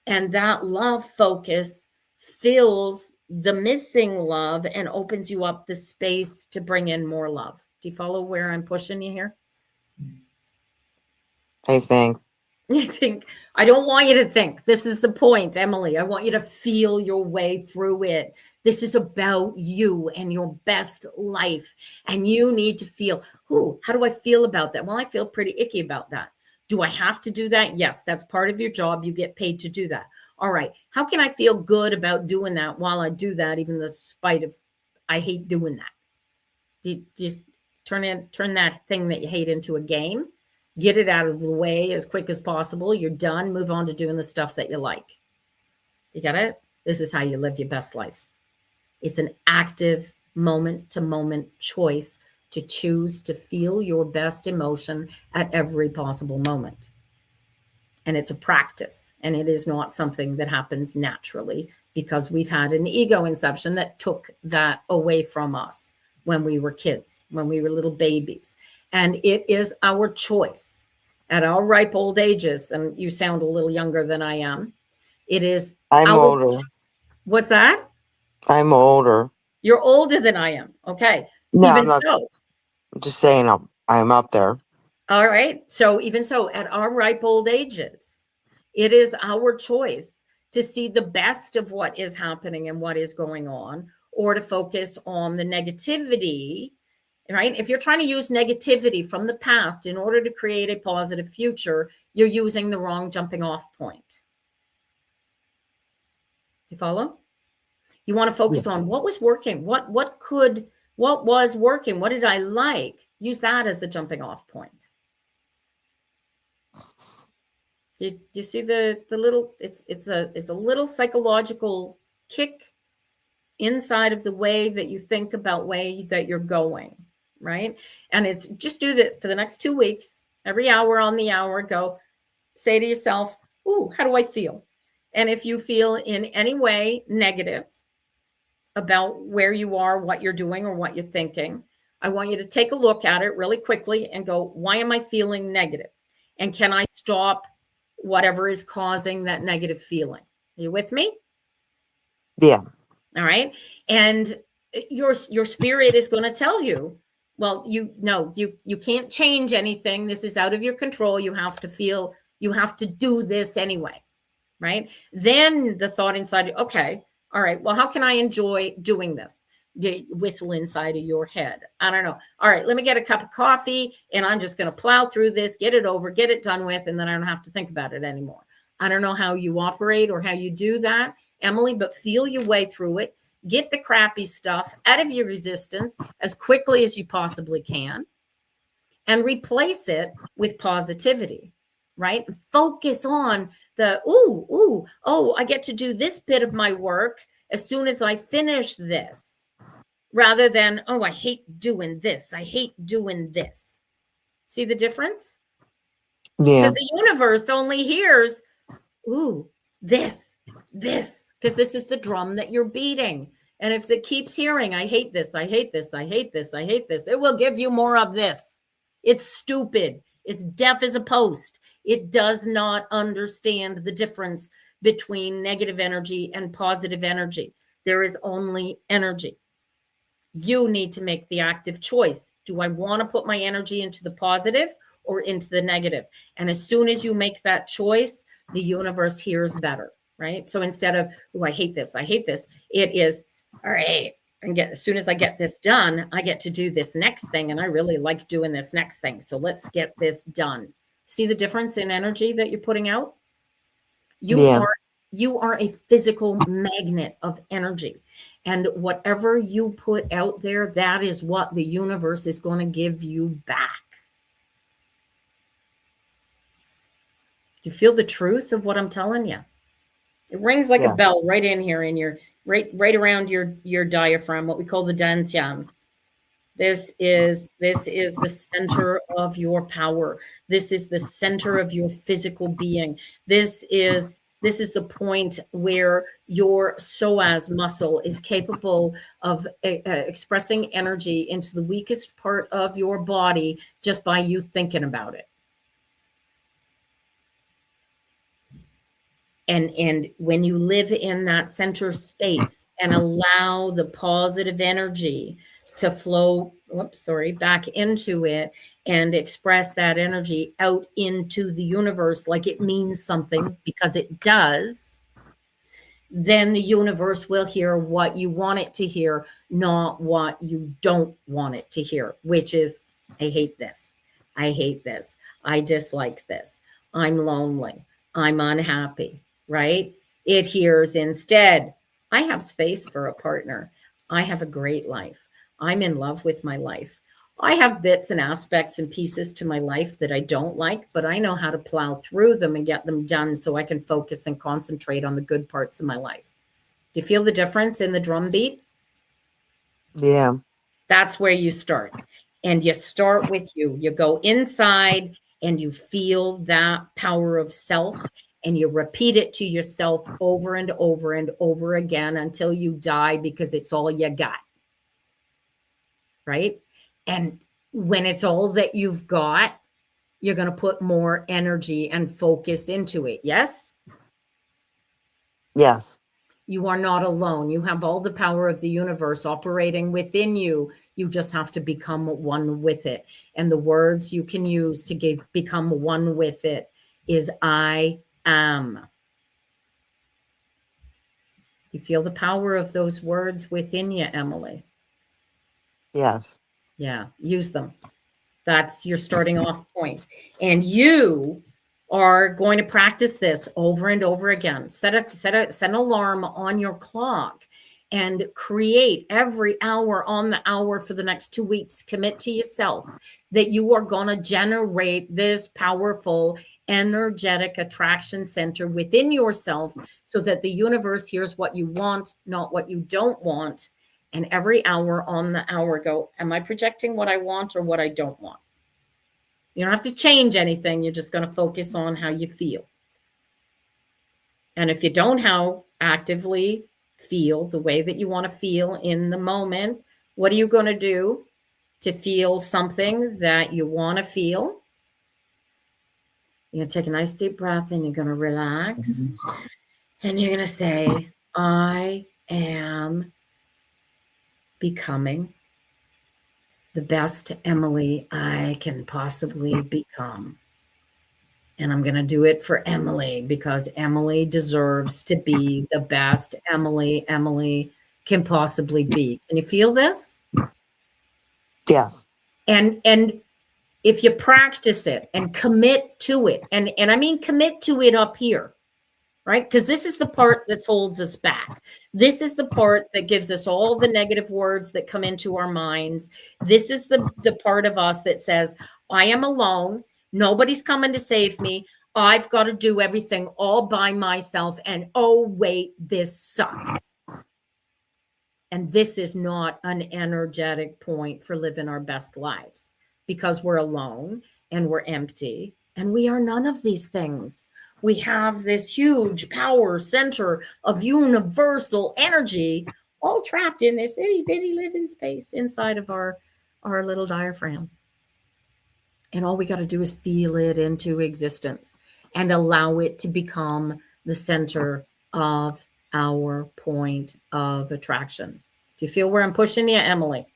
[SPEAKER 1] and that love focus fills the missing love and opens you up the space to bring in more love. Do you follow where I'm pushing you here?
[SPEAKER 4] I think.
[SPEAKER 1] I don't want you to think. This is the point, Emily. I want you to feel your way through it. This is about you and your best life. And you need to feel, how do I feel about that? Well, I feel pretty icky about that. Do I have to do that? Yes, that's part of your job. You get paid to do that. All right. How can I feel good about doing that while I do that, even in spite of I hate doing that? You just turn that thing that you hate into a game. Get it out of the way as quick as possible. You're done. Move on to doing the stuff that you like. You got it? This is how you live your best life. It's an active moment-to-moment choice to choose to feel your best emotion at every possible moment. And it's a practice, and it is not something that happens naturally, because we've had an ego inception that took that away from us when we were kids, when we were little babies. And it is our choice at our ripe old ages. And you sound a little younger than I am. It is.
[SPEAKER 4] I'm older.
[SPEAKER 1] What's that?
[SPEAKER 4] I'm older.
[SPEAKER 1] You're older than I am. Okay.
[SPEAKER 4] No,
[SPEAKER 1] even
[SPEAKER 4] I'm not,
[SPEAKER 1] so.
[SPEAKER 4] I'm just saying I'm up there.
[SPEAKER 1] All right. So even so, at our ripe old ages, it is our choice to see the best of what is happening and what is going on, or to focus on the negativity. Right? If you're trying to use negativity from the past in order to create a positive future, you're using the wrong jumping off point. You follow? You want to focus on what was working, what was working, what did I like? Use that as the jumping off point. Do you see the little? It's a little psychological kick inside of the way that you think about way that you're going. Right? And it's just do that for the next 2 weeks, every hour on the hour, go say to yourself, how do I feel? And if you feel in any way negative about where you are, what you're doing, or what you're thinking, I want you to take a look at it really quickly and go, why am I feeling negative? And can I stop whatever is causing that negative feeling? Are you with me?
[SPEAKER 4] Yeah.
[SPEAKER 1] All right. And your spirit is going to tell you, well, you can't change anything. This is out of your control. You have to do this anyway. Right. Then the thought inside, okay, all right, well, how can I enjoy doing this? You whistle inside of your head. I don't know. All right, let me get a cup of coffee and I'm just going to plow through this, get it over, get it done with, and then I don't have to think about it anymore. I don't know how you operate or how you do that, Emily, but feel your way through it. Get the crappy stuff out of your resistance as quickly as you possibly can and replace it with positivity, right? Focus on the, I get to do this bit of my work as soon as I finish this, rather than, oh, I hate doing this. I hate doing this. See the difference?
[SPEAKER 4] Yeah.
[SPEAKER 1] Because the universe only hears, this, because this is the drum that you're beating. And if it keeps hearing, I hate this, I hate this, I hate this, I hate this, it will give you more of this. It's stupid. It's deaf as a post. It does not understand the difference between negative energy and positive energy. There is only energy. You need to make the active choice. Do I want to put my energy into the positive or into the negative? And as soon as you make that choice, the universe hears better, right? So instead of, I hate this, it is, all right, and as soon as I get this done, I get to do this next thing. And I really like doing this next thing. So let's get this done. See the difference in energy that you're putting out? You are a physical magnet of energy. And whatever you put out there, that is what the universe is going to give you back. Do you feel the truth of what I'm telling you? It rings like a bell right in here in your right around your diaphragm, what we call the dantian. This is the center of your power. This is the center of your physical being. This is the point where your psoas muscle is capable of expressing energy into the weakest part of your body just by you thinking about it. And when you live in that center space and allow the positive energy to flow, back into it and express that energy out into the universe like it means something, because it does, then the universe will hear what you want it to hear, not what you don't want it to hear, which is, I hate this. I hate this. I dislike this. I'm lonely. I'm unhappy. Right? It hears instead, I have space for a partner. I have a great life. I'm in love with my life. I have bits and aspects and pieces to my life that I don't like, but I know how to plow through them and get them done so I can focus and concentrate on the good parts of my life. Do you feel the difference in the drum beat?
[SPEAKER 4] Yeah.
[SPEAKER 1] That's where you start. And you start with you. You go inside and you feel that power of self. And you repeat it to yourself over and over and over again until you die, because it's all you got. Right? And when it's all that you've got, you're going to put more energy and focus into it. Yes?
[SPEAKER 4] Yes.
[SPEAKER 1] You are not alone. You have all the power of the universe operating within you. You just have to become one with it. And the words you can use to become one with it is I am. Do you feel the power of those words within you, Emily?
[SPEAKER 4] Yes.
[SPEAKER 1] Yeah, use them. That's your starting off point. And you are going to practice this over and over again. Set an alarm on your clock and create every hour on the hour for the next 2 weeks. Commit to yourself that you are going to generate this powerful energetic attraction center within yourself so that the universe hears what you want, not what you don't want. And every hour on the hour go, am I projecting what I want or what I don't want? You don't have to change anything. You're just going to focus on how you feel. And if you don't actively feel the way that you want to feel in the moment, what are you going to do to feel something that you want to feel, you're going to take a nice deep breath and you're going to relax. And you're going to say, I am becoming the best Emily I can possibly become. And I'm going to do it for Emily because Emily deserves to be the best Emily can possibly be. Can you feel this?
[SPEAKER 4] Yes.
[SPEAKER 1] And if you practice it and commit to it, and I mean commit to it up here, right? Because this is the part that holds us back. This is the part that gives us all the negative words that come into our minds. This is the part of us that says, I am alone. Nobody's coming to save me. I've got to do everything all by myself. And oh, wait, this sucks. And this is not an energetic point for living our best lives because we're alone and we're empty and we are none of these things. We have this huge power center of universal energy all trapped in this itty bitty living space inside of our little diaphragm. And all we got to do is feel it into existence and allow it to become the center of our point of attraction. Do you feel where I'm pushing you, Emily?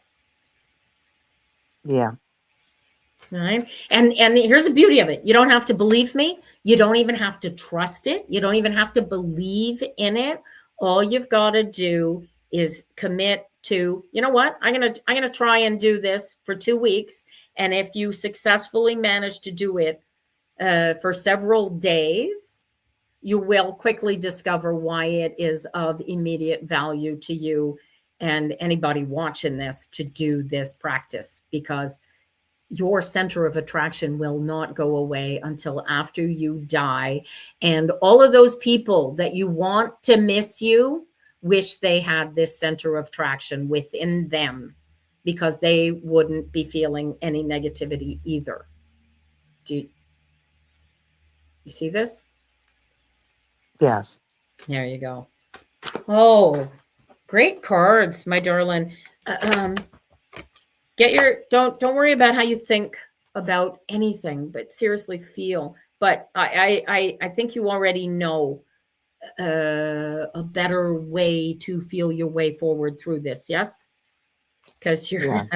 [SPEAKER 4] Yeah.
[SPEAKER 1] All right. And here's the beauty of it. You don't have to believe me. You don't even have to trust it. You don't even have to believe in it. All you've got to do is commit to, you know what? I'm going to try and do this for 2 weeks. And if you successfully manage to do it for several days, you will quickly discover why it is of immediate value to you and anybody watching this to do this practice, because your center of attraction will not go away until after you die. And all of those people that you want to miss you wish they had this center of attraction within them, because they wouldn't be feeling any negativity either. Do you see this?
[SPEAKER 4] Yes.
[SPEAKER 1] There you go. Oh, great cards, my darling. Don't worry about how you think about anything, but seriously feel. But I think you already know a better way to feel your way forward through this. Yes, because you're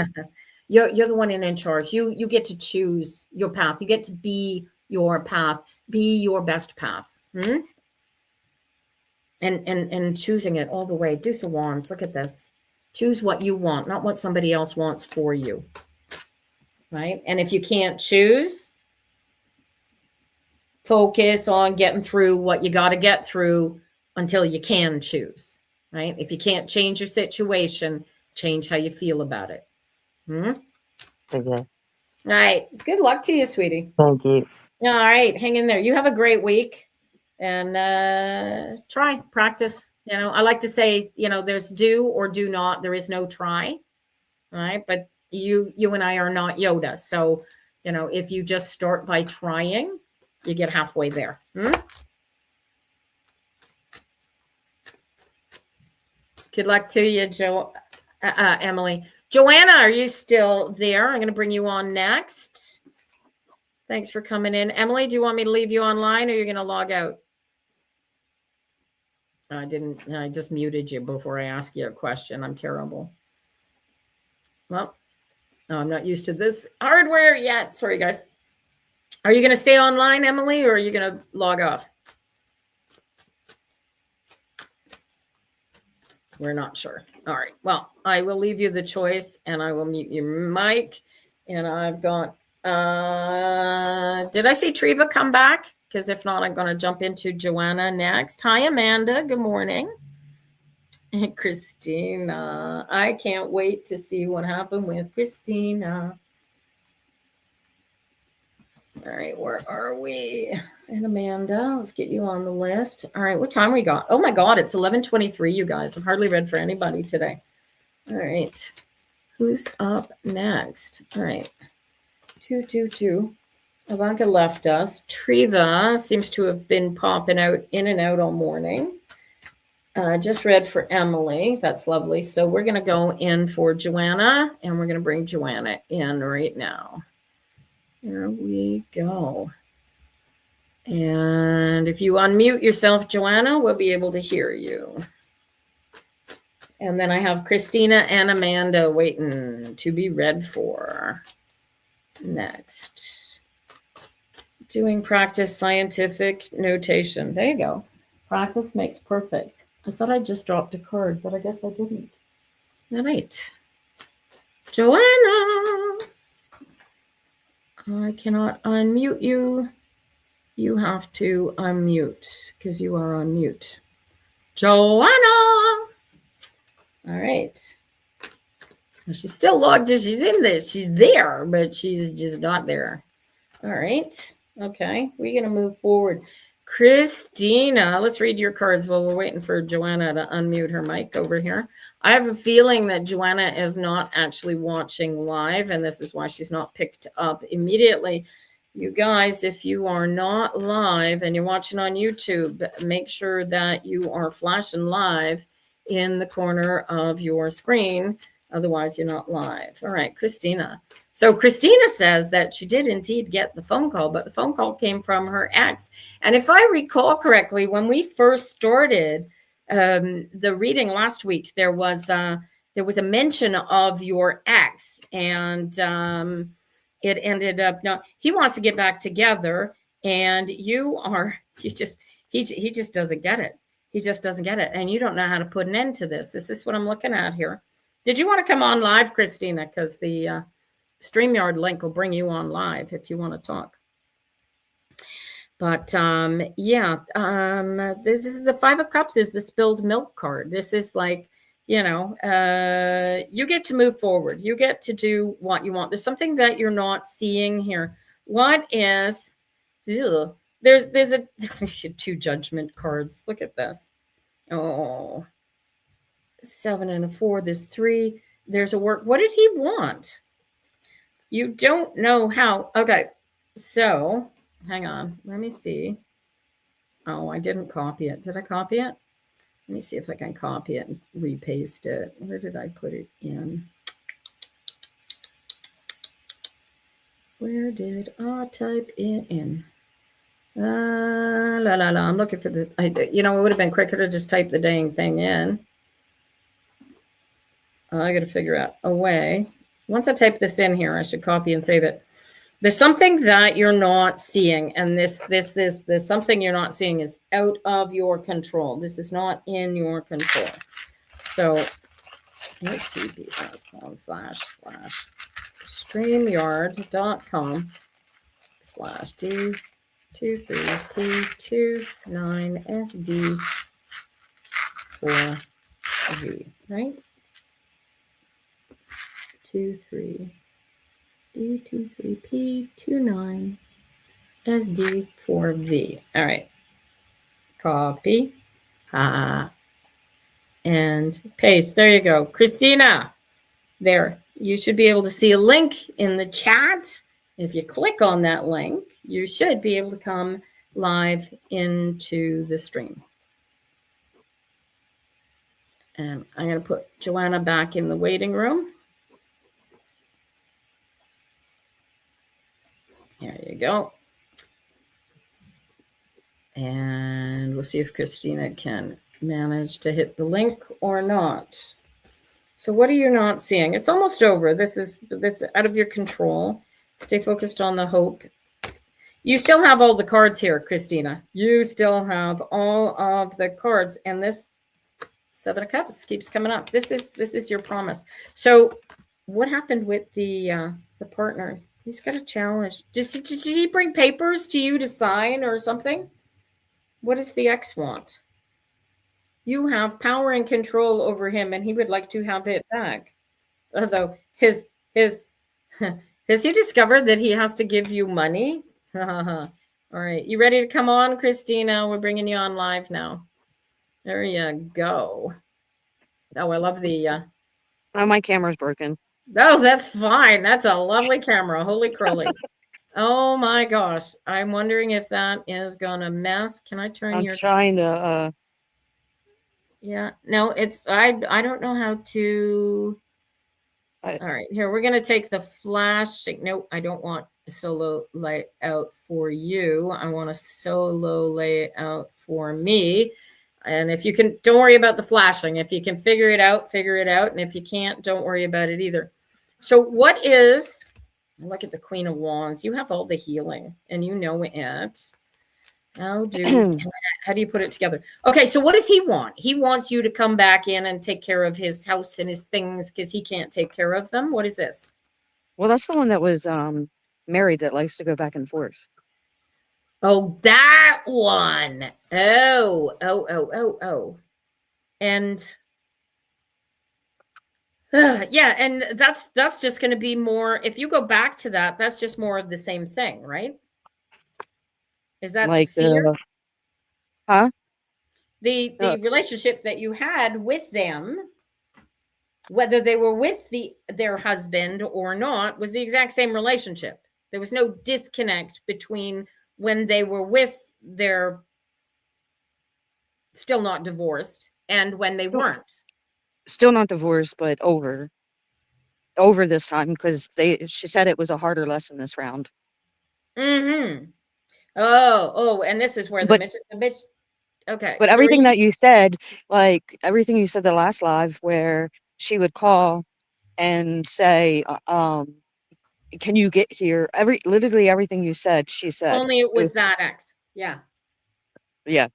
[SPEAKER 1] you're the one in charge. You get to choose your path. You get to be your path. Be your best path. And choosing it all the way. Deuce of Wands. Look at this. Choose what you want, not what somebody else wants for you. Right? And if you can't choose, focus on getting through what you got to get through until you can choose. Right? If you can't change your situation, change how you feel about it.
[SPEAKER 4] Okay.
[SPEAKER 1] All right. Good luck to you, sweetie.
[SPEAKER 4] Thank you.
[SPEAKER 1] All right. Hang in there. You have a great week. And try, practice. You know, I like to say, you know, there's do or do not. There is no try. All right. But you and I are not Yoda. So, you know, if you just start by trying, you get halfway there. Good luck to you, Emily. Joanna, are you still there? I'm going to bring you on next. Thanks for coming in. Emily, do you want me to leave you online, or you're going to log out? I just muted you before I ask you a question. I'm terrible. Well, no, I'm not used to this hardware yet. Sorry, guys. Are you going to stay online, Emily, or are you going to log off? We're not sure. All right. Well, I will leave you the choice, and I will mute your mic. And I've got, did I see Treva come back? Because if not, I'm going to jump into Joanna next. Hi, Amanda. Good morning. And Christina. I can't wait to see what happened with Christina. All right, where are we? And Amanda, let's get you on the list. All right, what time we got? Oh my God, it's 11:23, you guys. I've hardly read for anybody today. All right, who's up next? All right, 222. Ivanka left us. Treva seems to have been popping out in and out all morning. Just read for Emily. That's lovely. So we're going to go in for Joanna, and we're going to bring Joanna in right now. Here we go. And if you unmute yourself, Joanna, we'll be able to hear you. And then I have Christina and Amanda waiting to be read for. Next. Doing practice scientific notation. There you go. Practice makes perfect. I thought I just dropped a card, but I guess I didn't. All right. Joanna. I cannot unmute you. You have to unmute because you are on mute. Joanna. All right. She's still logged in. She's in there. She's there, but she's just not there. All right. Okay. We're going to move forward. Christina, let's read your cards while we're waiting for Joanna to unmute her mic over here. I have a feeling that Joanna is not actually watching live, and this is why she's not picked up immediately. You guys, if you are not live and you're watching on YouTube, make sure that you are flashing live in the corner of your screen. Otherwise, you're not live. All right, Christina. So Christina says that she did indeed get the phone call, but the phone call came from her ex. And if I recall correctly, when we first started the reading last week, there was a mention of your ex, and it ended up, no, he wants to get back together, and he just doesn't get it. He just doesn't get it. And you don't know how to put an end to this. Is this what I'm looking at here? Did you want to come on live, Christina? Because the StreamYard link will bring you on live if you want to talk. But yeah, this is the Five of Cups is the spilled milk card. This is like, you get to move forward. You get to do what you want. There's something that you're not seeing here. What is, there's two judgment cards. Look at this. Oh, 7 and a 4. There's 3. There's a work. What did he want? You don't know how. Okay. So hang on. Let me see. Oh, I didn't copy it. Did I copy it? Let me see if I can copy it and repaste it. Where did I put it in? Where did I type it in? I'm looking for the, it would have been quicker to just type the dang thing in. I got to figure out a way. Once I type this in here, I should copy and save it. There's something that you're not seeing, and this something you're not seeing is out of your control. This is not in your control. So https://streamyard.com/d23p29sd4v, right? D23P29SD4V. All right. Copy. And paste. There you go. Christina. There. You should be able to see a link in the chat. If you click on that link, you should be able to come live into the stream. And I'm going to put Joanna back in the waiting room. There you go. And we'll see if Christina can manage to hit the link or not. So what are you not seeing? It's almost over. This is out of your control. Stay focused on the hope. You still have all the cards here, Christina. You still have all of the cards. And this 7 of Cups keeps coming up. This is your promise. So what happened with the partner? He's got a challenge. Did he bring papers to you to sign or something? What does the ex want? You have power and control over him, and he would like to have it back. Although has he discovered that he has to give you money? All right, you ready to come on, Christina? We're bringing you on live now. There you go. Oh, I love the.
[SPEAKER 5] Oh, my camera's broken.
[SPEAKER 1] Oh, that's fine. That's a lovely camera. Holy crowly. Oh my gosh. I'm wondering if that is gonna mess. Can I turn
[SPEAKER 5] I'm trying to
[SPEAKER 1] Yeah. No, I don't know how to. All right, here we're gonna take the flash. Nope, I don't want a solo layout for you. I want a solo layout for me. And if you can, don't worry about the flashing. If you can figure it out, figure it out. And if you can't, don't worry about it either. So what is, look at the Queen of Wands. You have all the healing and you know it. How do you put it together? Okay, so what does he want? He wants you to come back in and take care of his house and his things because he can't take care of them. What is this?
[SPEAKER 5] Well, that's the one that was married that likes to go back and forth.
[SPEAKER 1] Oh, that one. Oh. And yeah, and that's just going to be more. If you go back to that, that's just more of the same thing, right? Is that
[SPEAKER 5] Like
[SPEAKER 1] the fear?
[SPEAKER 5] Huh?
[SPEAKER 1] The relationship that you had with them, whether they were with their husband or not, was the exact same relationship. There was no disconnect between when they were with their still not divorced and when they weren't.
[SPEAKER 5] Still not divorced, but over this time because she said it was a harder lesson this round.
[SPEAKER 1] Mm-hmm. Oh, and this is where the bitch. Okay.
[SPEAKER 5] But everything that you said, like everything you said the last live where she would call and say, can you get here? Literally everything you said, she said.
[SPEAKER 1] Only it was that ex. Yeah.
[SPEAKER 5] Yeah.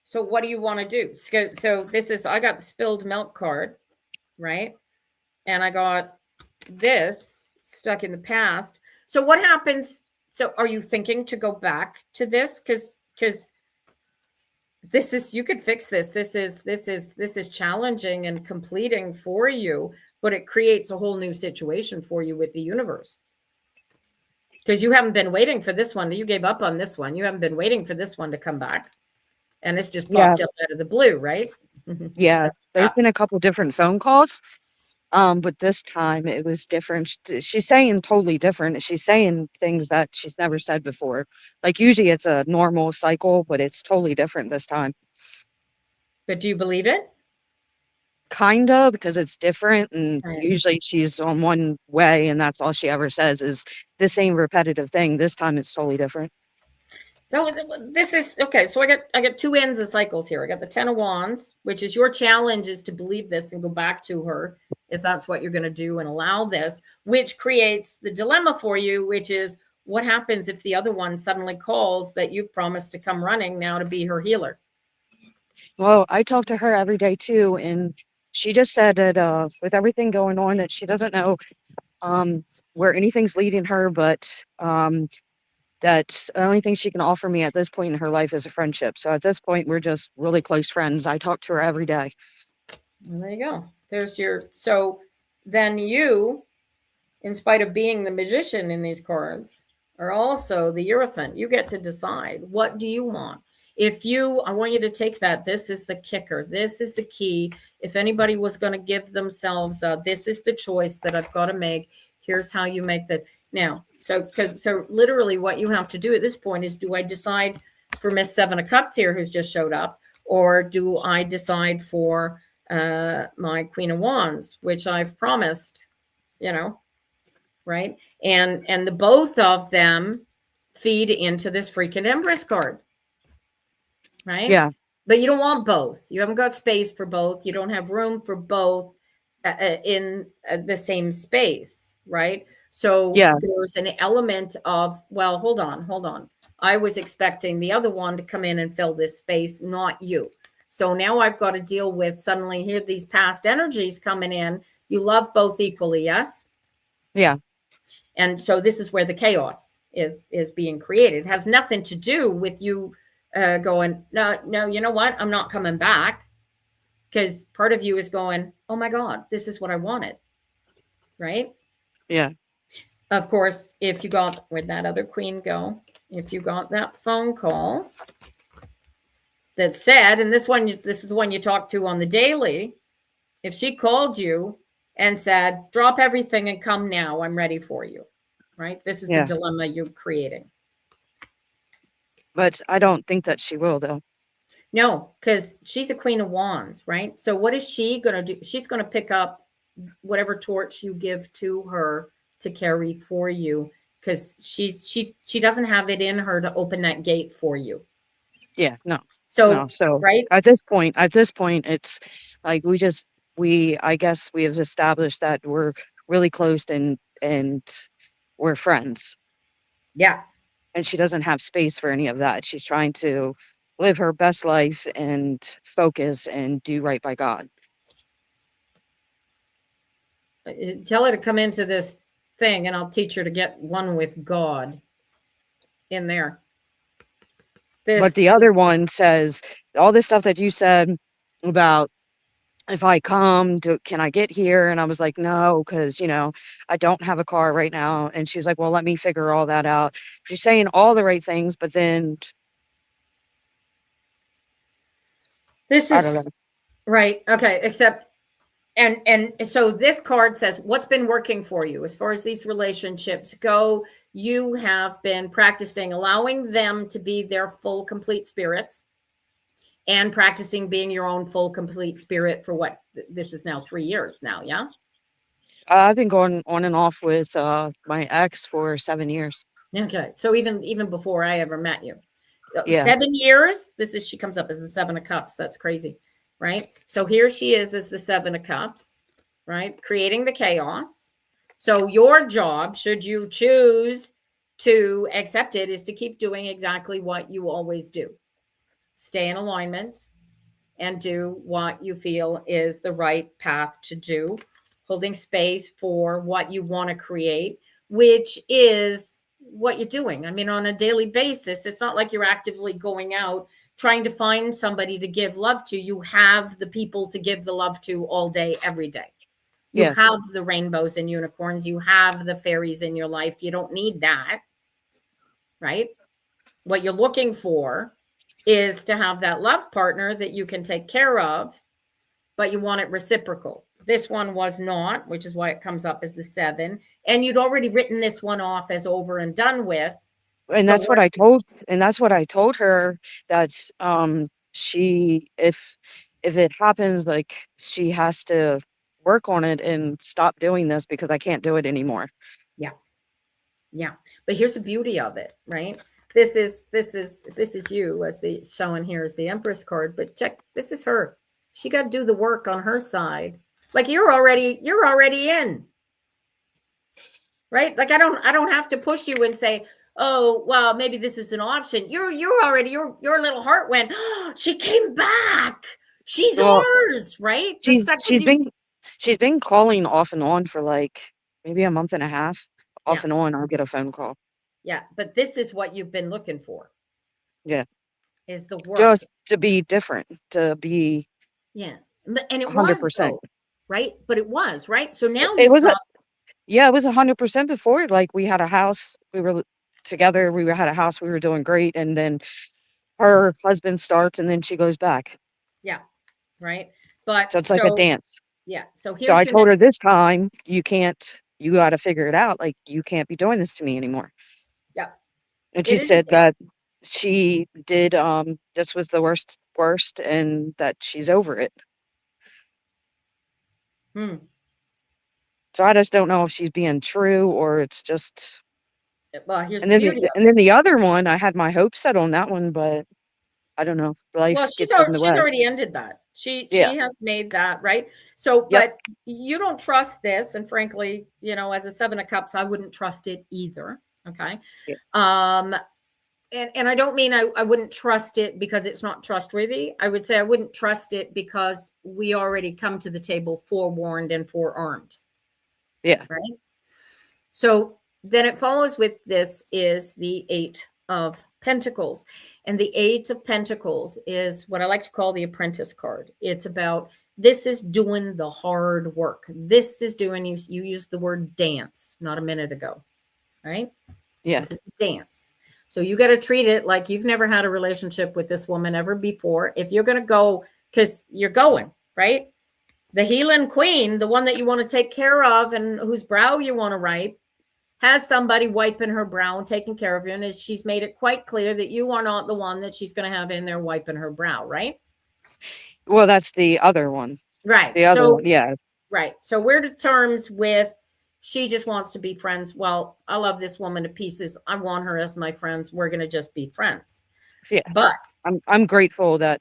[SPEAKER 1] So what do you want to do? So this is, I got the spilled milk card, right? And I got this stuck in the past. So what happens? So are you thinking to go back to this? Because this is, you could fix this. This is challenging and completing for you, but it creates a whole new situation for you with the universe. Because you haven't been waiting for this one. You gave up on this one. You haven't been waiting for this one to come back. And it's just popped up out of the blue, right?
[SPEAKER 5] Yeah.
[SPEAKER 1] So
[SPEAKER 5] there's been a couple different phone calls. But this time it was different. She's saying totally different. She's saying things that she's never said before. Like usually it's a normal cycle, but it's totally different this time.
[SPEAKER 1] But do you believe it?
[SPEAKER 5] Kind of, because it's different, and usually she's on one way and that's all she ever says is the same repetitive thing. This time it's totally different.
[SPEAKER 1] So this is okay. So I got two ends of cycles here. I got the 10 of Wands, which is your challenge is to believe this and go back to her if that's what you're going to do and allow this, which creates the dilemma for you, which is what happens if the other one suddenly calls that you've promised to come running now to be her healer?
[SPEAKER 5] Well, I talk to her every day too, and she just said that with everything going on that she doesn't know where anything's leading her, but that the only thing she can offer me at this point in her life is a friendship. So at this point, we're just really close friends. I talk to her every day.
[SPEAKER 1] Well, there you go. There's your, so then you, in spite of being the magician in these cards, are also the Hierophant. You get to decide, what do you want? I want you to take that. This is the kicker. This is the key. If anybody was going to give themselves, this is the choice that I've got to make. Here's how you make that. Now, so literally what you have to do at this point is, do I decide for Miss Seven of Cups here who's just showed up, or do I decide for my Queen of Wands, which I've promised, right? And the both of them feed into this freaking Empress card, right?
[SPEAKER 5] Yeah.
[SPEAKER 1] But you don't want both. You haven't got space for both. You don't have room for both in the same space, right? So there's an element of, well, hold on. I was expecting the other one to come in and fill this space, not you. So now I've got to deal with suddenly here these past energies coming in. You love both equally, yes?
[SPEAKER 5] Yeah.
[SPEAKER 1] And so this is where the chaos is being created. It has nothing to do with you going, no, you know what? I'm not coming back. Because part of you is going, oh my God, this is what I wanted. Right?
[SPEAKER 5] Yeah.
[SPEAKER 1] Of course, if you got, where'd that other queen go? If you got that phone call that said, and this is the one you talk to on the daily. If she called you and said, drop everything and come now, I'm ready for you. Right? This is the dilemma you're creating.
[SPEAKER 5] But I don't think that she will, though.
[SPEAKER 1] No, because she's a Queen of Wands, right? So what is she going to do? She's going to pick up whatever torch you give to her to carry for you, because she doesn't have it in her to open that gate for you.
[SPEAKER 5] Yeah, no.
[SPEAKER 1] So,
[SPEAKER 5] So
[SPEAKER 1] right?
[SPEAKER 5] at this point, it's like I guess we have established that we're really close and we're friends.
[SPEAKER 1] Yeah.
[SPEAKER 5] And she doesn't have space for any of that. She's trying to live her best life and focus and do right by God.
[SPEAKER 1] Tell her to come into this thing and I'll teach her to get one with God in there.
[SPEAKER 5] But the other one says all this stuff that you said about, if I come, can I get here? And I was like, no, because, I don't have a car right now. And she was like, well, let me figure all that out. She's saying all the right things, but then
[SPEAKER 1] this
[SPEAKER 5] I don't know.
[SPEAKER 1] is right. Okay. Except, and so this card says, what's been working for you as far as these relationships go? You have been practicing allowing them to be their full, complete spirits, and practicing being your own full, complete spirit for what this is now 3 years now. Yeah.
[SPEAKER 5] I've been going on and off with my ex for 7 years.
[SPEAKER 1] Okay. So even before I ever met you,
[SPEAKER 5] Yeah.
[SPEAKER 1] 7 years, she comes up as the 7 of Cups. That's crazy. Right. So here she is as the 7 of Cups, right? Creating the chaos. So your job, should you choose to accept it, is to keep doing exactly what you always do. Stay in alignment and do what you feel is the right path to do, holding space for what you want to create, which is what you're doing. I mean, on a daily basis, it's not like you're actively going out trying to find somebody to give love to. You have the people to give the love to all day, every day. You have the rainbows and unicorns. You have the fairies in your life. You don't need that, right? What you're looking for is to have that love partner that you can take care of, but you want it reciprocal. This one was not, which is why it comes up as the 7. And you'd already written this one off as over and done with.
[SPEAKER 5] And
[SPEAKER 1] so
[SPEAKER 5] that's what I told her, that she, if it happens, like, she has to work on it and stop doing this because I can't do it anymore.
[SPEAKER 1] Yeah. Yeah. But here's the beauty of it, right? This is you, as the showing here is the Empress card, but check, this is her. She got to do the work on her side. Like you're already in. Right? Like I don't have to push you and say, "Oh, well, maybe this is an option." You're already, your little heart went, "Oh, she came back. She's ours," right?
[SPEAKER 5] She's been calling off and on for like maybe a month and a half. Off and on, I'll get a phone call.
[SPEAKER 1] Yeah, but this is what you've been looking for.
[SPEAKER 5] Yeah.
[SPEAKER 1] Is the work.
[SPEAKER 5] Just to be different, to be.
[SPEAKER 1] Yeah. And it
[SPEAKER 5] 100%.
[SPEAKER 1] was though, right? But it was, right? So now
[SPEAKER 5] it was it was 100% before. Like, we had a house, we were together, had a house, we were doing great, and then her husband starts and then she goes back.
[SPEAKER 1] Yeah. Right. But
[SPEAKER 5] so it's like a dance.
[SPEAKER 1] Yeah. So
[SPEAKER 5] I told her this time, you got to figure it out. Like, you can't be doing this to me anymore.
[SPEAKER 1] Yeah.
[SPEAKER 5] And she said that she did, this was the worst, and that she's over it. So I just don't know if she's being true or it's just.
[SPEAKER 1] Well, here's
[SPEAKER 5] and
[SPEAKER 1] the
[SPEAKER 5] then
[SPEAKER 1] beauty.
[SPEAKER 5] And then the other one, I had my hopes set on that one, but I don't know. Life gets in the way.
[SPEAKER 1] She's already ended that. She has made that, right? So, but you don't trust this, and frankly, as a 7 of Cups, I wouldn't trust it either. Okay. Yeah. And I don't mean I wouldn't trust it because it's not trustworthy. I would say I wouldn't trust it because we already come to the table forewarned and forearmed.
[SPEAKER 5] Yeah.
[SPEAKER 1] Right. So then it follows with this is the 8 of Pentacles. And the 8 of Pentacles is what I like to call the apprentice card. It's about, this is doing the hard work. This is doing, you used the word dance not a minute ago, right?
[SPEAKER 5] Yes.
[SPEAKER 1] This is a dance. So you got to treat it like you've never had a relationship with this woman ever before. If you're going to go, because you're going, right? The healing queen, the one that you want to take care of and whose brow you want to write, has somebody wiping her brow and taking care of her, and she's made it quite clear that you are not the one that she's going to have in there wiping her brow, right?
[SPEAKER 5] Well, that's the other one.
[SPEAKER 1] Right.
[SPEAKER 5] The other one, yeah.
[SPEAKER 1] Right. So we're to terms with she just wants to be friends. Well, I love this woman to pieces. I want her as my friends. We're going to just be friends.
[SPEAKER 5] Yeah.
[SPEAKER 1] But
[SPEAKER 5] I'm grateful that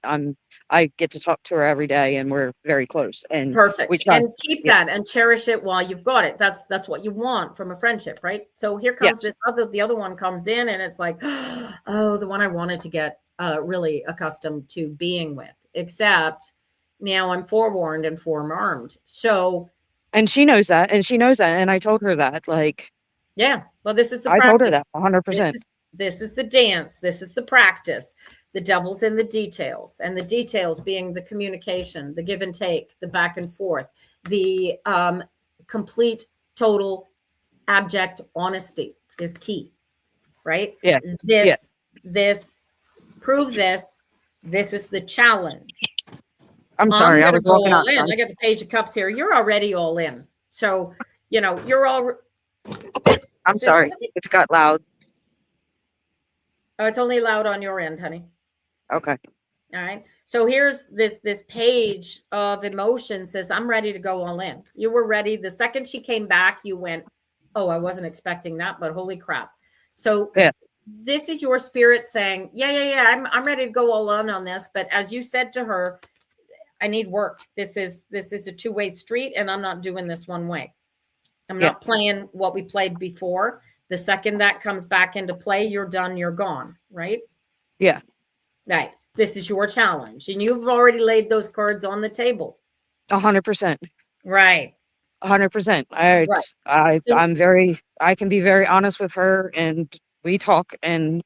[SPEAKER 5] I get to talk to her every day and we're very close and
[SPEAKER 1] perfect.
[SPEAKER 5] we trust.
[SPEAKER 1] And keep that and cherish it while you've got it. That's what you want from a friendship, right? So here comes the other one comes in and it's like, oh, the one I wanted to get really accustomed to being with, except now I'm forewarned and forearmed. So,
[SPEAKER 5] and she knows that, and I told her that, like,
[SPEAKER 1] yeah, well, this is the
[SPEAKER 5] I
[SPEAKER 1] practice.
[SPEAKER 5] told her that 100%.
[SPEAKER 1] This is the dance. This is the practice. The devil's in the details, and the details being the communication, the give and take, the back and forth, the complete, total, abject honesty is key, right?
[SPEAKER 5] Yeah.
[SPEAKER 1] This, prove this. This is the challenge.
[SPEAKER 5] I'm sorry, I was walking
[SPEAKER 1] all
[SPEAKER 5] outside.
[SPEAKER 1] in. I got the Page of Cups here. You're already all in. So, you're all.
[SPEAKER 5] I'm sorry. It's got loud.
[SPEAKER 1] Oh, it's only loud on your end, honey.
[SPEAKER 5] Okay.
[SPEAKER 1] All right. So here's this page of emotion says, I'm ready to go all in. You were ready. The second she came back, you went, oh, I wasn't expecting that, but holy crap. So this is your spirit saying, yeah. I'm ready to go all in on this. But as you said to her, I need work. This is a two-way street, and I'm not doing this one way. I'm not playing what we played before. The second that comes back into play, you're done, you're gone, right?
[SPEAKER 5] Yeah.
[SPEAKER 1] Right. This is your challenge. And you've already laid those cards on the table.
[SPEAKER 5] 100%.
[SPEAKER 1] Right.
[SPEAKER 5] 100%. I can be very honest with her, and we talk, and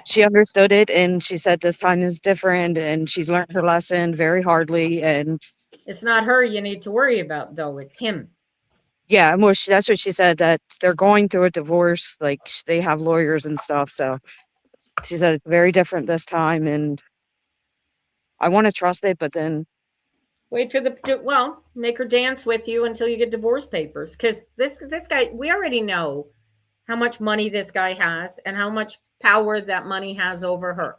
[SPEAKER 5] she understood it, and she said this time is different, and she's learned her lesson very hardly. And
[SPEAKER 1] it's not her you need to worry about, though. It's him.
[SPEAKER 5] Yeah, well, that's what she said, that they're going through a divorce. Like, they have lawyers and stuff. So she said it's very different this time, and I want to trust it, but then
[SPEAKER 1] wait for make her dance with you until you get divorce papers. Because this guy, we already know how much money this guy has and how much power that money has over her.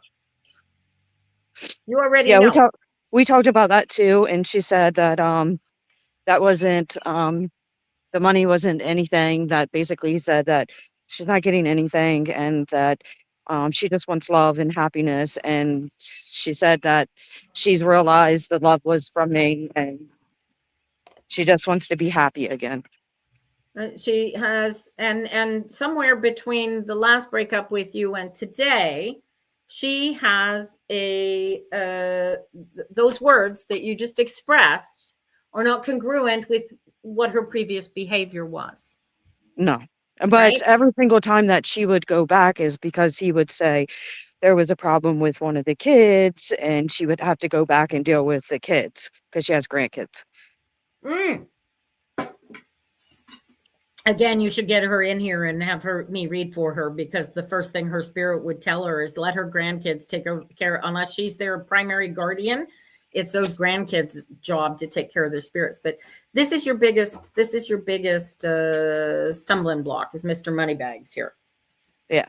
[SPEAKER 1] You already know.
[SPEAKER 5] We talked about that too, and she said that that wasn't the money wasn't anything. That basically said that she's not getting anything, and that she just wants love and happiness. And she said that she's realized the love was from me, and she just wants to be happy again.
[SPEAKER 1] She has, and somewhere between the last breakup with you and today, she has those words that you just expressed are not congruent with what her previous behavior was.
[SPEAKER 5] No, but every single time that she would go back is because he would say there was a problem with one of the kids, and she would have to go back and deal with the kids because she has grandkids.
[SPEAKER 1] Again, you should get her in here and have me read for her, because the first thing her spirit would tell her is let her grandkids take care, unless she's their primary guardian. It's those grandkids' job to take care of their spirits. But this is your biggest stumbling block, is Mr. Moneybags here.
[SPEAKER 5] Yeah.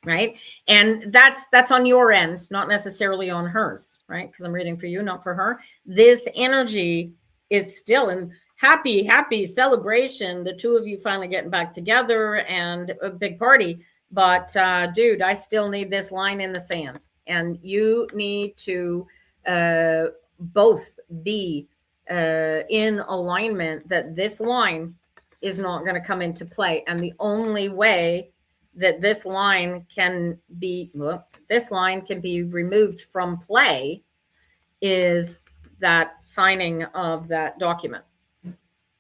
[SPEAKER 1] Right. And that's on your end, not necessarily on hers, right? Because I'm reading for you, not for her. This energy is still in happy celebration. The two of you finally getting back together and a big party. But dude, I still need this line in the sand, and you need to both be in alignment that this line is not going to come into play. And the only way that this line can be removed from play is that signing of that document.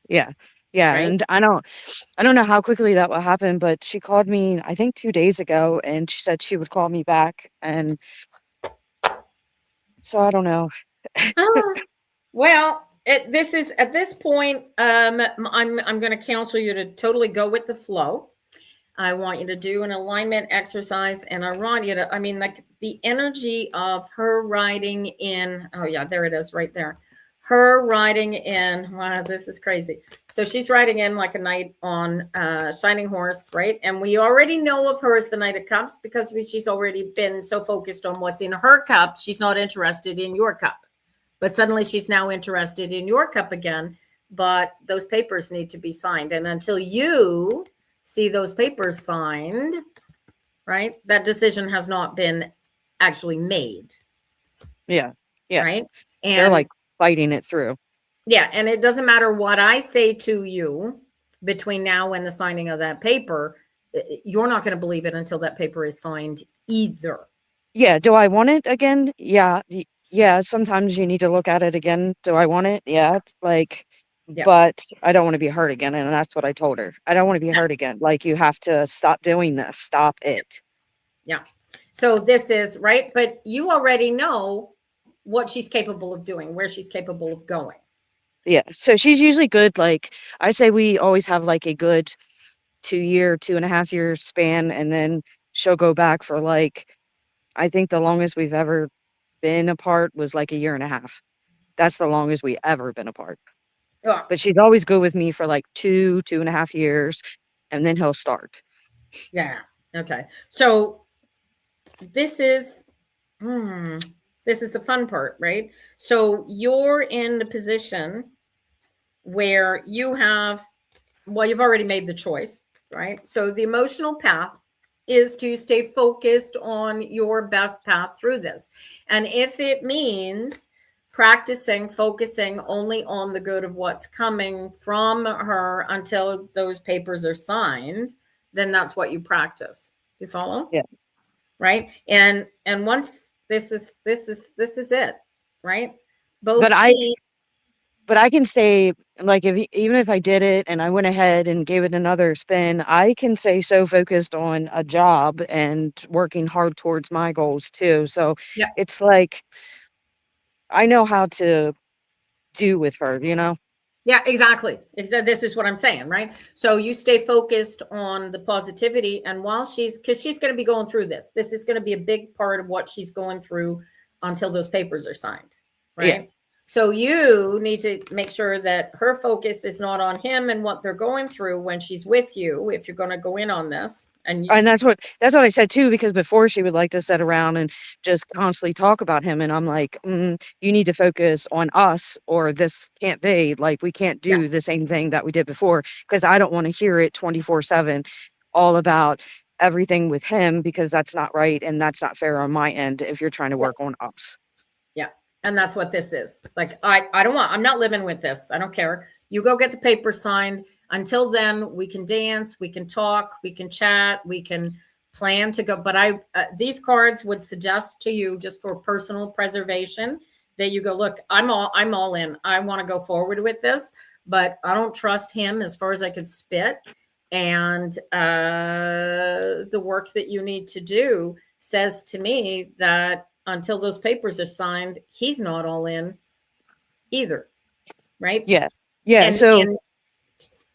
[SPEAKER 5] Yeah. Right? And I don't know how quickly that will happen, but she called me, I think 2 days ago, and she said she would call me back. And so I don't know.
[SPEAKER 1] Well, at this point, I'm going to counsel you to totally go with the flow. I want you to do an alignment exercise, and I want you to, like the energy of her riding in, oh yeah, there it is right there. her riding in, wow, this is crazy. So she's riding in like a knight on Shining Horse, right? And we already know of her as the Knight of Cups because she's already been so focused on what's in her cup. She's not interested in your cup. But suddenly she's now interested in your cup again. But those papers need to be signed. And until you see those papers signed, right, that decision has not been actually made.
[SPEAKER 5] Yeah. Yeah.
[SPEAKER 1] Right.
[SPEAKER 5] And they're like fighting it through.
[SPEAKER 1] Yeah. And it doesn't matter what I say to you between now and the signing of that paper. You're not going to believe it until that paper is signed either.
[SPEAKER 5] Yeah. Do I want it again? Yeah. Yeah. Sometimes you need to look at it again. Do I want it? Yeah. Like, yeah. But I don't want to be hurt again. And that's what I told her. I don't want to be hurt again. Like, you have to stop doing this. Stop it.
[SPEAKER 1] Yeah. So this is right. But you already know what she's capable of doing, where she's capable of going.
[SPEAKER 5] Yeah. So she's usually good. Like, I say we always have like a good 2.5 year span. And then she'll go back for like, I think the longest we've ever been apart was like 1.5 years. That's the longest we ever been apart.
[SPEAKER 1] Yeah.
[SPEAKER 5] But she's always good with me for like 2.5 years. And then he'll start.
[SPEAKER 1] Yeah. Okay. So this is the fun part, right? So you're in the position where you have, well, you've already made the choice, right? So the emotional path is to stay focused on your best path through this. And if it means practicing, focusing only on the good of what's coming from her until those papers are signed, then that's what you practice. You follow?
[SPEAKER 5] Yeah.
[SPEAKER 1] Right. And once this is it, right?
[SPEAKER 5] But I can say, like, even if I did it and I went ahead and gave it another spin, I can stay so focused on a job and working hard towards my goals too. So yeah. It's like, I know how to do with her, you know?
[SPEAKER 1] Yeah, exactly. This is what I'm saying, right? So you stay focused on the positivity, and while because she's going to be going through this is going to be a big part of what she's going through until those papers are signed, right? Yeah. So you need to make sure that her focus is not on him and what they're going through when she's with you, if you're going to go in on this.
[SPEAKER 5] And that's what I said too, because before she would like to sit around and just constantly talk about him. And I'm like, you need to focus on us, or this can't be. Like, we can't do the same thing that we did before, because I don't want to hear it 24/7 all about everything with him, because that's not right. And that's not fair on my end if you're trying to work on us.
[SPEAKER 1] Yeah. And that's what this is. Like, I'm not living with this. I don't care. You go get the paper signed. Until then, we can dance, we can talk, we can chat, we can plan to go. But these cards would suggest to you, just for personal preservation, that you go, look, I'm all in. I want to go forward with this, but I don't trust him as far as I could spit. And the work that you need to do says to me that until those papers are signed, he's not all in either. Right?
[SPEAKER 5] Yeah. Yeah. And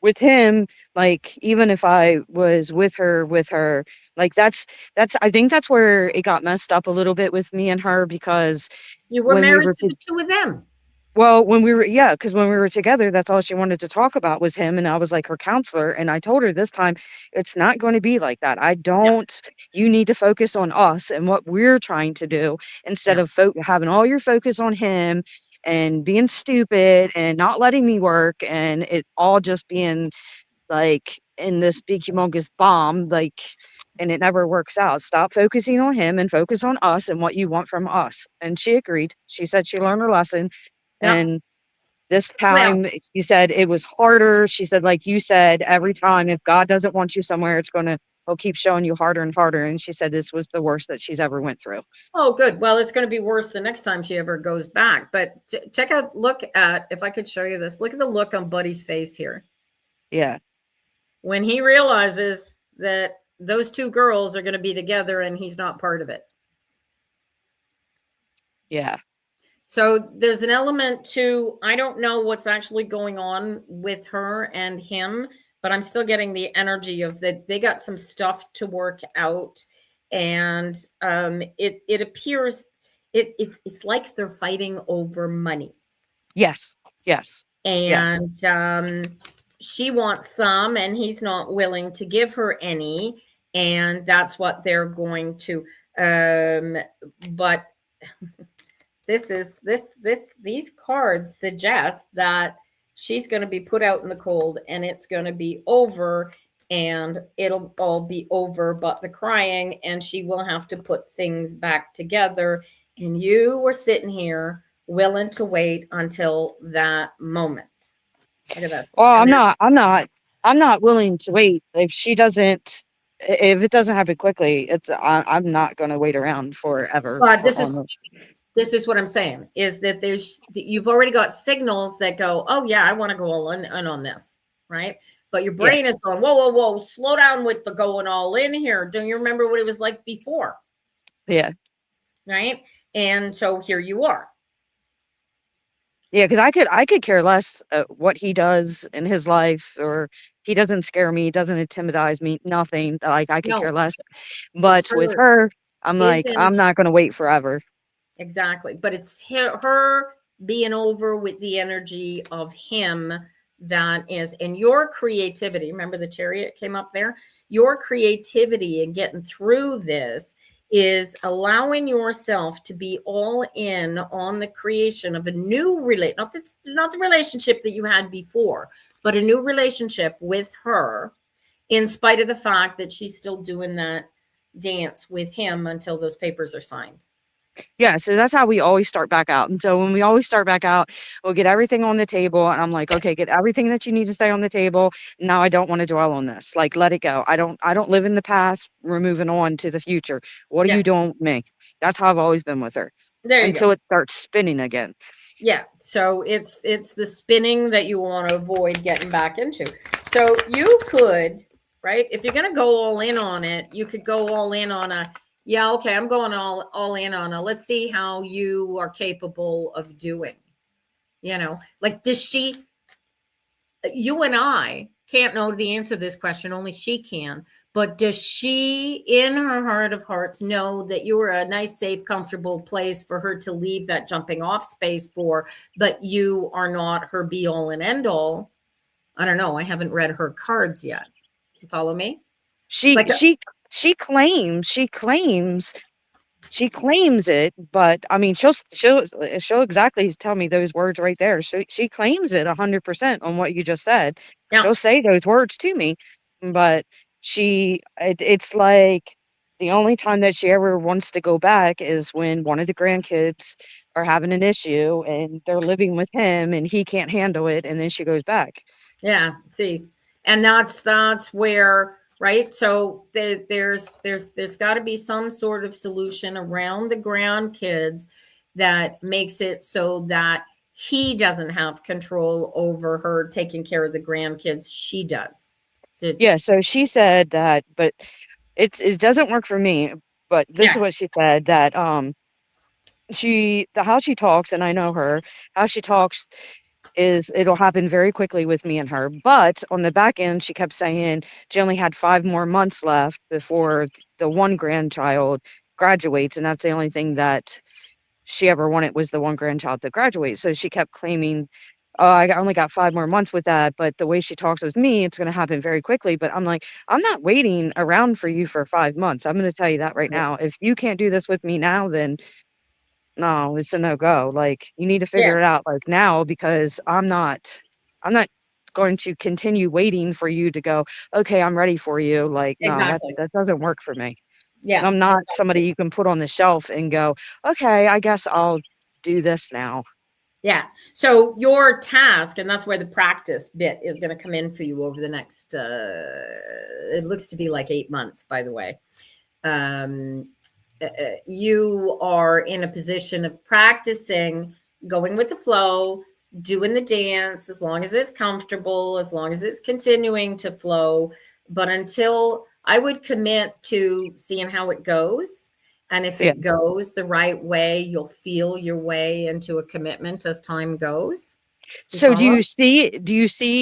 [SPEAKER 5] with him, like, even if I was with her, like, that's I think that's where it got messed up a little bit with me and her, because
[SPEAKER 1] you were married to the two of them.
[SPEAKER 5] Well, because when we were together, that's all she wanted to talk about was him. And I was like her counselor. And I told her this time, it's not going to be like that. You need to focus on us and what we're trying to do, instead of having all your focus on him and being stupid and not letting me work, and it all just being like in this big humongous bomb, like, and it never works out. Stop focusing on him and focus on us and what you want from us. And she agreed. She said she learned her lesson. And this time, she said it was harder. She said, like you said, every time, if God doesn't want you somewhere, he'll keep showing you harder and harder. And she said this was the worst that she's ever went through.
[SPEAKER 1] Oh, good. Well, it's going to be worse the next time she ever goes back. But look at, if I could show you this, look at the look on Buddy's face here.
[SPEAKER 5] Yeah.
[SPEAKER 1] When he realizes that those two girls are going to be together and he's not part of it.
[SPEAKER 5] Yeah.
[SPEAKER 1] So there's an element to, I don't know what's actually going on with her and him, but I'm still getting the energy of that they got some stuff to work out. And it appears it's like they're fighting over money.
[SPEAKER 5] Yes. Yes.
[SPEAKER 1] And she wants some, and he's not willing to give her any, and that's what they're going to. But these cards suggest that she's going to be put out in the cold, and it's going to be over, and it'll all be over but the crying, and she will have to put things back together. And you were sitting here willing to wait until that moment. Look at this.
[SPEAKER 5] Well, I'm not willing to wait if she doesn't. If it doesn't happen quickly, I'm not going to wait around forever
[SPEAKER 1] But
[SPEAKER 5] for almost.
[SPEAKER 1] this is what I'm saying, is that you've already got signals that go, oh yeah, I want to go all in on this, right? But your brain is going, whoa, slow down with the going all in here. Don't you remember what it was like before?
[SPEAKER 5] Yeah.
[SPEAKER 1] Right. And so here you are.
[SPEAKER 5] Yeah, because I could care less what he does in his life, or he doesn't scare me, doesn't intimidize me, nothing. Like I could care less. But with her, I'm like, I'm not going to wait forever.
[SPEAKER 1] Exactly. But it's her being over with the energy of him that is, and your creativity. Remember the chariot came up there? Your creativity and getting through this is allowing yourself to be all in on the creation of a new not the relationship that you had before, but a new relationship with her, in spite of the fact that she's still doing that dance with him until those papers are signed.
[SPEAKER 5] Yeah, so that's how we always start back out. And so when we always start back out, we'll get everything on the table. And I'm like, okay, get everything that you need to stay on the table. Now I don't want to dwell on this. Like, let it go. I don't live in the past. We're moving on to the future. What are you doing with me? That's how I've always been with her.
[SPEAKER 1] There you
[SPEAKER 5] until
[SPEAKER 1] go.
[SPEAKER 5] It starts spinning again.
[SPEAKER 1] Yeah. So it's the spinning that you want to avoid getting back into. So you could, right? If you're going to go all in on it, you could go all in on okay, I'm going all in on let's see how you are capable of doing, like you and I can't know the answer to this question, only she can. But does she, in her heart of hearts, know that you are a nice, safe, comfortable place for her to leave that jumping off space for, but you are not her be all and end all? I don't know. I haven't read her cards yet. You follow me?
[SPEAKER 5] She claims it, but I mean, she'll exactly tell me those words right there. She claims it 100% on what you just said.
[SPEAKER 1] Yeah.
[SPEAKER 5] She'll say those words to me, but it's like the only time that she ever wants to go back is when one of the grandkids are having an issue and they're living with him and he can't handle it, and then she goes back.
[SPEAKER 1] Yeah. See, and that's where. Right. So there's got to be some sort of solution around the grandkids that makes it so that he doesn't have control over her taking care of the grandkids. She does.
[SPEAKER 5] Yeah. So she said that, but it doesn't work for me. But this is what she said, that how she talks, and I know her, how she talks is it'll happen very quickly with me and her. But on the back end, she kept saying she only had 5 more months left before the one grandchild graduates. And that's the only thing that she ever wanted, was the one grandchild to graduate. So she kept claiming, oh, I only got 5 more months with that. But the way she talks with me, it's going to happen very quickly. But I'm like, I'm not waiting around for you for 5 months. I'm going to tell you that right now. If you can't do this with me now, then no, it's a no-go. Like, you need to figure it out like now, because I'm not going to continue waiting for you to go, okay, I'm ready for you. Like, no, that doesn't work for me.
[SPEAKER 1] Yeah.
[SPEAKER 5] I'm not somebody you can put on the shelf and go, okay, I guess I'll do this now.
[SPEAKER 1] Yeah. So your task, and that's where the practice bit is going to come in for you over the next, it looks to be like 8 months, by the way. You are in a position of practicing going with the flow, doing the dance, as long as it's comfortable, as long as it's continuing to flow. But until I would commit to seeing how it goes. And if it goes the right way, you'll feel your way into a commitment as time goes.
[SPEAKER 5] So do you see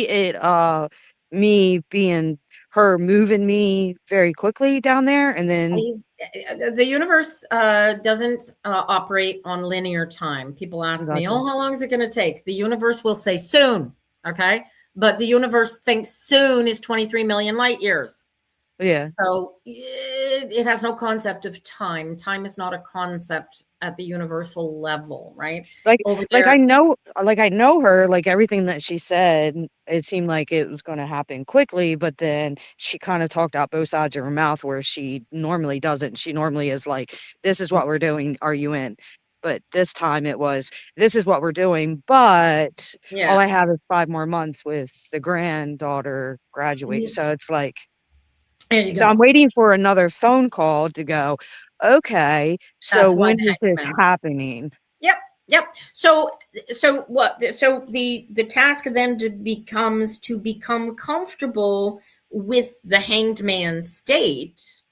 [SPEAKER 5] it, me being her moving me very quickly down there, and then
[SPEAKER 1] the universe doesn't operate on linear time. People ask me, "Oh, how long is it going to take?" The universe will say soon, okay? But the universe thinks soon is 23 million light years.
[SPEAKER 5] Yeah.
[SPEAKER 1] So it has no concept of time. Time is not a concept at the universal level, right?
[SPEAKER 5] Like I know her, like everything that she said, it seemed like it was going to happen quickly, but then she kind of talked out both sides of her mouth where she normally doesn't. She normally is like, this is what we're doing. Are you in? But this time it was, this is what we're doing. But all I have is 5 more months with the granddaughter graduate. So it's like, so I'm waiting for another phone call to go, okay, so when is this happening?
[SPEAKER 1] Yep. So what? So the task then becomes to become comfortable with the hanged man state,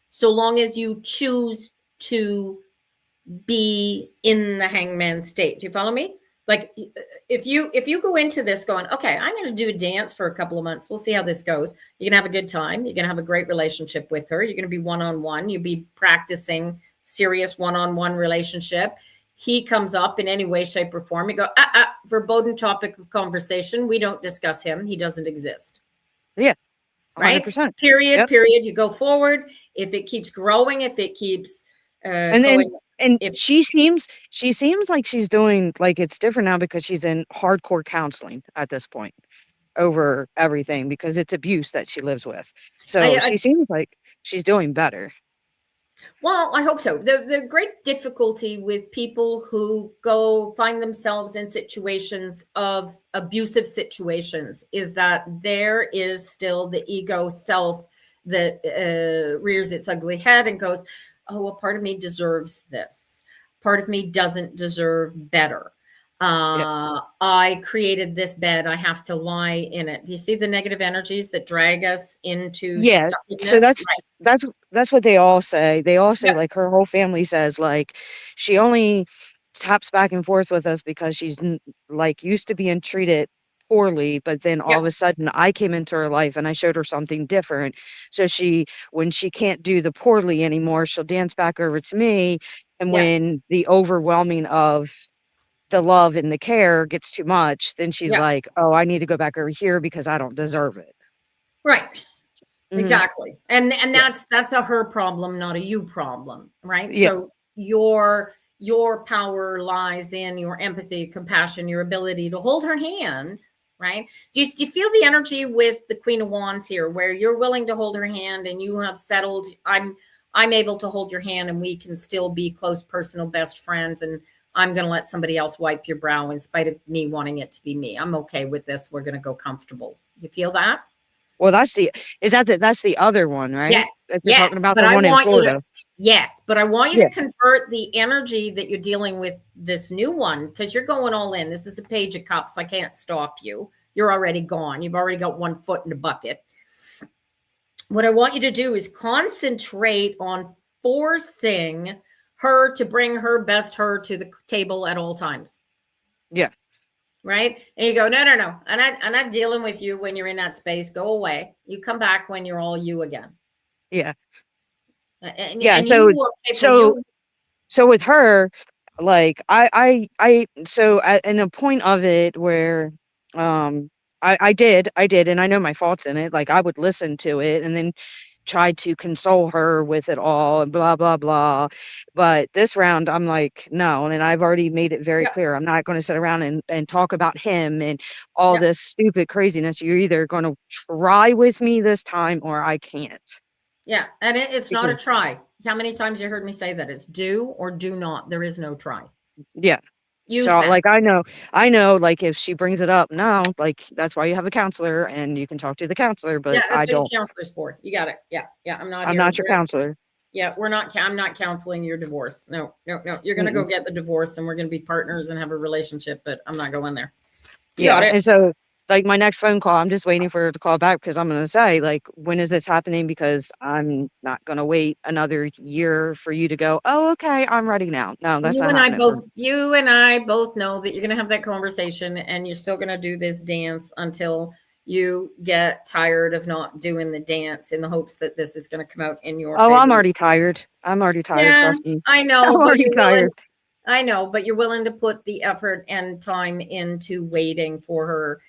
[SPEAKER 1] so long as you choose to be in the hangman state. Do you follow me? Like if you go into this going, okay, I'm going to do a dance for a couple of months. We'll see how this goes. You're going to have a good time. You're going to have a great relationship with her. You're going to be one-on-one. You'll be practicing serious one-on-one relationship. He comes up in any way, shape, or form. You go, verboten topic of conversation. We don't discuss him. He doesn't exist.
[SPEAKER 5] Yeah.
[SPEAKER 1] 100%. Right? Period. Yep. Period. You go forward. If it keeps growing, if it keeps
[SPEAKER 5] she seems like she's doing, like, it's different now because she's in hardcore counseling at this point over everything because it's abuse that she lives with. So she seems like she's doing better.
[SPEAKER 1] Well, I hope so. The great difficulty with people who go find themselves in situations of abusive situations is that there is still the ego self that rears its ugly head and goes, oh, well, part of me deserves this. Part of me doesn't deserve better. I created this bed. I have to lie in it. Do you see the negative energies that drag us into stuckiness?
[SPEAKER 5] So that's what they all say. They all say, like, her whole family says, like, she only taps back and forth with us because she's like used to being treated poorly, but then all of a sudden I came into her life and I showed her something different. So when she can't do the poorly anymore, she'll dance back over to me. And when the overwhelming of the love and the care gets too much, then she's like, oh, I need to go back over here because I don't deserve it.
[SPEAKER 1] Right. Mm-hmm. Exactly. And that's a her problem, not a you problem. Right. Yeah. So your power lies in your empathy, compassion, your ability to hold her hand. Right. Do you feel the energy with the Queen of Wands here, where you're willing to hold her hand and you have settled, I'm able to hold your hand and we can still be close, personal, best friends. And I'm going to let somebody else wipe your brow in spite of me wanting it to be me. I'm okay with this. We're going to go comfortable. You feel that?
[SPEAKER 5] Well, that's the other one, right?
[SPEAKER 1] Yes.
[SPEAKER 5] You're talking about the one in Florida.
[SPEAKER 1] Yes, but I want you to convert the energy that you're dealing with this new one, because you're going all in. This is a Page of Cups. I can't stop you. You're already gone. You've already got one foot in the bucket. What I want you to do is concentrate on forcing her to bring her best her to the table at all times.
[SPEAKER 5] Yeah.
[SPEAKER 1] Right. And you go, no. I'm not dealing with you when you're in that space. Go away. You come back when you're all you again.
[SPEAKER 5] Yeah.
[SPEAKER 1] And
[SPEAKER 5] so with her, like in a point of it where I did, and I know my faults in it. Like, I would listen to it and then tried to console her with it all and blah, blah, blah. But this round, I'm like, no. And I've already made it very clear. I'm not going to sit around and talk about him and all this stupid craziness. You're either going to try with me this time or I can't.
[SPEAKER 1] Yeah. And it's not a try. How many times you heard me say that? It's do or do not. There is no try.
[SPEAKER 5] Yeah.
[SPEAKER 1] Use
[SPEAKER 5] so
[SPEAKER 1] that.
[SPEAKER 5] Like, I know, like, if she brings it up now, like, that's why you have a counselor and you can talk to the counselor, but
[SPEAKER 1] that's what a counselor's for. You got it. Yeah. I'm
[SPEAKER 5] not your counselor.
[SPEAKER 1] Yeah. I'm not counseling your divorce. No. You're going to go get the divorce and we're going to be partners and have a relationship, but I'm not going there. You got it.
[SPEAKER 5] And so, like, my next phone call, I'm just waiting for her to call back because I'm going to say, like, when is this happening? Because I'm not going to wait another year for you to go, oh, okay, I'm ready now. No, that's not happening.
[SPEAKER 1] You and I both know that you're going to have that conversation and you're still going to do this dance until you get tired of not doing the dance in the hopes that this is going to come out in your
[SPEAKER 5] Oh,
[SPEAKER 1] favor.
[SPEAKER 5] I'm already tired.
[SPEAKER 1] Yeah,
[SPEAKER 5] Trust me.
[SPEAKER 1] I know,
[SPEAKER 5] I'm
[SPEAKER 1] but
[SPEAKER 5] already
[SPEAKER 1] you're willing.
[SPEAKER 5] tired.
[SPEAKER 1] I know, but you're willing to put the effort and time into waiting for her.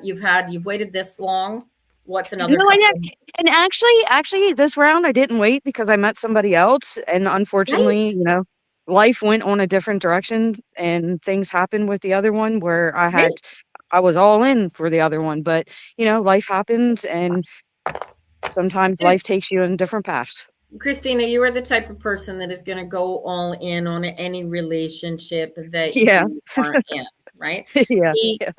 [SPEAKER 1] You've waited this long. What's another
[SPEAKER 5] No,
[SPEAKER 1] couple?
[SPEAKER 5] and actually, this round I didn't wait because I met somebody else, and unfortunately,
[SPEAKER 1] Right,
[SPEAKER 5] life went on a different direction, and things happened with the other one where
[SPEAKER 1] right.
[SPEAKER 5] I was all in for the other one, but life happens, and sometimes
[SPEAKER 1] Dude,
[SPEAKER 5] life takes you in different paths.
[SPEAKER 1] Christina, you are the type of person that is going to go all in on any relationship that
[SPEAKER 5] Yeah,
[SPEAKER 1] you are in, right?
[SPEAKER 5] yeah,
[SPEAKER 1] The
[SPEAKER 5] yeah,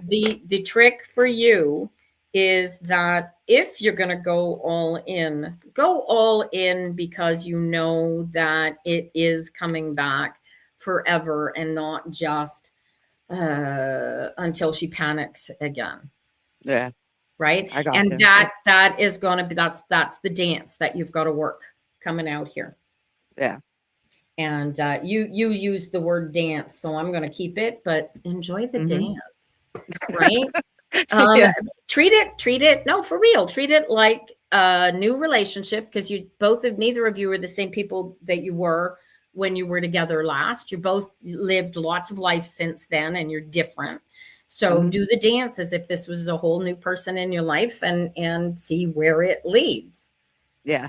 [SPEAKER 1] the trick for you is that if you're going to go all in because you know that it is coming back forever and not just until she panics again,
[SPEAKER 5] yeah.
[SPEAKER 1] right?
[SPEAKER 5] I got
[SPEAKER 1] And
[SPEAKER 5] you.
[SPEAKER 1] that is going to be that's the dance that you've got to work coming out here.
[SPEAKER 5] Yeah.
[SPEAKER 1] And you use the word dance, so I'm going to keep it, but enjoy the
[SPEAKER 5] Hmm.
[SPEAKER 1] dance, right? um
[SPEAKER 5] Yeah.
[SPEAKER 1] treat it, no, for real, treat it like a new relationship, because neither of you are the same people that you were when you were together last. You both lived lots of life since then, and you're different. So
[SPEAKER 5] Hmm.
[SPEAKER 1] do the dance as if this was a whole new person in your life, and see where it leads.
[SPEAKER 5] Yeah.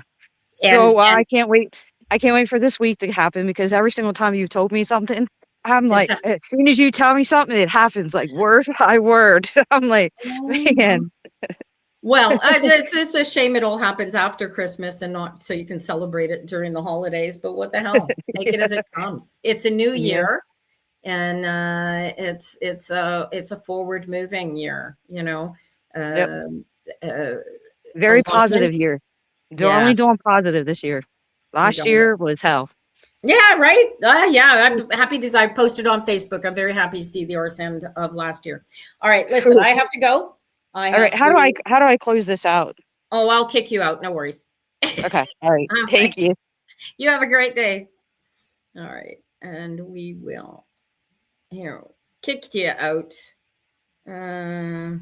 [SPEAKER 1] and
[SPEAKER 5] So
[SPEAKER 1] and
[SPEAKER 5] I can't wait. I can't wait for this week to happen because every single time you've told me something, I'm
[SPEAKER 1] it's
[SPEAKER 5] like, as soon as you tell me something, it happens like word by word. I'm like,
[SPEAKER 1] a
[SPEAKER 5] man,
[SPEAKER 1] Well, it's a shame it all happens after Christmas and not so you can celebrate it during the holidays. But what the hell? Take it as it comes. It's a new
[SPEAKER 5] yeah,
[SPEAKER 1] year, and it's a forward moving year.
[SPEAKER 5] yep,
[SPEAKER 1] Um uh,
[SPEAKER 5] very positive
[SPEAKER 1] alignment.
[SPEAKER 5] year.
[SPEAKER 1] Yeah,
[SPEAKER 5] Only doing positive this year.
[SPEAKER 1] you're
[SPEAKER 5] Last
[SPEAKER 1] going.
[SPEAKER 5] year was hell.
[SPEAKER 1] Yeah, right. Yeah, I'm happy to. I posted on Facebook. I'm very happy to see the arse end of last year. All right, listen. I have to go. I
[SPEAKER 5] All right,
[SPEAKER 1] have to.
[SPEAKER 5] how do I close this out?
[SPEAKER 1] Oh, I'll kick you out. No worries.
[SPEAKER 5] Okay, all right,
[SPEAKER 1] All right.
[SPEAKER 5] thank you.
[SPEAKER 1] You have a great day. All right. And we will here kick you out. Uh,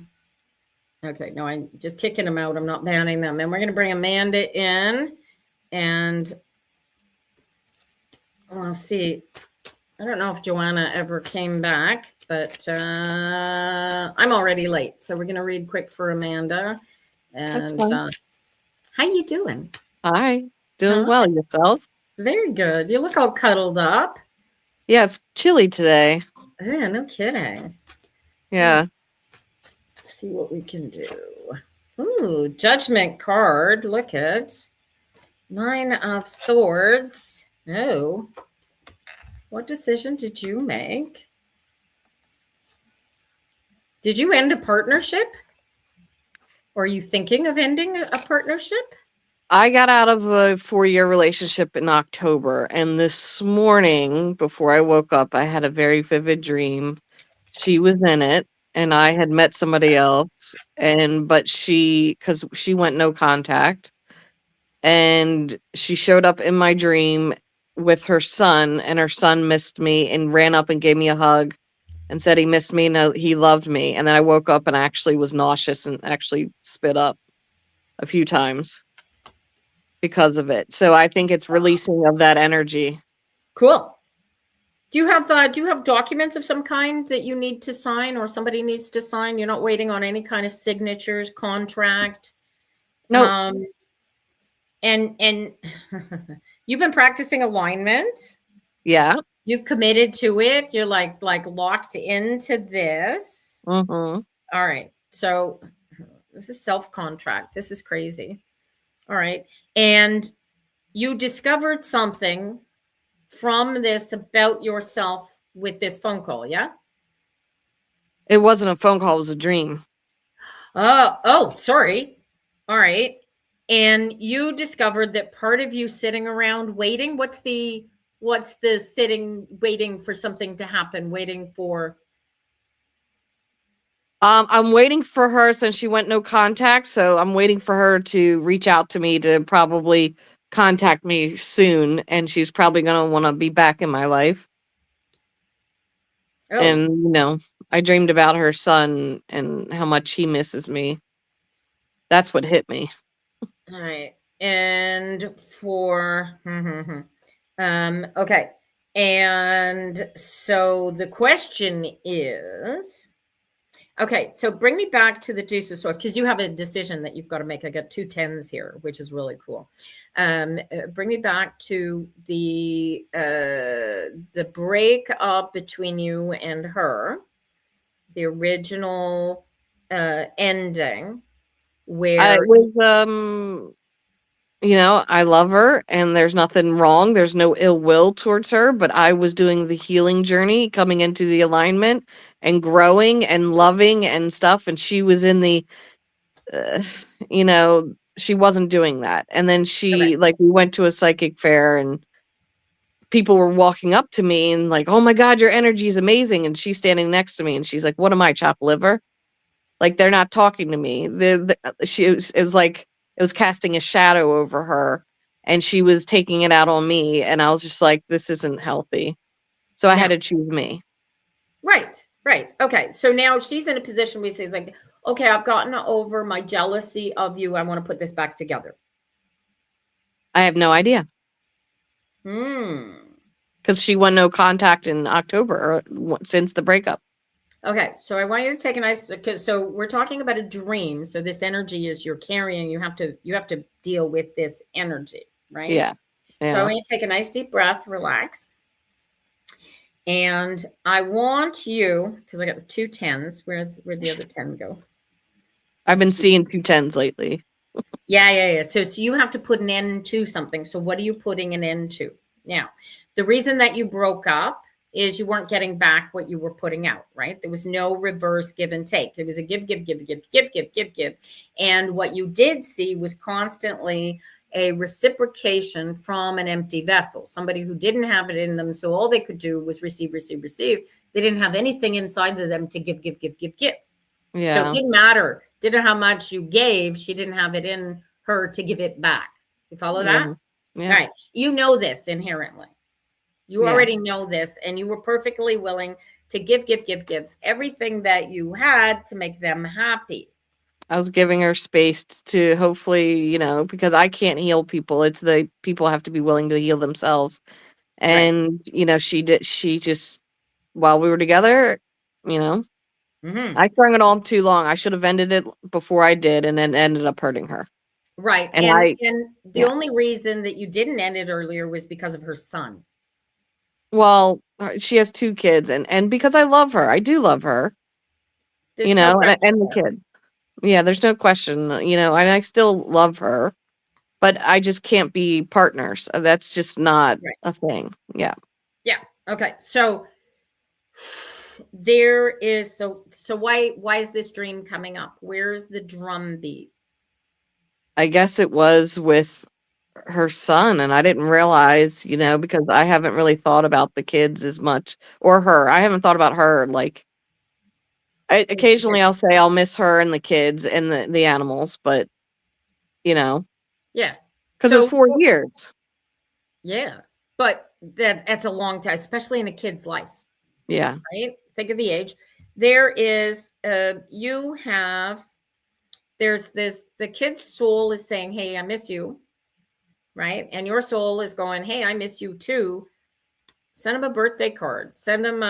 [SPEAKER 1] okay. No, I'm just kicking them out. I'm not banning them. And we're going to bring Amanda in, and we'll see. I don't know if Joanna ever came back, but I'm already late. So we're going to read quick for Amanda.
[SPEAKER 6] That's
[SPEAKER 1] And
[SPEAKER 6] fine.
[SPEAKER 1] how you doing?
[SPEAKER 6] Hi. Doing
[SPEAKER 1] Huh?
[SPEAKER 6] well yourself?
[SPEAKER 1] Very good. You look all cuddled up.
[SPEAKER 6] Yeah, it's chilly today.
[SPEAKER 1] Yeah, no kidding.
[SPEAKER 6] Yeah.
[SPEAKER 1] Let's see what we can do. Ooh, judgment card. Look at 9 of Swords. Oh, what decision did you make? Did you end a partnership? Or are you thinking of ending a partnership?
[SPEAKER 6] I got out of a 4-year relationship in October, and this morning before I woke up, I had a very vivid dream. She was in it, and I had met somebody else, but cuz she went no contact, and she showed up in my dream with her son, and her son missed me and ran up and gave me a hug and said he missed me and he loved me. And then I woke up and actually was nauseous and actually spit up a few times because of it. So I think it's releasing of that energy.
[SPEAKER 1] Cool. Do you have documents of some kind that you need to sign, or somebody needs to sign? You're not waiting on any kind of signatures, contract.
[SPEAKER 6] No,
[SPEAKER 1] And you've been practicing alignment.
[SPEAKER 6] yeah.
[SPEAKER 1] You've committed to it. You're like locked into this.
[SPEAKER 6] Mm-hmm.
[SPEAKER 1] All right. So this is self-contract. This is crazy. All right. And you discovered something from this about yourself with this phone call, yeah?
[SPEAKER 6] It wasn't a phone call, it was a dream.
[SPEAKER 1] Oh, sorry. All right. And you discovered that part of you sitting around waiting, what's the sitting waiting for something to happen, waiting for?
[SPEAKER 6] I'm waiting for her since she went no contact, so I'm waiting for her to reach out to me to probably contact me soon, and she's probably going to want to be back in my life.
[SPEAKER 1] Oh,
[SPEAKER 6] And I dreamed about her son and how much he misses me. That's what hit me.
[SPEAKER 1] All right. And for okay. And so the question is, okay, so bring me back to the Deuce of Swords, because you have a decision that you've got to make. I got 2 10s here, which is really cool. Bring me back to the breakup between you and her, the original ending,
[SPEAKER 6] I
[SPEAKER 1] where
[SPEAKER 6] was I love her and there's nothing wrong. There's no ill will towards her, but I was doing the healing journey, coming into the alignment and growing and loving and stuff. And she was in the, uh, she wasn't doing that. And then
[SPEAKER 1] okay.
[SPEAKER 6] we went to a psychic fair and people were walking up to me and like, oh my God, your energy is amazing. And she's standing next to me and she's like, what am I, chopped liver? Like they're not talking to me. It was like it was casting a shadow over her, and she was taking it out on me, and I was just like, this isn't healthy. So I had
[SPEAKER 1] Now,
[SPEAKER 6] to choose me.
[SPEAKER 1] right. Okay, so now she's in a position where she's like, okay, I've gotten over my jealousy of you. I want to put this back together.
[SPEAKER 6] I have no idea. Because she won no contact in October or since the breakup.
[SPEAKER 1] Okay, so I want you to take a nice, so we're talking about a dream. So this energy is you're carrying. You have to deal with this energy, right?
[SPEAKER 6] Yeah.
[SPEAKER 1] So I want you to take a nice deep breath, relax, and I want you, because I got the 2 10s. Where'd the other 10 go?
[SPEAKER 6] I've been seeing 2 10s lately.
[SPEAKER 1] Yeah. So you have to put an end to something. So what are you putting an end to? Now, the reason that you broke up is you weren't getting back what you were putting out, right? There was no reverse give and take. There was a give. And what you did see was constantly a reciprocation from an empty vessel, somebody who didn't have it in them. So all they could do was receive. They didn't have anything inside of them to give.
[SPEAKER 6] Yeah.
[SPEAKER 1] So it didn't matter. Didn't how much you gave. She didn't have it in her to give it back. You follow that?
[SPEAKER 6] Yeah.
[SPEAKER 1] Right. You know this inherently. You already know this, and you were perfectly willing to give everything that you had to make them happy.
[SPEAKER 6] I was giving her space to hopefully, because I can't heal people. It's the people have to be willing to heal themselves. And, she just, while we were together, I strung it on too long. I should have ended it before I did, and then ended up hurting her.
[SPEAKER 1] Right. And the only reason that you didn't end it earlier was because of her son.
[SPEAKER 6] Well, she has 2 kids, and because I love her, I do love her,
[SPEAKER 1] There's no
[SPEAKER 6] and the kid. Yeah, there's no question, and I still love her, but I just can't be partners. That's just not a thing. Yeah.
[SPEAKER 1] Yeah. Okay. So there is, so why is this dream coming up? Where's the drum beat?
[SPEAKER 6] I guess it was with her son, and I didn't realize, because I haven't really thought about the kids as much, or her. I haven't thought about her. Like, occasionally I'll say I'll miss her and the kids and the animals, but
[SPEAKER 1] yeah,
[SPEAKER 6] because it's 4 years.
[SPEAKER 1] Yeah, but that's a long time, especially in a kid's life.
[SPEAKER 6] Yeah.
[SPEAKER 1] Right. Think of the age. There is there's this, the kid's soul is saying, hey, I miss you. Right. And your soul is going, hey, I miss you too. Send him a birthday card. Send him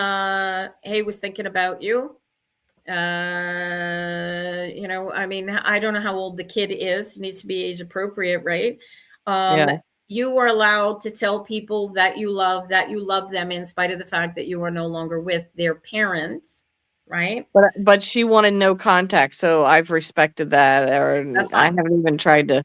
[SPEAKER 1] hey, was thinking about you. I don't know how old the kid is. It needs to be age appropriate, right? You are allowed to tell people that you love them in spite of the fact that you are no longer with their parents, right?
[SPEAKER 6] But she wanted no contact, so I've respected that, or I haven't even tried to.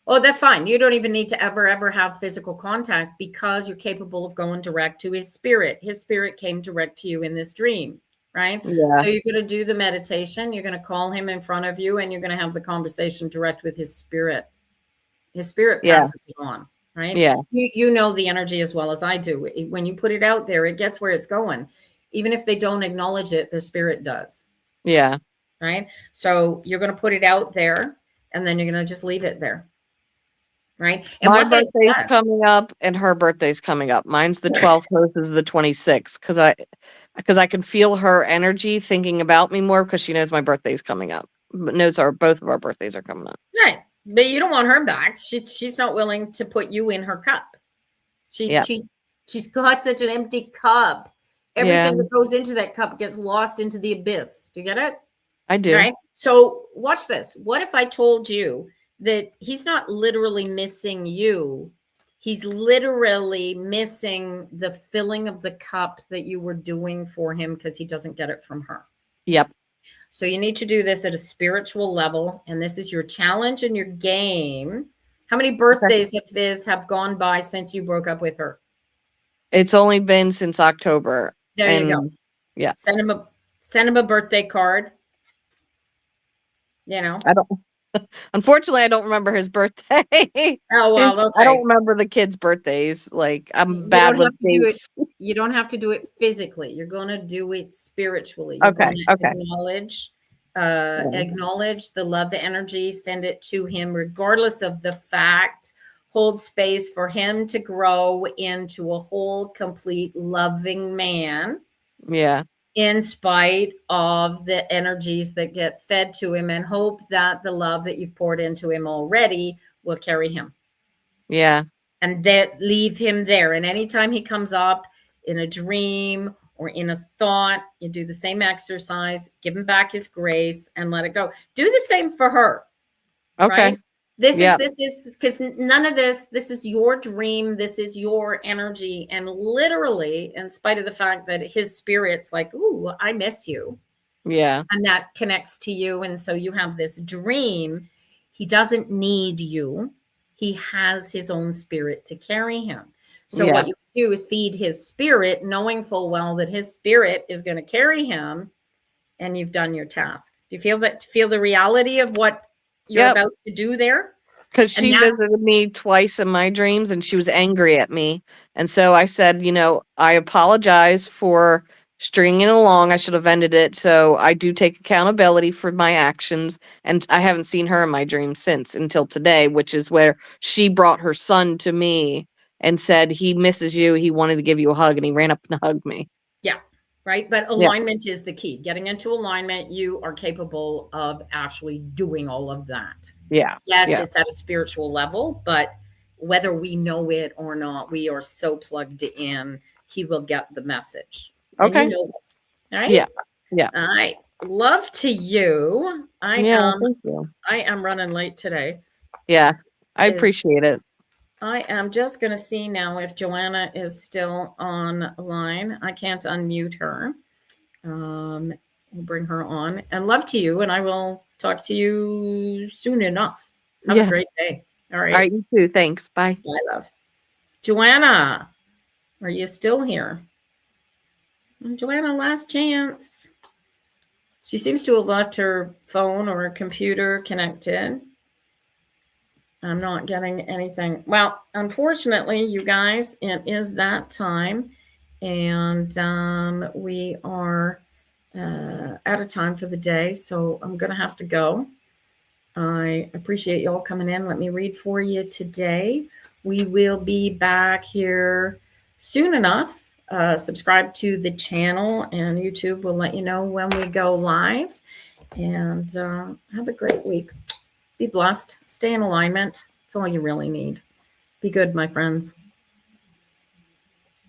[SPEAKER 1] Oh, that's fine. You don't even need to ever have physical contact, because you're capable of going direct to his spirit. His spirit came direct to you in this dream, right?
[SPEAKER 6] Yeah.
[SPEAKER 1] So you're going to do the meditation. You're going to call him in front of you, and you're going to have the conversation direct with his spirit. His spirit passes it on, right?
[SPEAKER 6] Yeah.
[SPEAKER 1] You know the energy as well as I do. When you put it out there, it gets where it's going. Even if they don't acknowledge it, their spirit does.
[SPEAKER 6] Yeah.
[SPEAKER 1] Right? So you're going to put it out there, and then you're going to just leave it there. Right? And
[SPEAKER 6] my birthday's coming up, and her birthday's coming up. Mine's the 12th, hers is the 26th, because I can feel her energy thinking about me more, because she knows my birthday's coming up. knows both of our birthdays are coming up.
[SPEAKER 1] Right. But you don't want her back. She's not willing to put you in her cup. She's got such an empty cup. Everything that goes into that cup gets lost into the abyss. Do you get it?
[SPEAKER 6] I do.
[SPEAKER 1] Right. So watch this. What if I told you that he's not literally missing you? He's literally missing the filling of the cup that you were doing for him because he doesn't get it from her.
[SPEAKER 6] Yep.
[SPEAKER 1] So you need to do this at a spiritual level. And this is your challenge and your game. How many birthdays of this have gone by since you broke up with her?
[SPEAKER 6] It's only been since October.
[SPEAKER 1] There you go.
[SPEAKER 6] Yeah.
[SPEAKER 1] Send him a birthday card. You know.
[SPEAKER 6] I don't. Unfortunately, I don't remember his birthday.
[SPEAKER 1] Oh, well, okay.
[SPEAKER 6] I don't remember the kids' birthdays. Like, I'm bad with dates.
[SPEAKER 1] You don't have to do it physically. You're going to do it spiritually. You're going to acknowledge the love, the energy, send it to him, regardless of the fact. Hold space for him to grow into a whole, complete, loving man.
[SPEAKER 6] Yeah.
[SPEAKER 1] In spite of the energies that get fed to him, and hope that the love that you've poured into him already will carry him.
[SPEAKER 6] Yeah.
[SPEAKER 1] And that leave him there. And anytime he comes up in a dream or in a thought, you do the same exercise, give him back his grace and let it go. Do the same for her.
[SPEAKER 6] Okay.
[SPEAKER 1] Right? This is because none of this is your dream. This is your energy. And literally, in spite of the fact that his spirit's like, ooh, I miss you.
[SPEAKER 6] Yeah.
[SPEAKER 1] And that connects to you. And so you have this dream. He doesn't need you. He has his own spirit to carry him. So what you do is feed his spirit, knowing full well that his spirit is going to carry him, and you've done your task. Do you feel the reality of what you're about to do there?
[SPEAKER 6] Because she visited me twice in my dreams and she was angry at me. And so I said, I apologize for stringing it along. I should have ended it. So I do take accountability for my actions. And I haven't seen her in my dreams since until today, which is where she brought her son to me and said, he misses you. He wanted to give you a hug and he ran up and hugged me.
[SPEAKER 1] Yeah. Right. But alignment is the key. Getting into alignment, you are capable of actually doing all of that.
[SPEAKER 6] Yeah.
[SPEAKER 1] Yes, it's at a spiritual level, but whether we know it or not, we are so plugged in, he will get the message.
[SPEAKER 6] Okay.
[SPEAKER 1] And you know this. All right.
[SPEAKER 6] Yeah. Yeah.
[SPEAKER 1] All right. Love to you.
[SPEAKER 6] Thank you.
[SPEAKER 1] I am running late today.
[SPEAKER 6] Yeah. I appreciate it.
[SPEAKER 1] I am just going to see now if Joanna is still online. I can't unmute her. We'll bring her on. And love to you, and I will talk to you soon enough. Have a great day. All right.
[SPEAKER 6] All right, you too. Thanks. Bye.
[SPEAKER 1] Bye, love. Joanna, are you still here? Joanna, last chance. She seems to have left her phone or her computer connected. I'm not getting anything. Well, unfortunately, you guys, it is that time. And we are out of time for the day. So I'm going to have to go. I appreciate y'all coming in. Let me read for you today. We will be back here soon enough. Subscribe to the channel, and YouTube will let you know when we go live. And have a great week. Be blessed. Stay in alignment. That's all you really need. Be good, my friends.